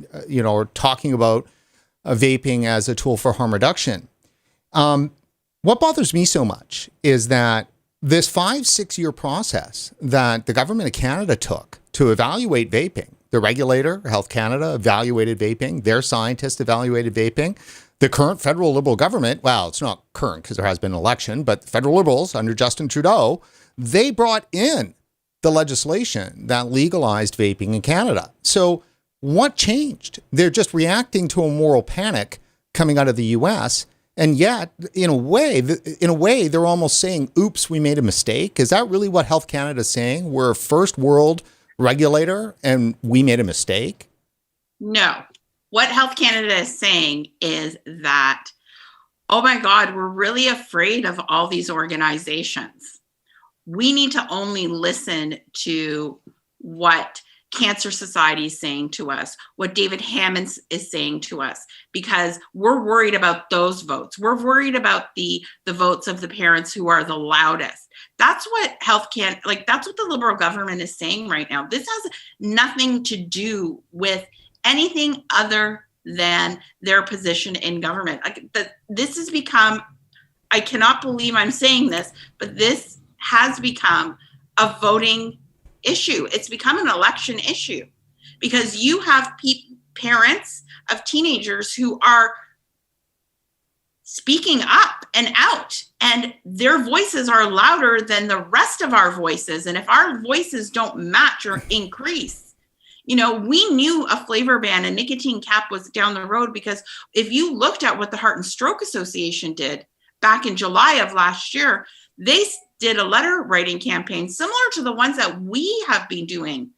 are talking about vaping as a tool for harm reduction. What bothers me so much is that this 5-6 year process that the government of Canada took to evaluate vaping, the regulator, Health Canada, evaluated vaping. Their scientists evaluated vaping. The current federal Liberal government, well, it's not current because there has been an election, but the federal Liberals under Justin Trudeau, they brought in the legislation that legalized vaping in Canada. So what changed? They're just reacting to a moral panic coming out of the U.S., and yet, in a way, they're almost saying, oops, we made a mistake. Is that really what Health Canada is saying? We're a first world regulator and we made a mistake? No. What Health Canada is saying is that, oh my God, we're really afraid of all these organizations. We need to only listen to what Cancer Society is saying to us, what David Hammond is saying to us, because we're worried about those votes. We're worried about the votes of the parents who are the loudest. That's what that's what the Liberal government is saying right now. This has nothing to do with anything other than their position in government. This has become, I cannot believe I'm saying this, but this has become a voting issue. It's become an election issue because you have parents of teenagers who are speaking up and out, and their voices are louder than the rest of our voices. And if our voices don't match or increase, we knew a flavor ban, a nicotine cap was down the road, because if you looked at what the Heart and Stroke Association did back in July of last year, they did a letter writing campaign similar to the ones that we have been doing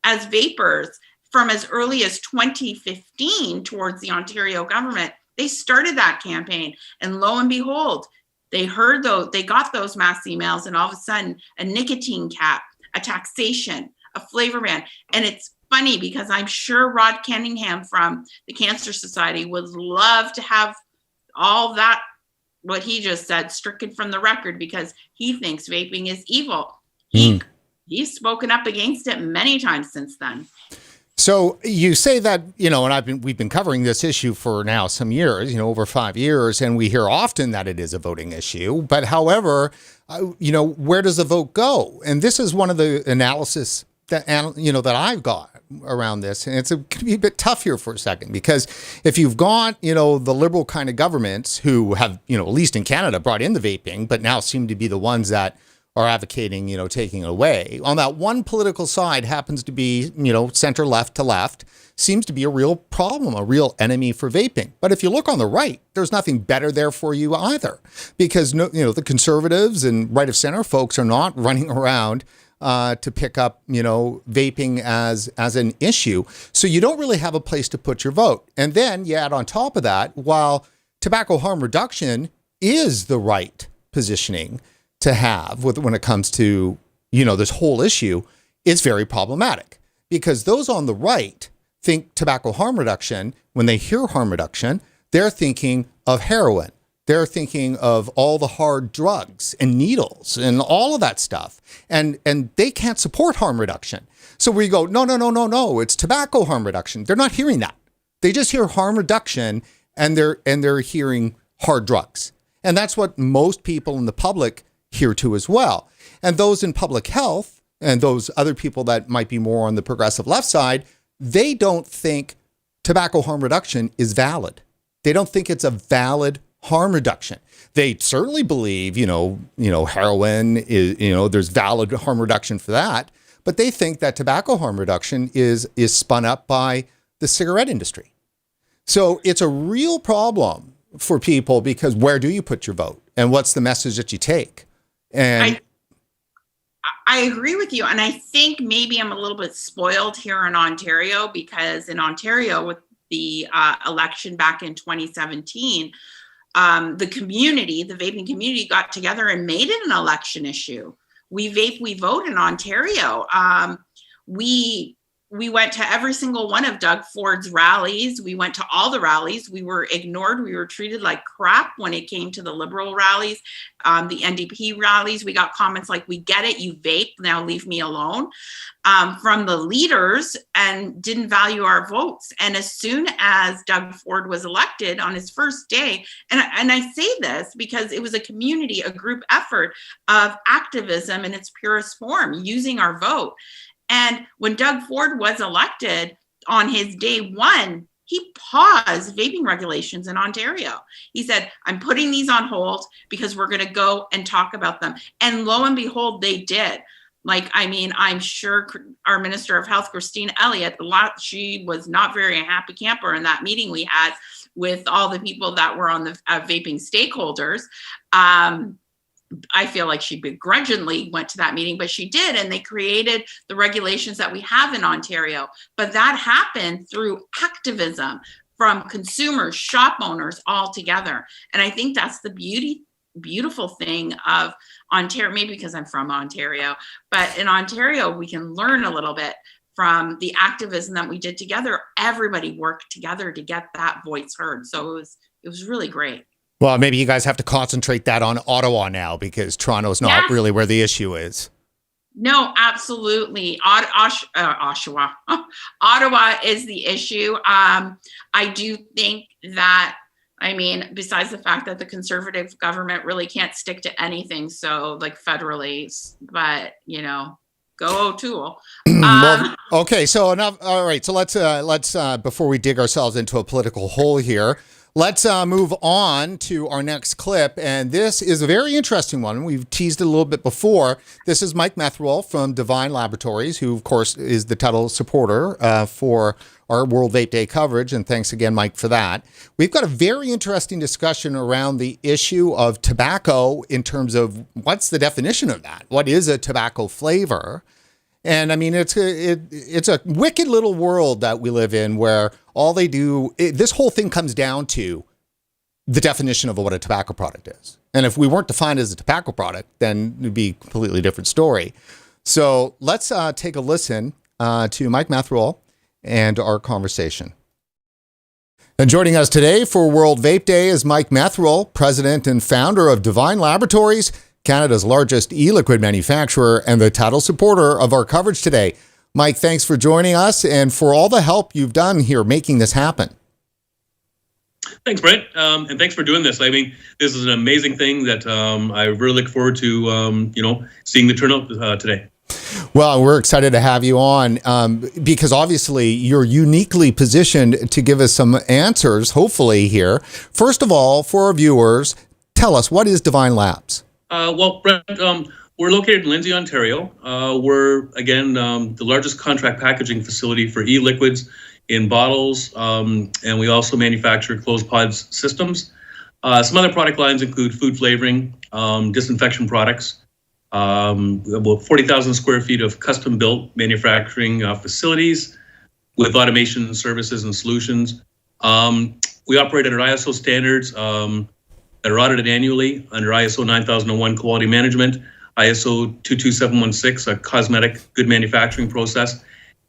as vapers from as early as 2015 towards the Ontario government. They started that campaign, and lo and behold, they got those mass emails, and all of a sudden a nicotine cap, a taxation, a flavor ban. And it's funny because I'm sure Rod Cunningham from the Cancer Society would love to have all that, what he just said, stricken from the record, because he thinks vaping is evil. He's spoken up against it many times since then. So you say that, and we've been covering this issue for now some years, over 5 years, and we hear often that it is a voting issue. But however, where does the vote go? And this is one of the analysis that I've got around this. And it's going to be a bit tough here for a second, because if you've got, the liberal kind of governments who have, at least in Canada, brought in the vaping, but now seem to be the ones that are advocating, taking it away. On that one political side happens to be, center left to left, seems to be a real problem, a real enemy for vaping. But if you look on the right, there's nothing better there for you either, because, the conservatives and right of center folks are not running around to pick up, vaping as an issue. So you don't really have a place to put your vote. And then you add on top of that, while tobacco harm reduction is the right positioning to have when it comes to, this whole issue, it's very problematic, because those on the right think tobacco harm reduction. When they hear harm reduction, they're thinking of heroin. They're thinking of all the hard drugs and needles and all of that stuff. And they can't support harm reduction. So we go, no, it's tobacco harm reduction. They're not hearing that. They just hear harm reduction, and they're hearing hard drugs. And that's what most people in the public hear too as well. And those in public health and those other people that might be more on the progressive left side, they don't think tobacco harm reduction is valid. They don't think it's a valid harm reduction. They certainly believe, heroin is, there's valid harm reduction for that, but they think that tobacco harm reduction is spun up by the cigarette industry. So it's a real problem for people, because where do you put your vote, and what's the message that you take? And I agree with you. And I think maybe I'm a little bit spoiled here in Ontario, because in Ontario, with the election back in 2017, the community, the vaping community, got together and made it an election issue. We vape, we vote in Ontario. We went to every single one of Doug Ford's rallies. We went to all the rallies. We were ignored. We were treated like crap when it came to the Liberal rallies, the NDP rallies. We got comments like, "We get it, you vape, now leave me alone," from the leaders, and didn't value our votes. And as soon as Doug Ford was elected on his first day, and I say this because it was a community, a group effort of activism in its purest form, using our vote. And when Doug Ford was elected on his day one, he paused vaping regulations in Ontario. He said, "I'm putting these on hold because we're going to go and talk about them." And lo and behold, they did. I'm sure our Minister of Health, Christine Elliott, she was not very a happy camper in that meeting we had with all the people that were on the vaping stakeholders. I feel like she begrudgingly went to that meeting, but she did, and they created the regulations that we have in Ontario. But that happened through activism from consumers, shop owners, all together. And I think that's the beautiful thing of Ontario, maybe because I'm from Ontario, but in Ontario, we can learn a little bit from the activism that we did together. Everybody worked together to get that voice heard. So it was really great. Well, maybe you guys have to concentrate that on Ottawa now, because Toronto's not really where the issue is. No, absolutely. Oshawa. Ottawa is the issue. I do think that, besides the fact that the Conservative government really can't stick to anything, so federally, but, go O'Toole. Well, okay, so enough. All right, so let's before we dig ourselves into a political hole here, let's move on to our next clip, and this is a very interesting one. We've teased it a little bit before. This is Mike Methrol from DViNE Laboratories, who, of course, is the title supporter for our World Vape Day coverage, and thanks again, Mike, for that. We've got a very interesting discussion around the issue of tobacco in terms of what's the definition of that? What is a tobacco flavor? And it's a wicked little world that we live in, where all they do, this whole thing comes down to the definition of what a tobacco product is. And if we weren't defined as a tobacco product, then it'd be a completely different story. So let's take a listen to Mike Methrol and our conversation. And joining us today for World Vape Day is Mike Methrol, president and founder of DViNE Laboratories, Canada's largest e-liquid manufacturer, and the title supporter of our coverage today. Mike, thanks for joining us and for all the help you've done here making this happen. Thanks, Brent, and thanks for doing this. I mean, this is an amazing thing that I really look forward to, seeing the turnout today. Well, we're excited to have you on because obviously you're uniquely positioned to give us some answers, hopefully here. First of all, for our viewers, tell us, what is DViNE Labs? Well, Brent, we're located in Lindsay, Ontario. We're, again, the largest contract packaging facility for e-liquids in bottles, and we also manufacture closed pods systems. Some other product lines include food flavoring, disinfection products, about 40,000 square feet of custom-built manufacturing facilities with automation services and solutions. We operate under ISO standards that are audited annually under ISO 9001 quality management, ISO 22716, a cosmetic good manufacturing process,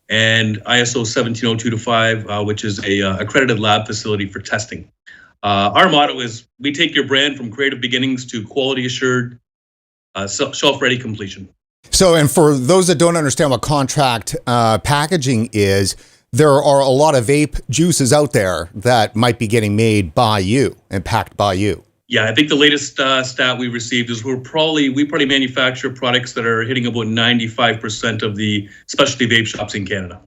and ISO 17025, which is a accredited lab facility for testing. Our motto is, we take your brand from creative beginnings to quality assured, shelf-ready completion. So, and for those that don't understand what contract packaging is, there are a lot of vape juices out there that might be getting made by you and packed by you. Yeah, I think the latest stat we received is we probably manufacture products that are hitting about 95% of the specialty vape shops in Canada.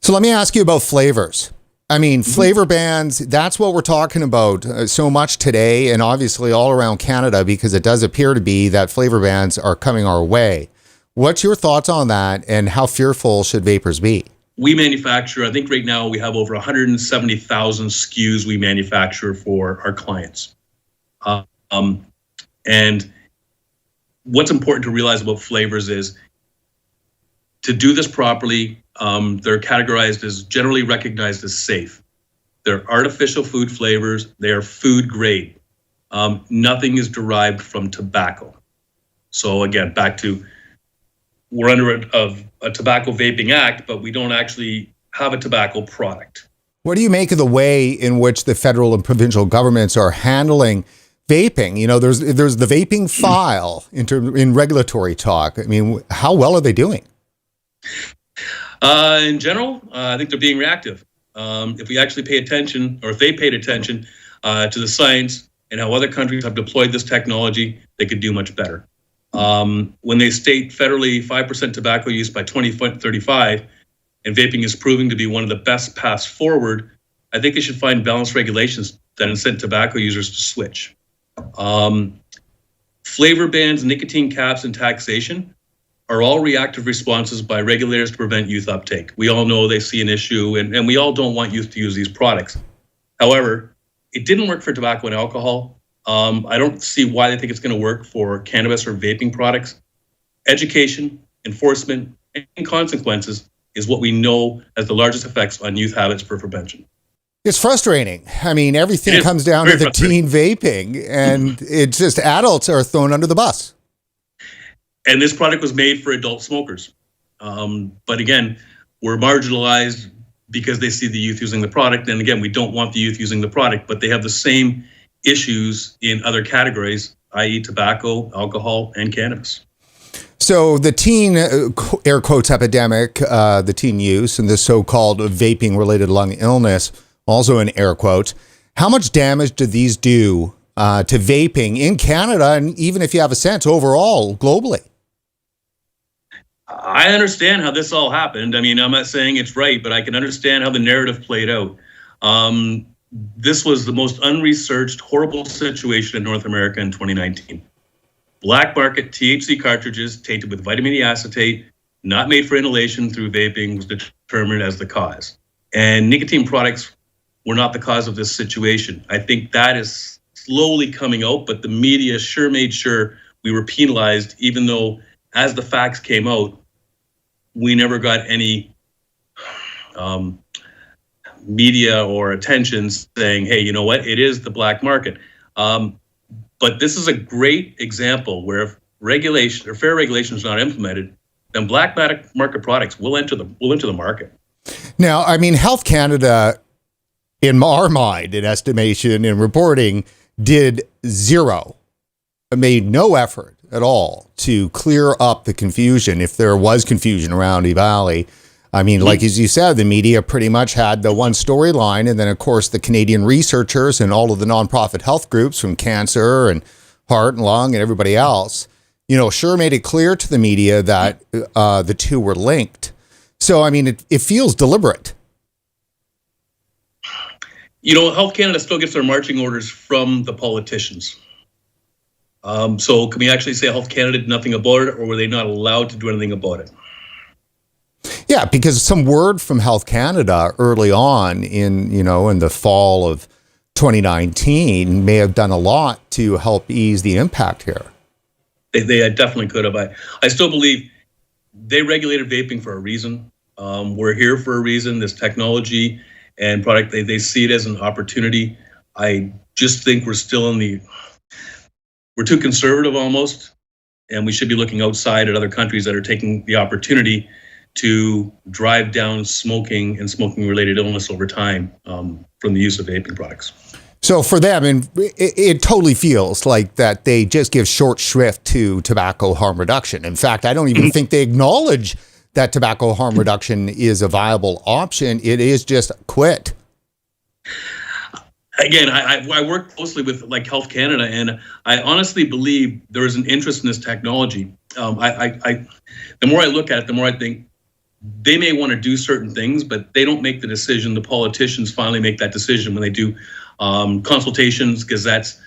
So let me ask you about flavors. I mean, flavor bans, that's what we're talking about so much today and obviously all around Canada, because it does appear to be that flavor bans are coming our way. What's your thoughts on that and how fearful should vapors be? We manufacture, I think right now we have over 170,000 SKUs we manufacture for our clients. And what's important to realize about flavors is to do this properly, they're categorized as generally recognized as safe. They're artificial food flavors. They are food grade. Nothing is derived from tobacco. So again, back to, we're under a Tobacco Vaping Act, but we don't actually have a tobacco product. What do you make of the way in which the federal and provincial governments are handling vaping? You know, there's the vaping file in regulatory talk. I mean, how well are they doing? In general, I think they're being reactive. If we actually pay attention, or if they paid attention to the science and how other countries have deployed this technology, they could do much better. When they state federally 5% tobacco use by 2035, and vaping is proving to be one of the best paths forward, I think they should find balanced regulations that incent tobacco users to switch. Flavor bans, nicotine caps, and taxation are all reactive responses by regulators to prevent youth uptake. We all know they see an issue, and we all don't want youth to use these products. However, it didn't work for tobacco and alcohol. I don't see why they think it's going to work for cannabis or vaping products. Education, enforcement, and consequences is what we know has the largest effects on youth habits for prevention. It's frustrating. I mean, everything comes down to the teen vaping, and it's just adults are thrown under the bus. And this product was made for adult smokers. But again, we're marginalized because they see the youth using the product. And again, we don't want the youth using the product, but they have the same issues in other categories, i.e. tobacco, alcohol, and cannabis. So the teen, air quotes, epidemic, the teen use, and the so-called vaping-related lung illness, also in air quotes, how much damage do these do to vaping in Canada, and even if you have a sense, overall, globally? I understand how this all happened. I mean, I'm not saying it's right, but I can understand how the narrative played out. This was the most unresearched, horrible situation in North America in 2019. Black market THC cartridges tainted with vitamin E acetate, not made for inhalation through vaping, was determined as the cause. And nicotine products were not the cause of this situation. I think that is slowly coming out, but the media sure made sure we were penalized, even though as the facts came out, we never got any media or attention saying, hey, you know what, it is the black market. But this is a great example where if regulation or fair regulation is not implemented, then black market products will enter the market. Now, I mean, Health Canada, in our mind, in estimation and reporting, did zero, made no effort at all to clear up the confusion, if there was confusion around E-Valley, I mean, like as you said, the media pretty much had the one storyline, and then of course the Canadian researchers and all of the nonprofit health groups from cancer and heart and lung and everybody else, sure made it clear to the media that the two were linked. So, I mean, it feels deliberate. Health Canada still gets their marching orders from the politicians. So can we actually say Health Canada did nothing about it, or were they not allowed to do anything about it? Yeah, because some word from Health Canada early on in the fall of 2019 may have done a lot to help ease the impact here. They definitely could have. I still believe they regulated vaping for a reason. We're here for a reason. This technology and product, they see it as an opportunity. I just think we're still we're too conservative almost, and we should be looking outside at other countries that are taking the opportunity to drive down smoking and smoking-related illness over time from the use of vaping products. So for them, and it totally feels like that they just give short shrift to tobacco harm reduction. In fact, I don't even think they acknowledge that tobacco harm reduction is a viable option. It is just quit. Again, I work closely with Health Canada, and I honestly believe there is an interest in this technology. The more I look at it, the more I think they may want to do certain things, but they don't make the decision. The politicians finally make that decision when they do consultations, gazettes.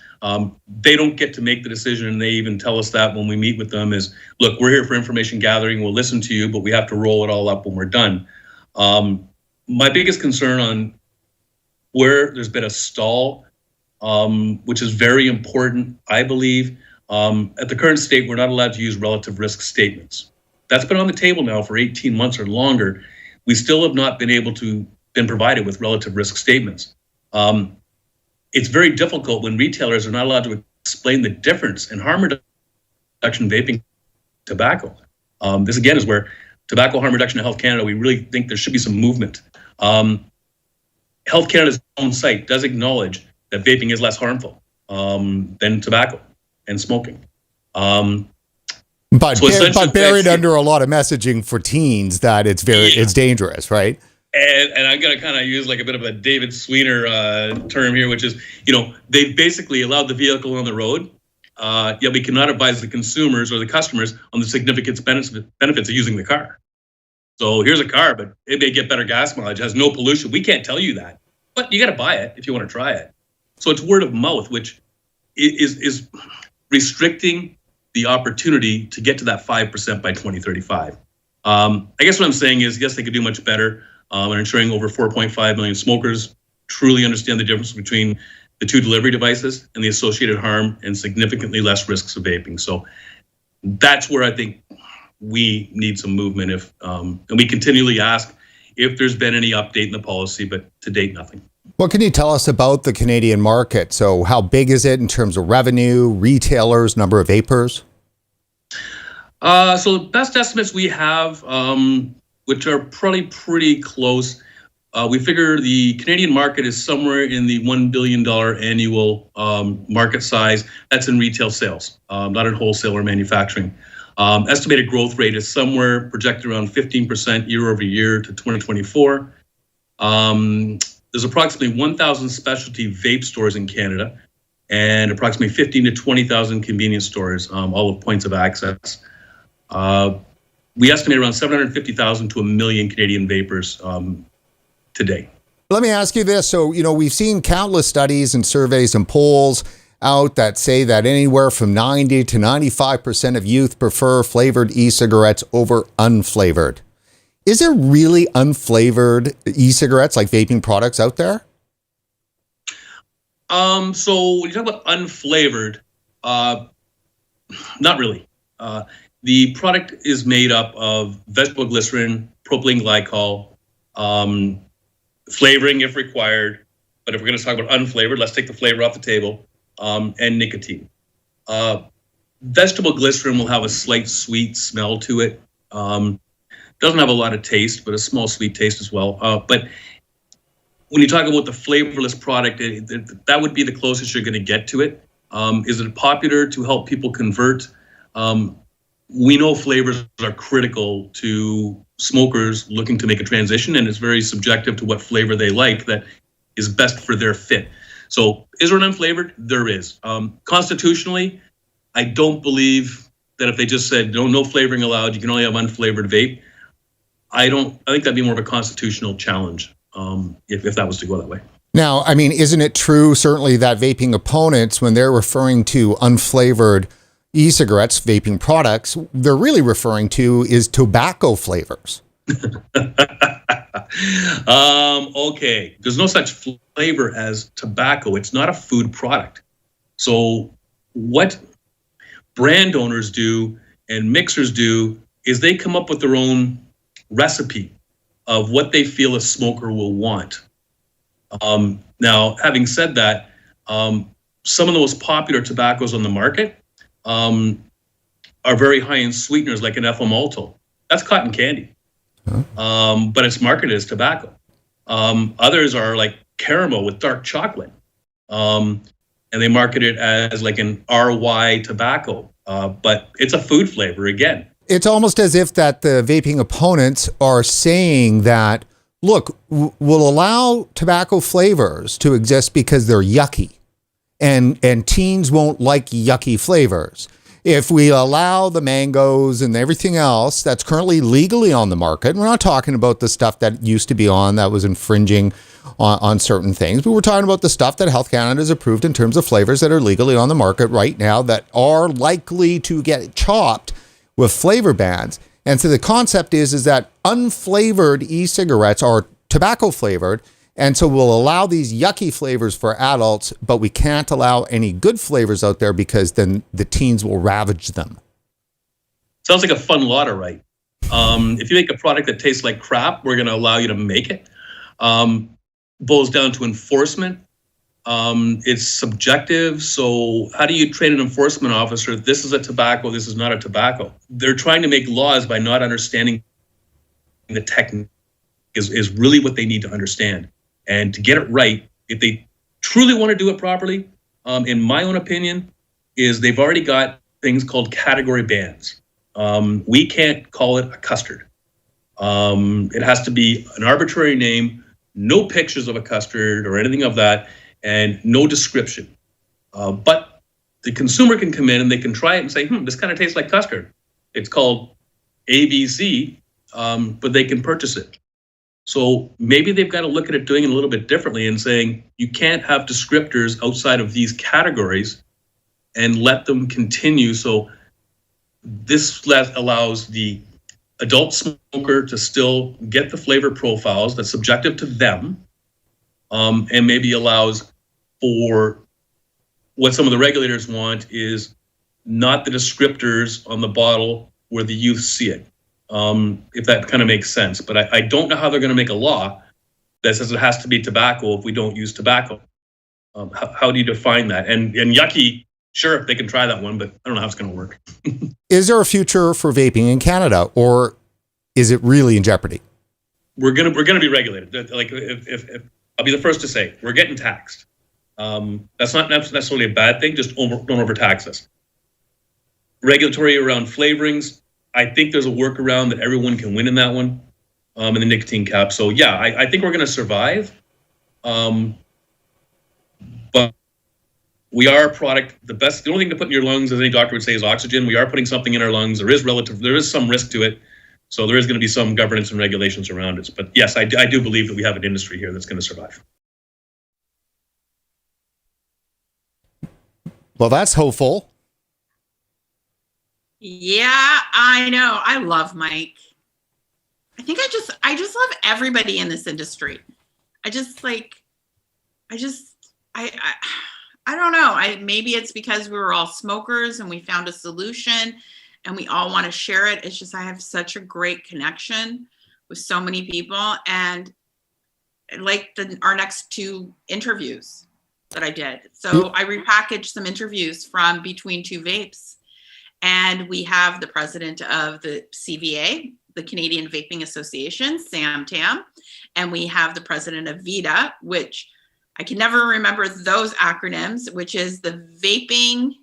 They don't get to make the decision, and they even tell us that when we meet with them is, look, we're here for information gathering. We'll listen to you, but we have to roll it all up when we're done. My biggest concern on where there's been a stall, which is very important, I believe. At the current state, we're not allowed to use relative risk statements. That's been on the table now for 18 months or longer. We still have not been provided with relative risk statements. It's very difficult when retailers are not allowed to explain the difference in harm reduction vaping tobacco. This again is where tobacco harm reduction in Health Canada, we really think there should be some movement. Health Canada's own site does acknowledge that vaping is less harmful than tobacco and smoking. But buried under a lot of messaging for teens that it's dangerous, right? And I'm going to kind of use a bit of a David Sweeter term here, which is, they've basically allowed the vehicle on the road, yet we cannot advise the consumers or the customers on the significant benefits of using the car. So here's a car, but it may get better gas mileage, has no pollution. We can't tell you that, but you got to buy it if you want to try it. So it's word of mouth, which is restricting the opportunity to get to that 5% by 2035. I guess what I'm saying is, yes, they could do much better in ensuring over 4.5 million smokers truly understand the difference between the two delivery devices and the associated harm and significantly less risks of vaping. So that's where I think we need some movement. And we continually ask if there's been any update in the policy, but to date, nothing. What can you tell us about the Canadian market? So how big is it in terms of revenue, retailers, number of vapors? So the best estimates we have, which are probably pretty close, we figure the Canadian market is somewhere in the $1 billion annual market size. That's in retail sales, not in wholesale or manufacturing. Estimated growth rate is somewhere projected around 15% year over year to 2024. There's approximately 1,000 specialty vape stores in Canada and approximately 15 to 20,000 convenience stores, all with points of access. We estimate around 750,000 to 1 million Canadian vapors today. Let me ask you this. So, we've seen countless studies and surveys and polls out that say that anywhere from 90 to 95% of youth prefer flavored e-cigarettes over unflavored. Is there really unflavored e-cigarettes like vaping products out there? So when you talk about unflavored, not really. The product is made up of vegetable glycerin, propylene glycol, flavoring if required. But if we're going to talk about unflavored, let's take the flavor off the table, and nicotine. Vegetable glycerin will have a slight sweet smell to it. Doesn't have a lot of taste, but a small sweet taste as well. But when you talk about the flavorless product, that would be the closest you're going to get to it. Is it popular to help people convert? We know flavors are critical to smokers looking to make a transition, and it's very subjective to what flavor they like that is best for their fit. So is there an unflavored? There is. Constitutionally, I don't believe that if they just said no flavoring allowed, you can only have unflavored vape. I think that'd be more of a constitutional challenge if that was to go that way. Now, I mean, isn't it true, certainly, that vaping opponents, when they're referring to unflavored e-cigarettes, vaping products, they're really referring to is tobacco flavors? Okay. There's no such flavor as tobacco. It's not a food product. So what brand owners do and mixers do is they come up with their own recipe of what they feel a smoker will want. Now, having said that, some of the most popular tobaccos on the market are very high in sweeteners, like an ethyl maltol. That's cotton candy, but it's marketed as tobacco. Others are like caramel with dark chocolate, and they market it as like an RY tobacco, but it's a food flavor again. It's almost as if that the vaping opponents are saying that, look, we'll allow tobacco flavors to exist because they're yucky, and teens won't like yucky flavors. If we allow the mangoes and everything else that's currently legally on the market, we're not talking about the stuff that used to be on that was infringing on certain things, but we're talking about the stuff that Health Canada has approved in terms of flavors that are legally on the market right now that are likely to get chopped with flavor bans. And so the concept is that unflavored e-cigarettes are tobacco flavored, and so we'll allow these yucky flavors for adults, but we can't allow any good flavors out there because then the teens will ravage them. Sounds like a fun law to write. If you make a product that tastes like crap, we're going to allow you to make it. Boils down to enforcement. It's subjective. So how do you train an enforcement officer? This is a tobacco. This is not a tobacco. They're trying to make laws by not understanding the technique is really what they need to understand. And to get it right, if they truly want to do it properly, in my own opinion, is they've already got things called category bans. We can't call it a custard. It has to be an arbitrary name, no pictures of a custard or anything of that, and no description. But the consumer can come in and they can try it and say, this kind of tastes like custard. It's called ABC, but they can purchase it. So maybe they've got to look at it doing it a little bit differently and saying, you can't have descriptors outside of these categories and let them continue. So this allows the adult smoker to still get the flavor profiles that's subjective to them, and maybe allows for what some of the regulators want is not the descriptors on the bottle where the youth see it, if that kind of makes sense. But I don't know how they're going to make a law that says it has to be tobacco if we don't use tobacco. How do you define that? And yucky, sure, they can try that one, but I don't know how it's going to work. Is there a future for vaping in Canada, or is it really in jeopardy? We're gonna be regulated. Like if I'll be the first to say we're getting taxed. That's not necessarily a bad thing. Just don't overtax us. Regulatory around flavorings. I think there's a workaround that everyone can win in that one, in the nicotine cap. So yeah, I think we're going to survive. But we are a product. The only thing to put in your lungs, as any doctor would say, is oxygen. We are putting something in our lungs. There is some risk to it. So there is going to be some governance and regulations around it. But yes, I do believe that we have an industry here that's going to survive. Well, that's hopeful. Yeah, I know. I love Mike. I think I just love everybody in this industry. I don't know. Maybe it's because we were all smokers and we found a solution and we all want to share it. It's just I have such a great connection with so many people, and like our next two interviews that I did. So I repackaged some interviews from Between Two Vapes, and we have the president of the CVA, the Canadian Vaping Association, Sam Tam, and we have the president of VITA, which I can never remember those acronyms, which is the Vaping.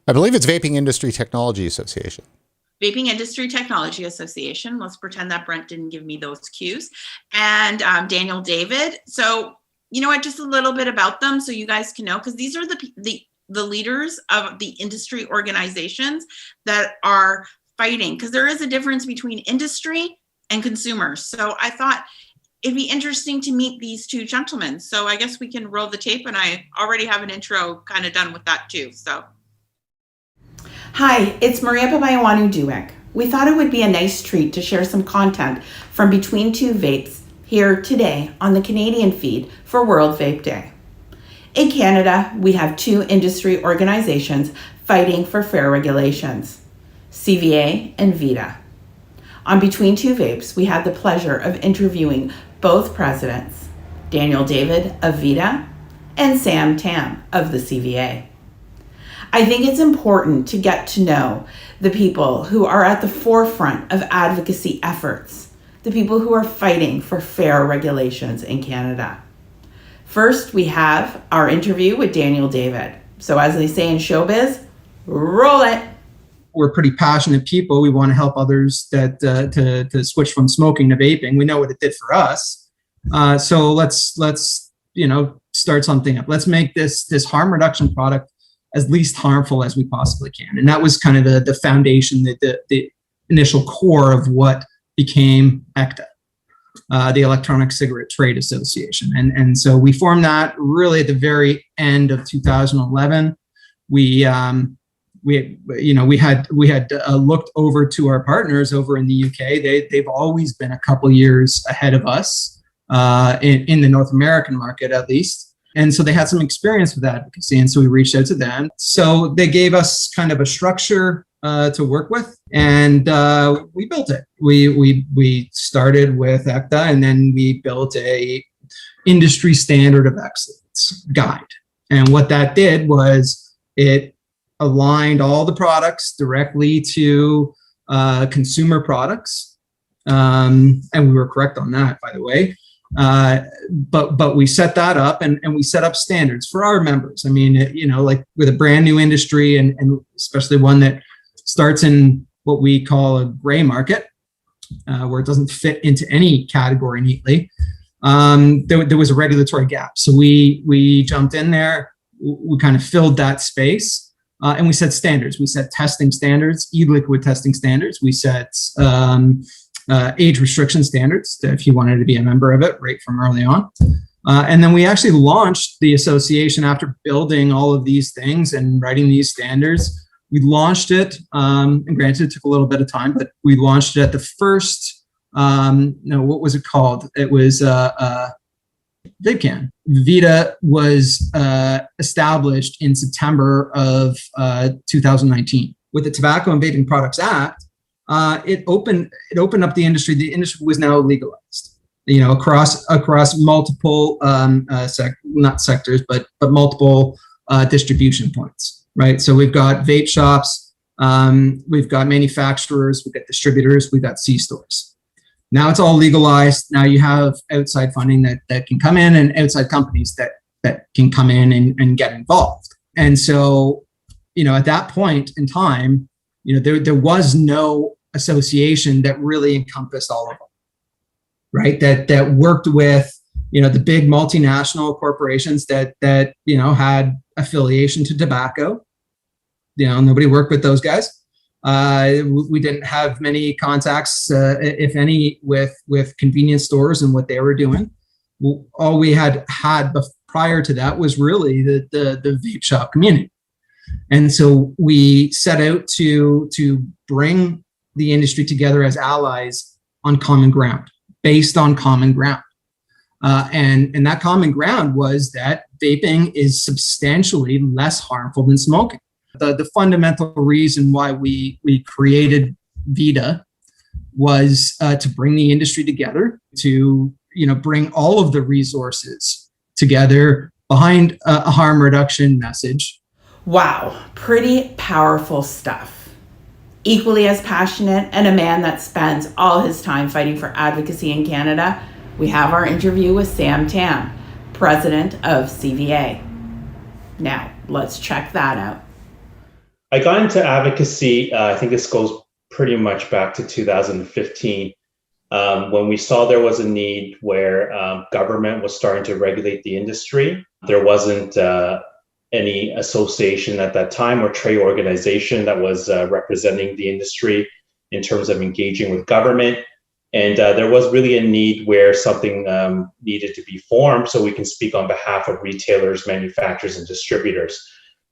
I believe it's Vaping Industry Technology Association. Vaping Industry Technology Association. Let's pretend that Brent didn't give me those cues. And Daniel David. So, you know what, just a little bit about them so you guys can know, because these are the leaders of the industry organizations that are fighting, because there is a difference between industry and consumers. So I thought it'd be interesting to meet these two gentlemen. So I guess we can roll the tape, and I already have an intro kind of done with that too. So. Hi, it's Maria Babayawanu-Dueck. We thought it would be a nice treat to share some content from Between Two Vapes here today on the Canadian feed for World Vape Day. In Canada, we have two industry organizations fighting for fair regulations, CVA and VITA. On Between Two Vapes, we had the pleasure of interviewing both presidents, Daniel David of VITA and Sam Tam of the CVA. I think it's important to get to know the people who are at the forefront of advocacy efforts, the people who are fighting for fair regulations in Canada. First, we have our interview with Daniel David. So as they say in showbiz, roll it. We're pretty passionate people. We want to help others that to switch from smoking to vaping. We know what it did for us. So let's start something up. Let's make this harm reduction product as least harmful as we possibly can. And that was kind of the foundation, the initial core of what became ECTA, the Electronic Cigarette Trade Association. And so we formed that really at the very end of 2011. We had looked over to our partners over in the UK. They've always been a couple years ahead of us in the North American market, at least. And so they had some experience with advocacy. And so we reached out to them. So they gave us kind of a structure to work with, and we built it. We started with ECTA, and then we built a industry standard of excellence guide. And what that did was it aligned all the products directly to consumer products. And we were correct on that, by the way. But we set that up, and we set up standards for our members. I mean, like with a brand new industry, and especially one that starts in what we call a gray market, where it doesn't fit into any category neatly. There was a regulatory gap. So we jumped in there, we kind of filled that space, and we set standards. We set testing standards, e-liquid testing standards. We set age restriction standards if you wanted to be a member of it right from early on. And then we actually launched the association after building all of these things and writing these standards. We launched it, and granted it took a little bit of time, but we launched it at the first, what was it called? It was VapCan. VITA was established in September of 2019. With the Tobacco and Vaping Products Act, it opened up the industry. The industry was now legalized, across multiple not sectors, but multiple distribution points, right? So we've got vape shops, we've got manufacturers, we've got distributors, we've got C-stores. Now it's all legalized. Now you have outside funding that can come in, and outside companies that can come in and get involved. And so, at that point in time, there was no association that really encompassed all of them, right? That worked with, the big multinational corporations that had affiliation to tobacco. Nobody worked with those guys. We didn't have many contacts, if any, with convenience stores and what they were doing. All we had prior to that was really the vape shop community. And so we set out to bring the industry together as allies on common ground, based on common ground. And that common ground was that vaping is substantially less harmful than smoking. The fundamental reason why we created VITA was to bring the industry together, to bring all of the resources together behind a harm reduction message. Wow, pretty powerful stuff. Equally as passionate, and a man that spends all his time fighting for advocacy in Canada, we have our interview with Sam Tam, president of CVA. Now, let's check that out. I got into advocacy, I think this goes pretty much back to 2015 when we saw there was a need where government was starting to regulate the industry. There wasn't any association at that time or trade organization that was representing the industry in terms of engaging with government. And there was really a need where something needed to be formed so we can speak on behalf of retailers, manufacturers, and distributors.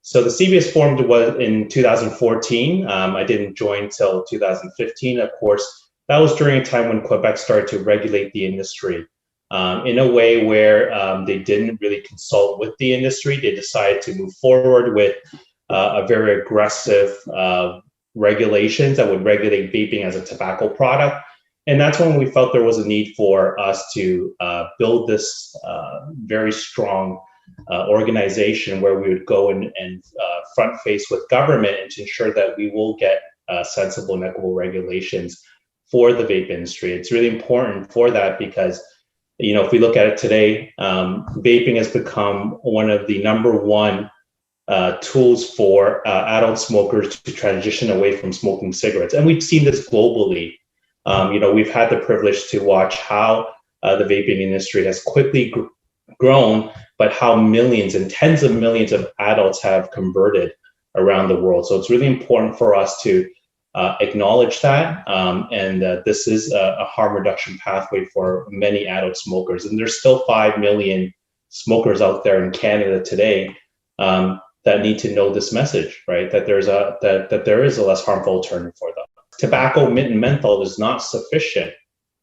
So the CBS formed was in 2014. I didn't join till 2015. Of course, that was during a time when Quebec started to regulate the industry in a way where they didn't really consult with the industry. They decided to move forward with a very aggressive regulations that would regulate vaping as a tobacco product. And that's when we felt there was a need for us to build this very strong organization where we would go and front face with government and to ensure that we will get sensible and equitable regulations for the vape industry. It's really important for that because, you know, if we look at it today, vaping has become one of the #1 tools for adult smokers to transition away from smoking cigarettes. And we've seen this globally. You know, we've had the privilege to watch how the vaping industry has quickly grown, but how millions and tens of millions of adults have converted around the world. So it's really important for us to acknowledge that. And this is a harm reduction pathway for many adult smokers. And there's still 5 million smokers out there in Canada today that need to know this message, right? That there is a less harmful alternative for them. Tobacco, mint, and menthol is not sufficient.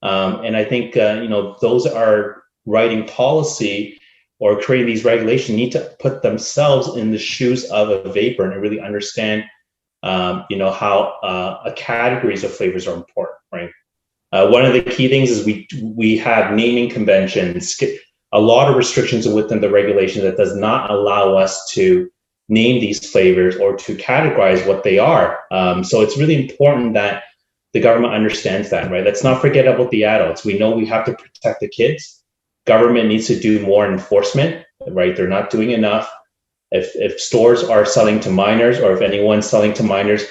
And I think, you know, those are writing policy or creating these regulations need to put themselves in the shoes of a vapor and really understand, you know, how categories of flavors are important, right? One of the key things is we have naming conventions, a lot of restrictions within the regulation that does not allow us to name these flavors or to categorize what they are. So it's really important that the government understands that, right? Let's not forget about the adults. We know we have to protect the kids. Government needs to do more enforcement, right? They're not doing enough. If stores are selling to minors or if anyone's selling to minors,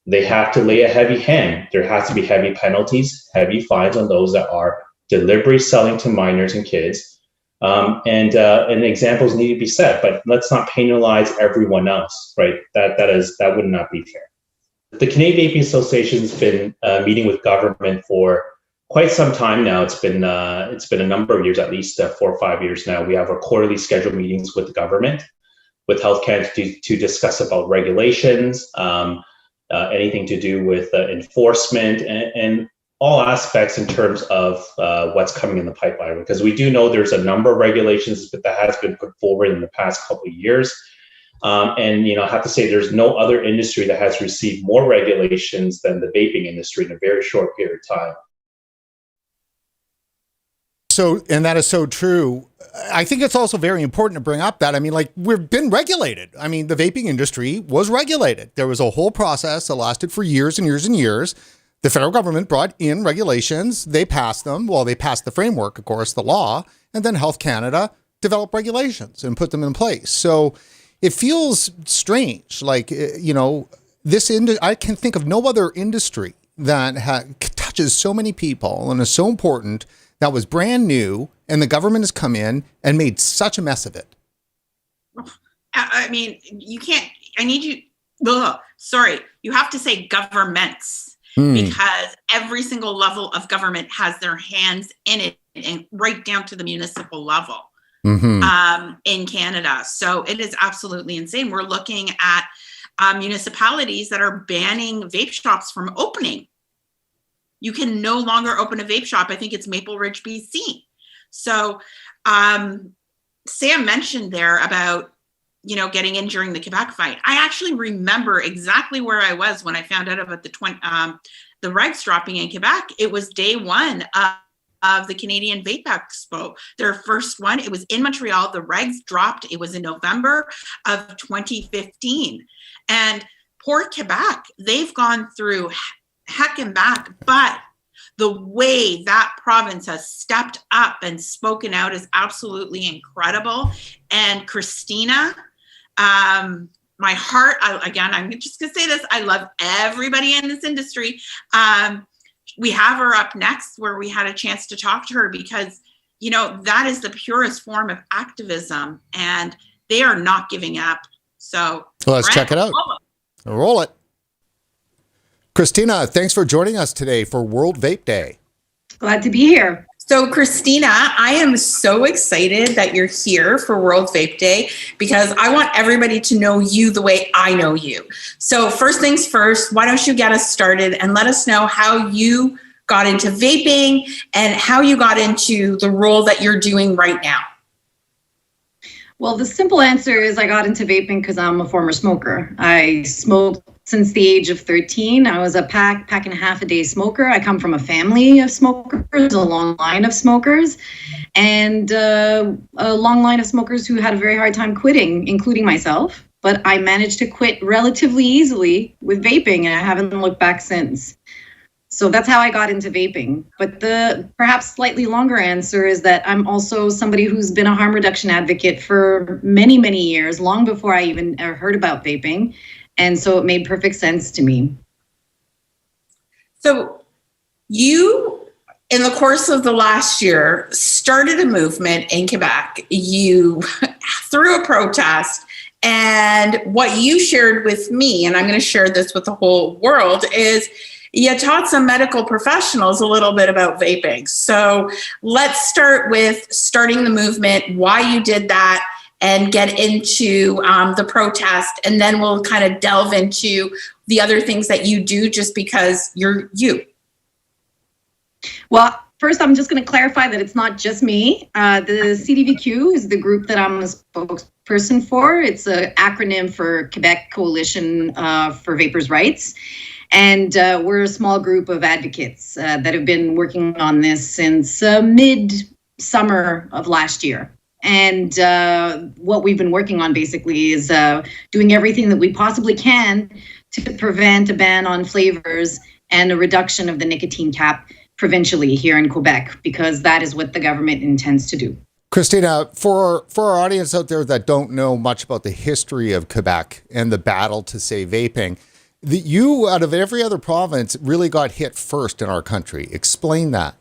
they have to lay a heavy hand. There has to be heavy penalties, heavy fines on those that are deliberately selling to minors and kids. And examples need to be set, but let's not penalize everyone else, right? That would not be fair. The Canadian Vaping Association has been meeting with government for quite some time now. It's been a number of years, at least 4 or 5 years now. We have our quarterly scheduled meetings with the government, with Health Canada to discuss about regulations, anything to do with enforcement and all aspects in terms of what's coming in the pipeline, because we do know there's a number of regulations that has been put forward in the past couple of years. And, you know, I have to say there's no other industry that has received more regulations than the vaping industry in a very short period of time. So, and that is so true. I think it's also very important to bring up that, I mean, like, we've been regulated. I mean, the vaping industry was regulated. There was a whole process that lasted for years and years and years. The federal government brought in regulations. They passed them. Well, they passed the framework, of course, the law, and then Health Canada developed regulations and put them in place. So it feels strange. Like, you know, I can think of no other industry that touches so many people and is so important that was brand new, and the government has come in and made such a mess of it. I mean, you can't, I need you, sorry, you have to say governments. Because every single level of government has their hands in it, and right down to the municipal level in Canada. So it is absolutely insane. We're looking at municipalities that are banning vape shops from opening. You can no longer open a vape shop. I think it's Maple Ridge, BC. So Sam mentioned there about, you know, getting in during the Quebec fight. I actually remember exactly where I was when I found out about the regs dropping in Quebec. It was day one of the Canadian Vape Expo, their first one. It was in Montreal. The regs dropped. It was in November of 2015. And poor Quebec, they've gone through heck and back, but the way that province has stepped up and spoken out is absolutely incredible. And Christina my heart, I'm just going to say this. I love everybody in this industry. We have her up next where we had a chance to talk to her because, that is the purest form of activism and they are not giving up. So let's check it out. Roll it. Christina, thanks for joining us today for World Vape Day. Glad to be here. So Christina, I am so excited that you're here for World Vape Day because I want everybody to know you the way I know you. So first things first, why don't you get us started and let us know how you got into vaping and how you got into the role that you're doing right now. Well, the simple answer is I got into vaping because I'm a former smoker. I smoked since the age of 13. I was a pack and a half a day smoker. I come from a family of smokers, a long line of smokers, and a long line of smokers who had a very hard time quitting, including myself. But I managed to quit relatively easily with vaping, and I haven't looked back since. So that's how I got into vaping. But the perhaps slightly longer answer is that I'm also somebody who's been a harm reduction advocate for many, many years, long before I even heard about vaping. And so it made perfect sense to me. So you, in the course of the last year, started a movement in Quebec. You threw a protest. And what you shared with me, and I'm going to share this with the whole world, is you taught some medical professionals a little bit about vaping. So let's start with starting the movement, why you did that, and get into the protest. And then we'll kind of delve into the other things that you do just because you're you. Well, first, I'm just going to clarify that it's not just me. The CDVQ is the group that I'm a spokesperson for. It's an acronym for Quebec Coalition for Vapors' Rights. And we're a small group of advocates that have been working on this since mid-summer of last year. And what we've been working on basically is doing everything that we possibly can to prevent a ban on flavors and a reduction of the nicotine cap provincially here in Quebec, because that is what the government intends to do. Christina, for our audience out there that don't know much about the history of Quebec and the battle to save vaping, you, out of every other province, really got hit first in our country. Explain that.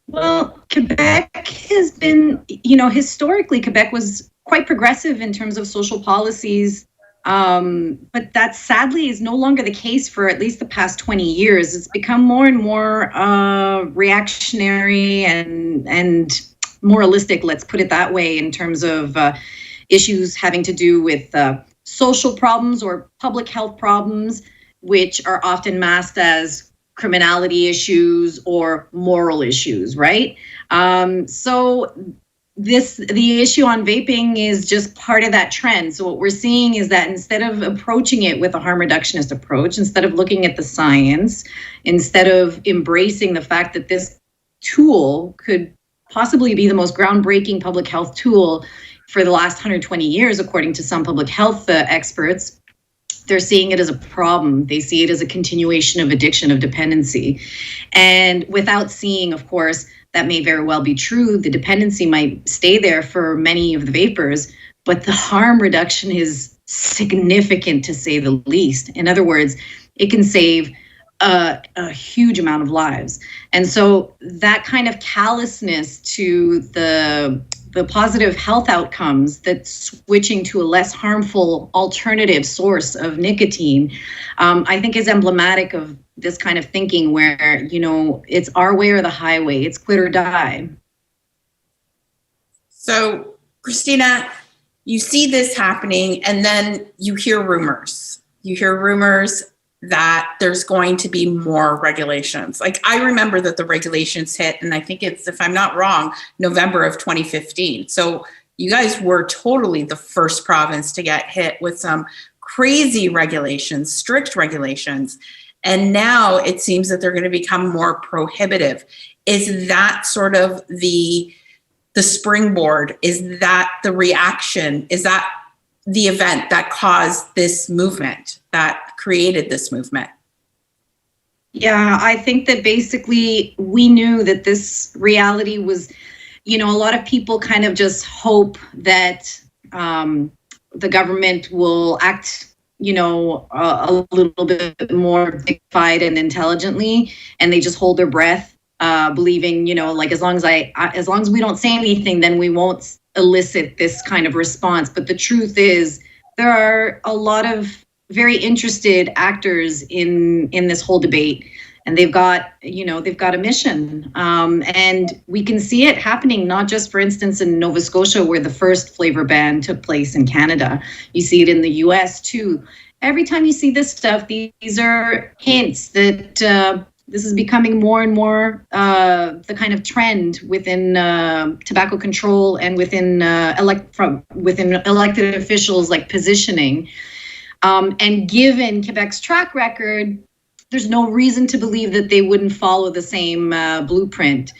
Well, Quebec has been, historically, Quebec was quite progressive in terms of social policies. But that sadly is no longer the case for at least the past 20 years. It's become more and more reactionary and moralistic, let's put it that way, in terms of issues having to do with social problems or public health problems, which are often masked as criminality issues or moral issues, right? So the issue on vaping is just part of that trend. So what we're seeing is that instead of approaching it with a harm reductionist approach, instead of looking at the science, instead of embracing the fact that this tool could possibly be the most groundbreaking public health tool for the last 120 years, according to some public health experts, they're seeing it as a problem. They see it as a continuation of addiction, of dependency. And without seeing, of course, that may very well be true. The dependency might stay there for many of the vapors, but the harm reduction is significant, to say the least. In other words, it can save a huge amount of lives. And so that kind of callousness to the positive health outcomes that switching to a less harmful alternative source of nicotine, I think is emblematic of this kind of thinking where, it's our way or the highway, it's quit or die. So, Christina, you see this happening and then you hear rumors. You hear rumors that there's going to be more regulations. Like, I remember that the regulations hit, and I think it's, if I'm not wrong, November of 2015. So you guys were totally the first province to get hit with some crazy regulations, strict regulations. And now it seems that they're going to become more prohibitive. Is that sort of the springboard? Is that the reaction? Is that the event that caused this movement, that created this movement? Yeah, I think that basically we knew that this reality was, a lot of people kind of just hope that the government will act, a little bit more dignified and intelligently, and they just hold their breath, believing, like as long as we don't say anything, then we won't elicit this kind of response. But the truth is, there are a lot of very interested actors in this whole debate, and they've got a mission, and we can see it happening, not just, for instance, in Nova Scotia, where the first flavor ban took place in Canada. You see it in the US too. Every time you see this stuff, these are hints that this is becoming more and more the kind of trend within tobacco control and within elected officials, like positioning. And given Quebec's track record, there's no reason to believe that they wouldn't follow the same blueprint.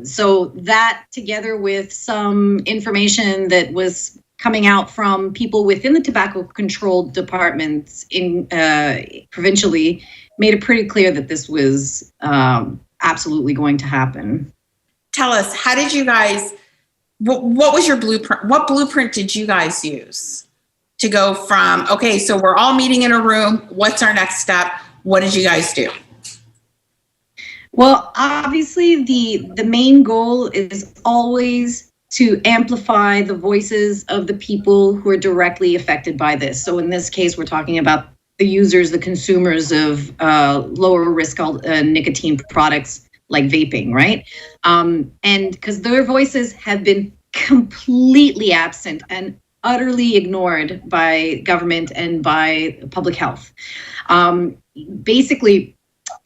So that, together with some information that was coming out from people within the tobacco control departments provincially, made it pretty clear that this was absolutely going to happen. Tell us, how did you guys, what was your blueprint? What blueprint did you guys use to go from, okay, so we're all meeting in a room, what's our next step? What did you guys do? Well, obviously, the main goal is always to amplify the voices of the people who are directly affected by this. So in this case, we're talking about the users, the consumers of lower risk nicotine products like vaping, right? And because their voices have been completely absent and utterly ignored by government and by public health. Basically,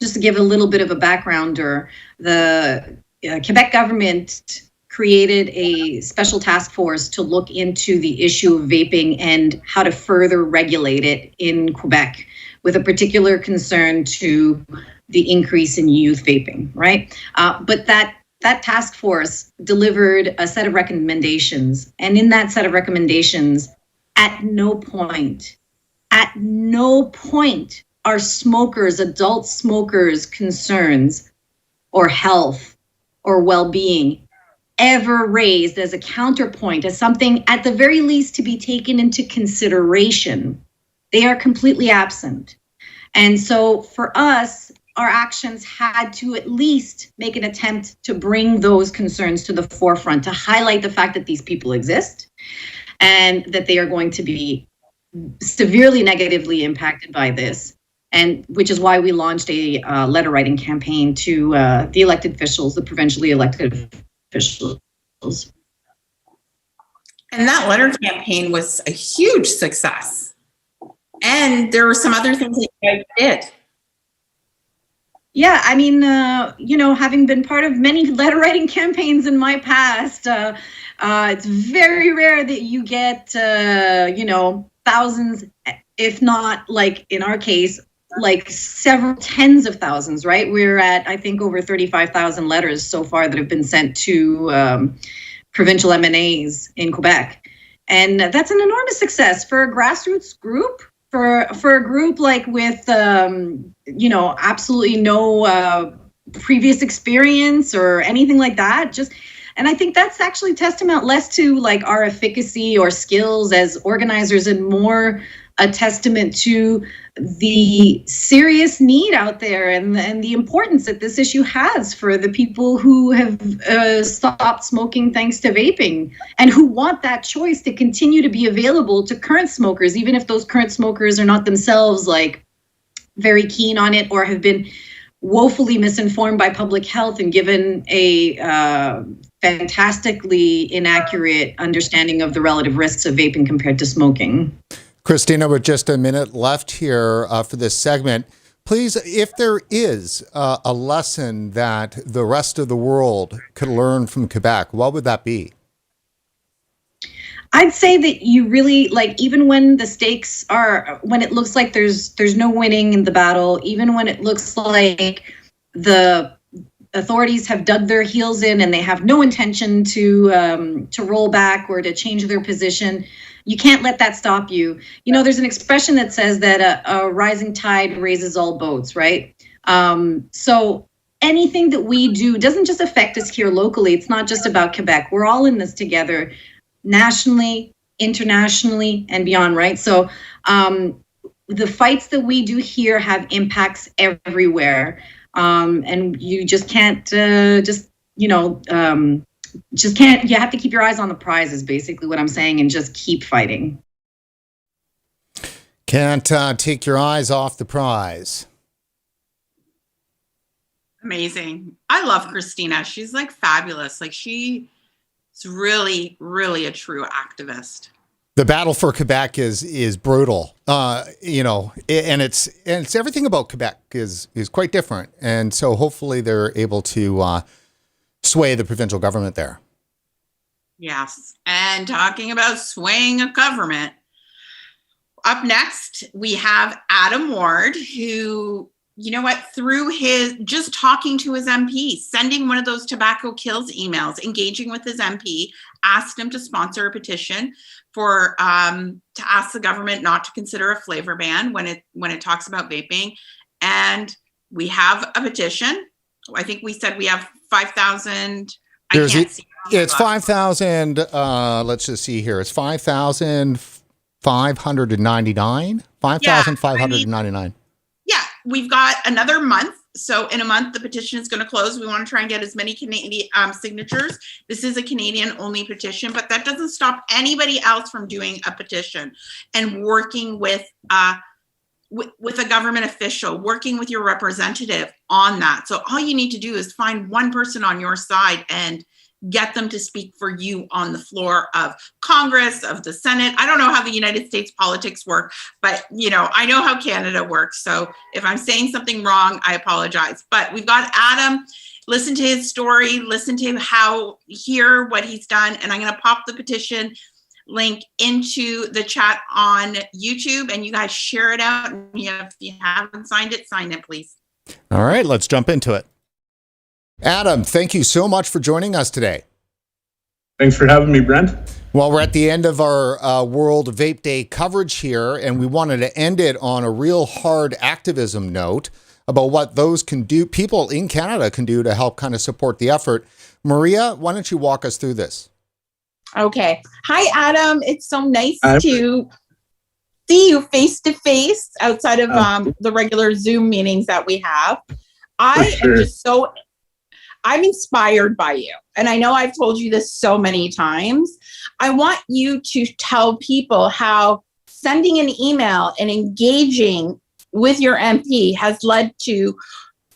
just to give a little bit of a backgrounder, the Quebec government created a special task force to look into the issue of vaping and how to further regulate it in Quebec, with a particular concern to the increase in youth vaping, right? But that task force delivered a set of recommendations. And in that set of recommendations, at no point are smokers, adult smokers' concerns or health or well-being ever raised as a counterpoint, as something at the very least to be taken into consideration. They are completely absent. And so for us, our actions had to at least make an attempt to bring those concerns to the forefront, to highlight the fact that these people exist and that they are going to be severely negatively impacted by this. And which is why we launched a letter writing campaign to the elected officials, the provincially elected officials. And that letter campaign was a huge success. And there were some other things that you guys did. Yeah, I mean, having been part of many letter writing campaigns in my past, it's very rare that you get, thousands, if not, like in our case, like several tens of thousands, right? We're at, I think, over 35,000 letters so far that have been sent to provincial MNAs in Quebec. And that's an enormous success for a grassroots group, for a group like with, absolutely no previous experience or anything like that. And I think that's actually testament less to like our efficacy or skills as organizers and more a testament to the serious need out there and the importance that this issue has for the people who have stopped smoking thanks to vaping and who want that choice to continue to be available to current smokers, even if those current smokers are not themselves like very keen on it or have been woefully misinformed by public health and given a fantastically inaccurate understanding of the relative risks of vaping compared to smoking. Christina, with just a minute left here for this segment, please, if there is a lesson that the rest of the world could learn from Quebec, what would that be? I'd say that you really, like, even when the stakes are, when it looks like there's no winning in the battle, even when it looks like the authorities have dug their heels in and they have no intention to roll back or to change their position, you can't let that stop you. You know, there's an expression that says that a rising tide raises all boats, right? So anything that we do doesn't just affect us here locally. It's not just about Quebec. We're all in this together, nationally, internationally and beyond, right? So the fights that we do here have impacts everywhere. And you just can't, you have to keep your eyes on the prize is basically what I'm saying, and just keep fighting. Can't take your eyes off the prize. Amazing. I love Christina. She's like fabulous. Like she's really, really a true activist. The battle for Quebec is brutal, and it's everything about Quebec is quite different, and so hopefully they're able to sway the provincial government there. Yes, and talking about swaying a government, up next we have Adam Ward, who, you know what, through his just talking to his MP, sending one of those tobacco kills emails, engaging with his MP, asked him to sponsor a petition for to ask the government not to consider a flavor ban when it talks about vaping. And we have a petition. I think we said we have 5,000. I can't see. It's 5,000. Let's just see here. It's 5,599. 5,599. Yeah, we've got another month. So in a month, the petition is going to close. We want to try and get as many Canadian signatures. This is a Canadian-only petition, but that doesn't stop anybody else from doing a petition and working with a government official, working with your representative on that. So all you need to do is find one person on your side and get them to speak for you on the floor of Congress, of the Senate. I don't know how the United States politics work, but I know how Canada works. So if I'm saying something wrong, I apologize. But we've got Adam. Listen to his story, listen to hear what he's done. And I'm going to pop the petition link into the chat on YouTube, and you guys share it out. And if you haven't signed it, sign it, please. All right, let's jump into it. Adam, thank you so much for joining us today. Thanks for having me, Brent. Well, we're at the end of our World Vape Day coverage here, and we wanted to end it on a real hard activism note about what those people in Canada can do to help kind of support the effort. Maria, why don't you walk us through this? Okay. Hi, Adam. It's so nice to see you face to face outside of the regular Zoom meetings that we have. I'm inspired by you. And I know I've told you this so many times. I want you to tell people how sending an email and engaging with your MP has led to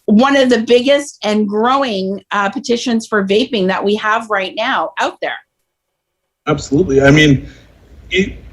one of the biggest and growing petitions for vaping that we have right now out there. Absolutely. I mean,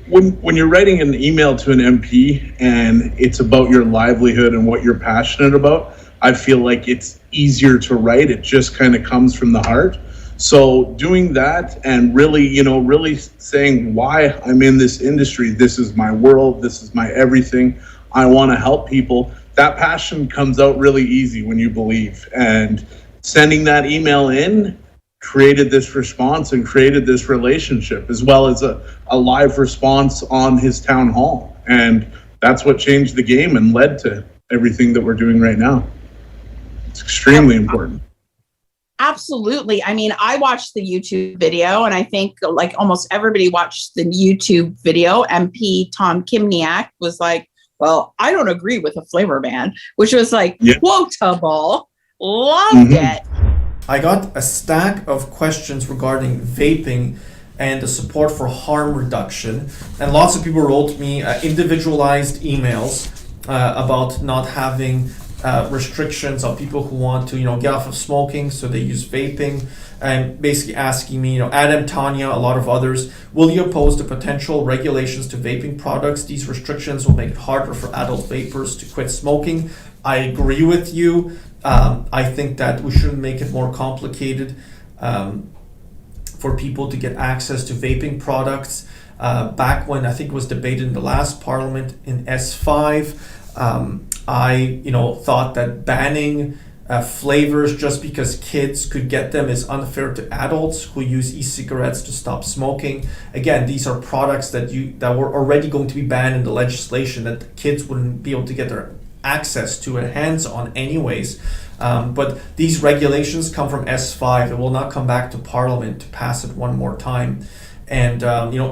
when you're writing an email to an MP and it's about your livelihood and what you're passionate about, I feel like it's easier to write. It just kind of comes from the heart. So doing that and really saying why I'm in this industry, this is my world, this is my everything, I want to help people, that passion comes out really easy when you believe. And sending that email in created this response and created this relationship, as well as a live response on his town hall. And that's what changed the game and led to everything that we're doing right now. It's extremely important. Absolutely. I mean, I watched the YouTube video, and I think like almost everybody watched the YouTube video. MP Tom Kimniak was like, well, I don't agree with a flavor ban, which was like, quotable. Loved it. I got a stack of questions regarding vaping and the support for harm reduction. And lots of people wrote me individualized emails about not having restrictions on people who want to, get off of smoking, so they use vaping, and basically asking me, Adam, Tanya, a lot of others, will you oppose the potential regulations to vaping products? These restrictions will make it harder for adult vapers to quit smoking. I agree with you. I think that we shouldn't make it more complicated for people to get access to vaping products. Back when I think it was debated in the last parliament in S5, I thought that banning flavors just because kids could get them is unfair to adults who use e-cigarettes to stop smoking. Again, these are products that were already going to be banned in the legislation that kids wouldn't be able to get their access to and hands on anyways. But these regulations come from S5. It will not come back to Parliament to pass it one more time. And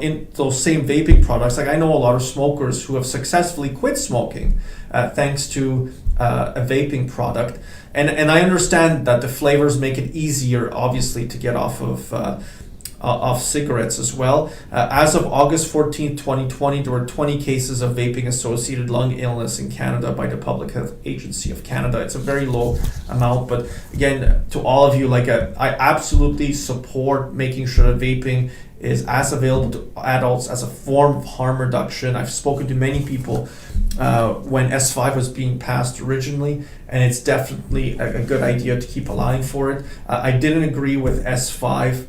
in those same vaping products, like I know a lot of smokers who have successfully quit smoking thanks to a vaping product. And I understand that the flavors make it easier, obviously, to get off of cigarettes as well. As of August 14th, 2020, there were 20 cases of vaping-associated lung illness in Canada by the Public Health Agency of Canada. It's a very low amount, but again, to all of you, I absolutely support making sure that vaping is as available to adults as a form of harm reduction. I've spoken to many people when S5 was being passed originally, and it's definitely a good idea to keep allowing for it. I didn't agree with S5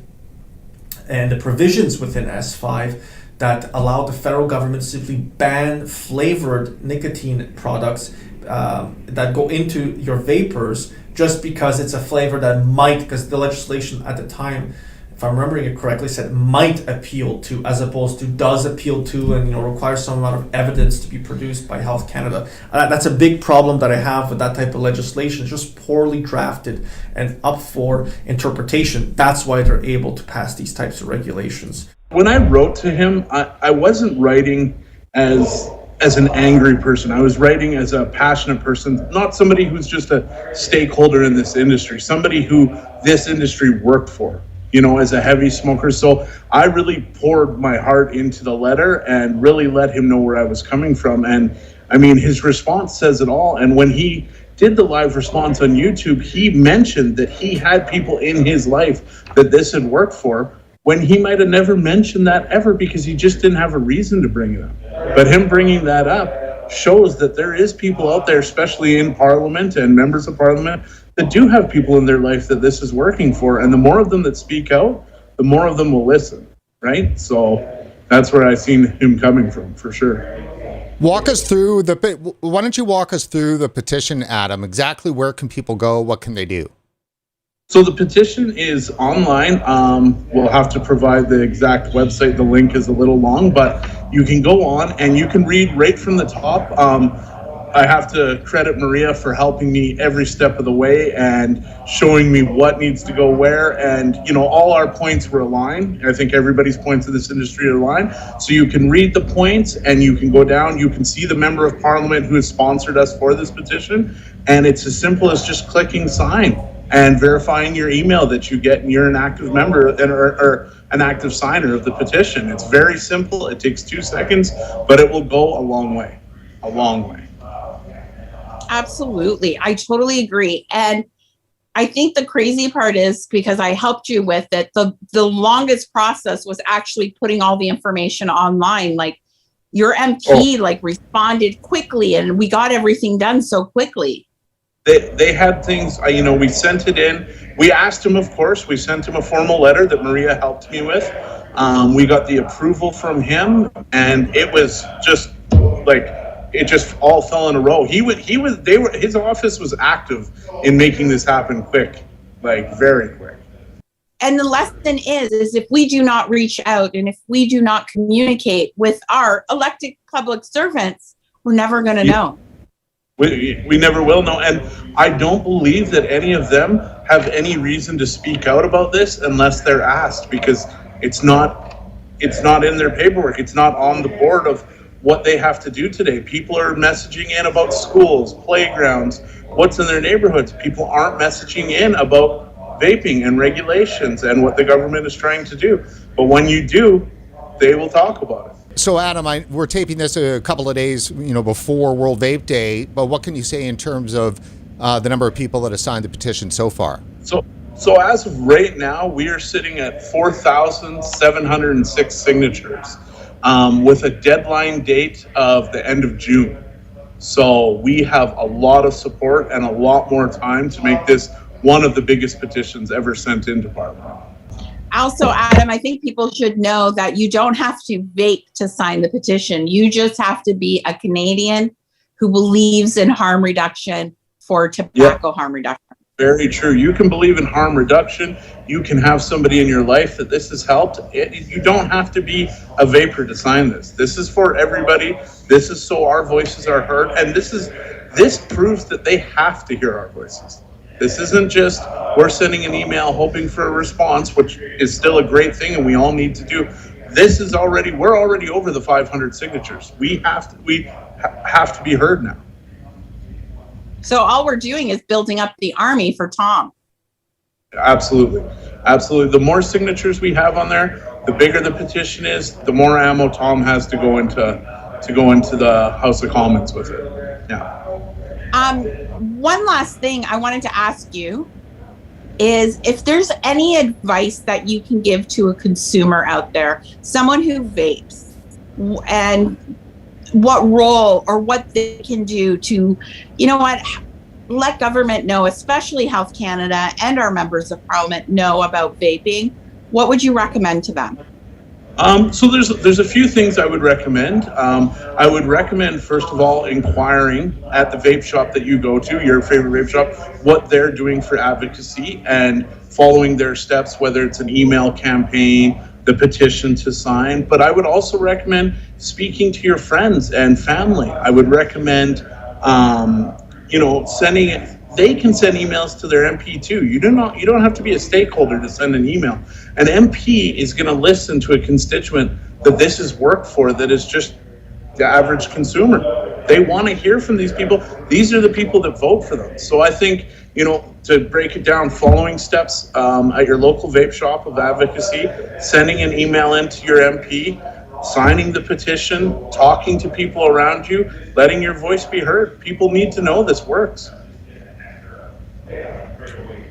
and the provisions within S5 that allow the federal government to simply ban flavored nicotine products that go into your vapors just because it's a flavor that might, because the legislation at the time, if I'm remembering it correctly, said might appeal to, as opposed to does appeal to, and requires some amount of evidence to be produced by Health Canada. That's a big problem that I have with that type of legislation. It's just poorly drafted and up for interpretation. That's why they're able to pass these types of regulations. When I wrote to him, I wasn't writing as an angry person. I was writing as a passionate person, not somebody who's just a stakeholder in this industry, somebody who this industry worked for, as a heavy smoker. So I really poured my heart into the letter and really let him know where I was coming from. And I mean, his response says it all. And when he did the live response on YouTube, he mentioned that he had people in his life that this had worked for, when he might have never mentioned that ever because he just didn't have a reason to bring it up. But him bringing that up shows that there is people out there, especially in Parliament and members of Parliament, that do have people in their life that this is working for. And the more of them that speak out, the more of them will listen, right? So that's where I seen him coming from, for sure. Why don't you walk us through the petition, Adam? Exactly where can people go? What can they do? So the petition is online. We'll have to provide the exact website. The link is a little long, but you can go on and you can read right from the top. I have to credit Maria for helping me every step of the way and showing me what needs to go where. And, all our points were aligned. I think everybody's points in this industry are aligned. So you can read the points and you can go down. You can see the member of Parliament who has sponsored us for this petition. And it's as simple as just clicking sign and verifying your email that you get and you're an active member or an active signer of the petition. It's very simple. It takes 2 seconds, but it will go a long way. A long way. Absolutely. I totally agree. And I think the crazy part is, because I helped you with it, the longest process was actually putting all the information online. Like your MP responded quickly and we got everything done so quickly. They had things, we sent it in. We asked him, of course, we sent him a formal letter that Maria helped me with. We got the approval from him and it was just it just all fell in a row. His office was active in making this happen quick, very quick. And the lesson is if we do not reach out and if we do not communicate with our elected public servants, we're never going to know. We never will know. And I don't believe that any of them have any reason to speak out about this unless they're asked, because it's not in their paperwork. It's not on the board of what they have to do today. People are messaging in about schools, playgrounds, what's in their neighborhoods. People aren't messaging in about vaping and regulations and what the government is trying to do. But when you do, they will talk about it. So Adam, we're taping this a couple of days, before World Vape Day, but what can you say in terms of the number of people that have signed the petition so far? So as of right now, we are sitting at 4,706 signatures. With a deadline date of the end of June. So we have a lot of support and a lot more time to make this one of the biggest petitions ever sent into Parliament. Also, Adam, I think people should know that you don't have to vape to sign the petition. You just have to be a Canadian who believes in harm reduction for tobacco harm reduction. Very true. You can believe in harm reduction. You can have somebody in your life that this has helped. You don't have to be a vapor to sign this. This is for everybody. This is so our voices are heard. And this proves that they have to hear our voices. This isn't just we're sending an email hoping for a response, which is still a great thing and we all need to do. we're already over the 500 signatures. We have to be heard now. So all we're doing is building up the army for Tom. Absolutely. The more signatures we have on there, the bigger the petition is, the more ammo Tom has to go into the House of Commons with it. Yeah. One last thing I wanted to ask you is if there's any advice that you can give to a consumer out there, someone who vapes, and what role or what they can do to, let government know, especially Health Canada and our members of Parliament know about vaping. What would you recommend to them? So there's a few things I would recommend. I would recommend, first of all, inquiring at the vape shop that you go to, your favorite vape shop, what they're doing for advocacy and following their steps, whether it's an email campaign, the petition to sign. But I would also recommend speaking to your friends and family. I would recommend, sending it. They can send emails to their MP too. You don't have to be a stakeholder to send an email. An MP is going to listen to a constituent that this is work for, that is just the average consumer. They want to hear from these people. These are the people that vote for them. So I think, to break it down, following steps at your local vape shop of advocacy, sending an email into your MP, signing the petition, talking to people around you, letting your voice be heard. People need to know this works.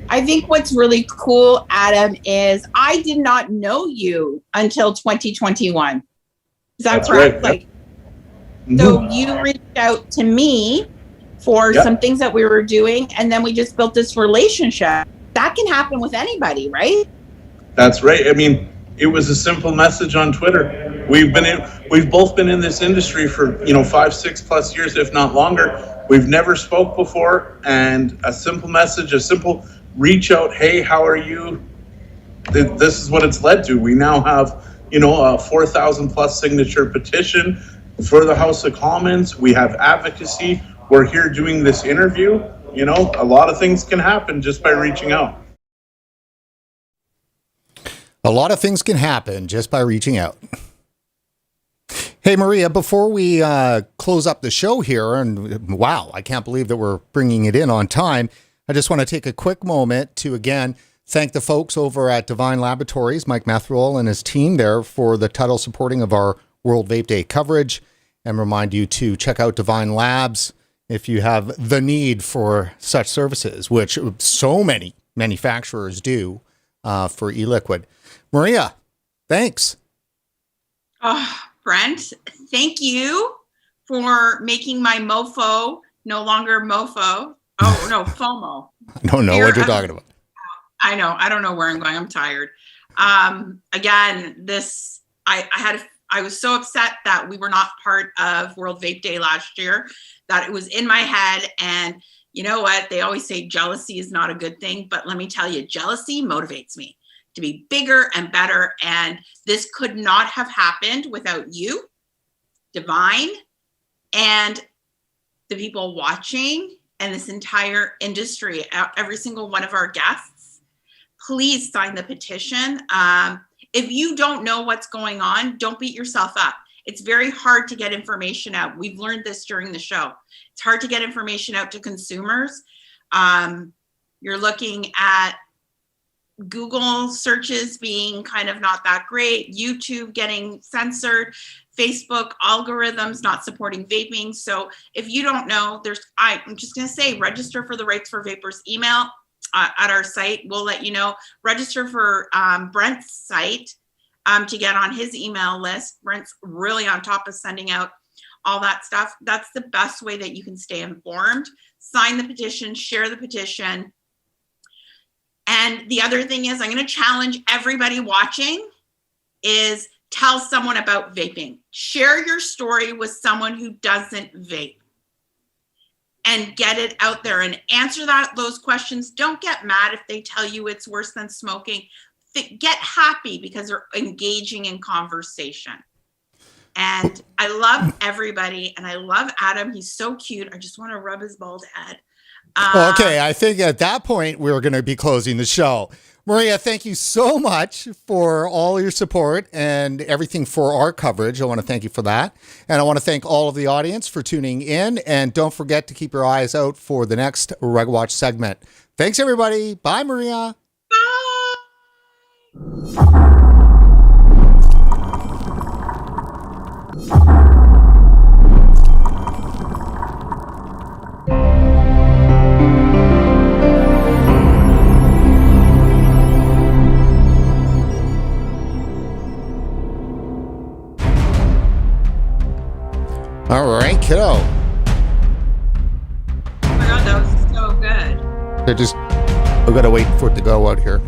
I think what's really cool, Adam, is I did not know you until 2021. Is that correct? Right. So you reached out to me for some things that we were doing, and then we just built this relationship. That can happen with anybody, right? That's right. I mean, it was a simple message on Twitter. We've both been in this industry for 5-6+ years, if not longer. We've never spoke before, and a simple message, a simple reach out, hey, how are you? This is what it's led to. We now have, a 4,000+ signature petition for the House of Commons. We have advocacy. We're here doing this interview. A lot of things can happen just by reaching out. A lot of things can happen just by reaching out. Hey, Maria, before we close up the show here, and wow, I can't believe that we're bringing it in on time. I just want to take a quick moment to, again, thank the folks over at DViNE Laboratories, Mike Methrol and his team there, for the title supporting of our World Vape Day coverage, and remind you to check out DViNE Labs if you have the need for such services, which so many manufacturers do for e-liquid. Maria, thanks. Oh, Brent, thank you for making my mofo no longer mofo. Oh, no, FOMO. I don't know what you're talking about. I know. I don't know where I'm going. I'm tired. Again, I was so upset that we were not part of World Vape Day last year, that it was in my head. And you know what? They always say jealousy is not a good thing. But let me tell you, jealousy motivates me to be bigger and better. And this could not have happened without you, DViNE, and the people watching, and this entire industry, every single one of our guests. Please sign the petition. If you don't know what's going on, don't beat yourself up. It's very hard to get information out. We've learned this during the show. It's hard to get information out to consumers. You're looking at Google searches being kind of not that great, YouTube getting censored, Facebook algorithms not supporting vaping. So if you don't know, I'm just going to say, register for the Rights for Vapors email at our site. We'll let you know. Register for Brent's site to get on his email list. Brent's really on top of sending out all that stuff. That's the best way that you can stay informed. Sign the petition, share the petition. And the other thing is, I'm going to challenge everybody watching is tell someone about vaping. Share your story with someone who doesn't vape and get it out there and answer those questions. Don't get mad if they tell you it's worse than smoking. Get happy because they're engaging in conversation. And I love everybody, and I love Adam. He's so cute. I just want to rub his bald head. Okay, I think at that point we're going to be closing the show. Maria, thank you so much for all your support and everything for our coverage. I want to thank you for that. And I want to thank all of the audience for tuning in. And don't forget to keep your eyes out for the next RegWatch segment. Thanks, everybody. Bye, Maria. All right, kiddo. Oh my God, that was so good. We got to wait for it to go out here.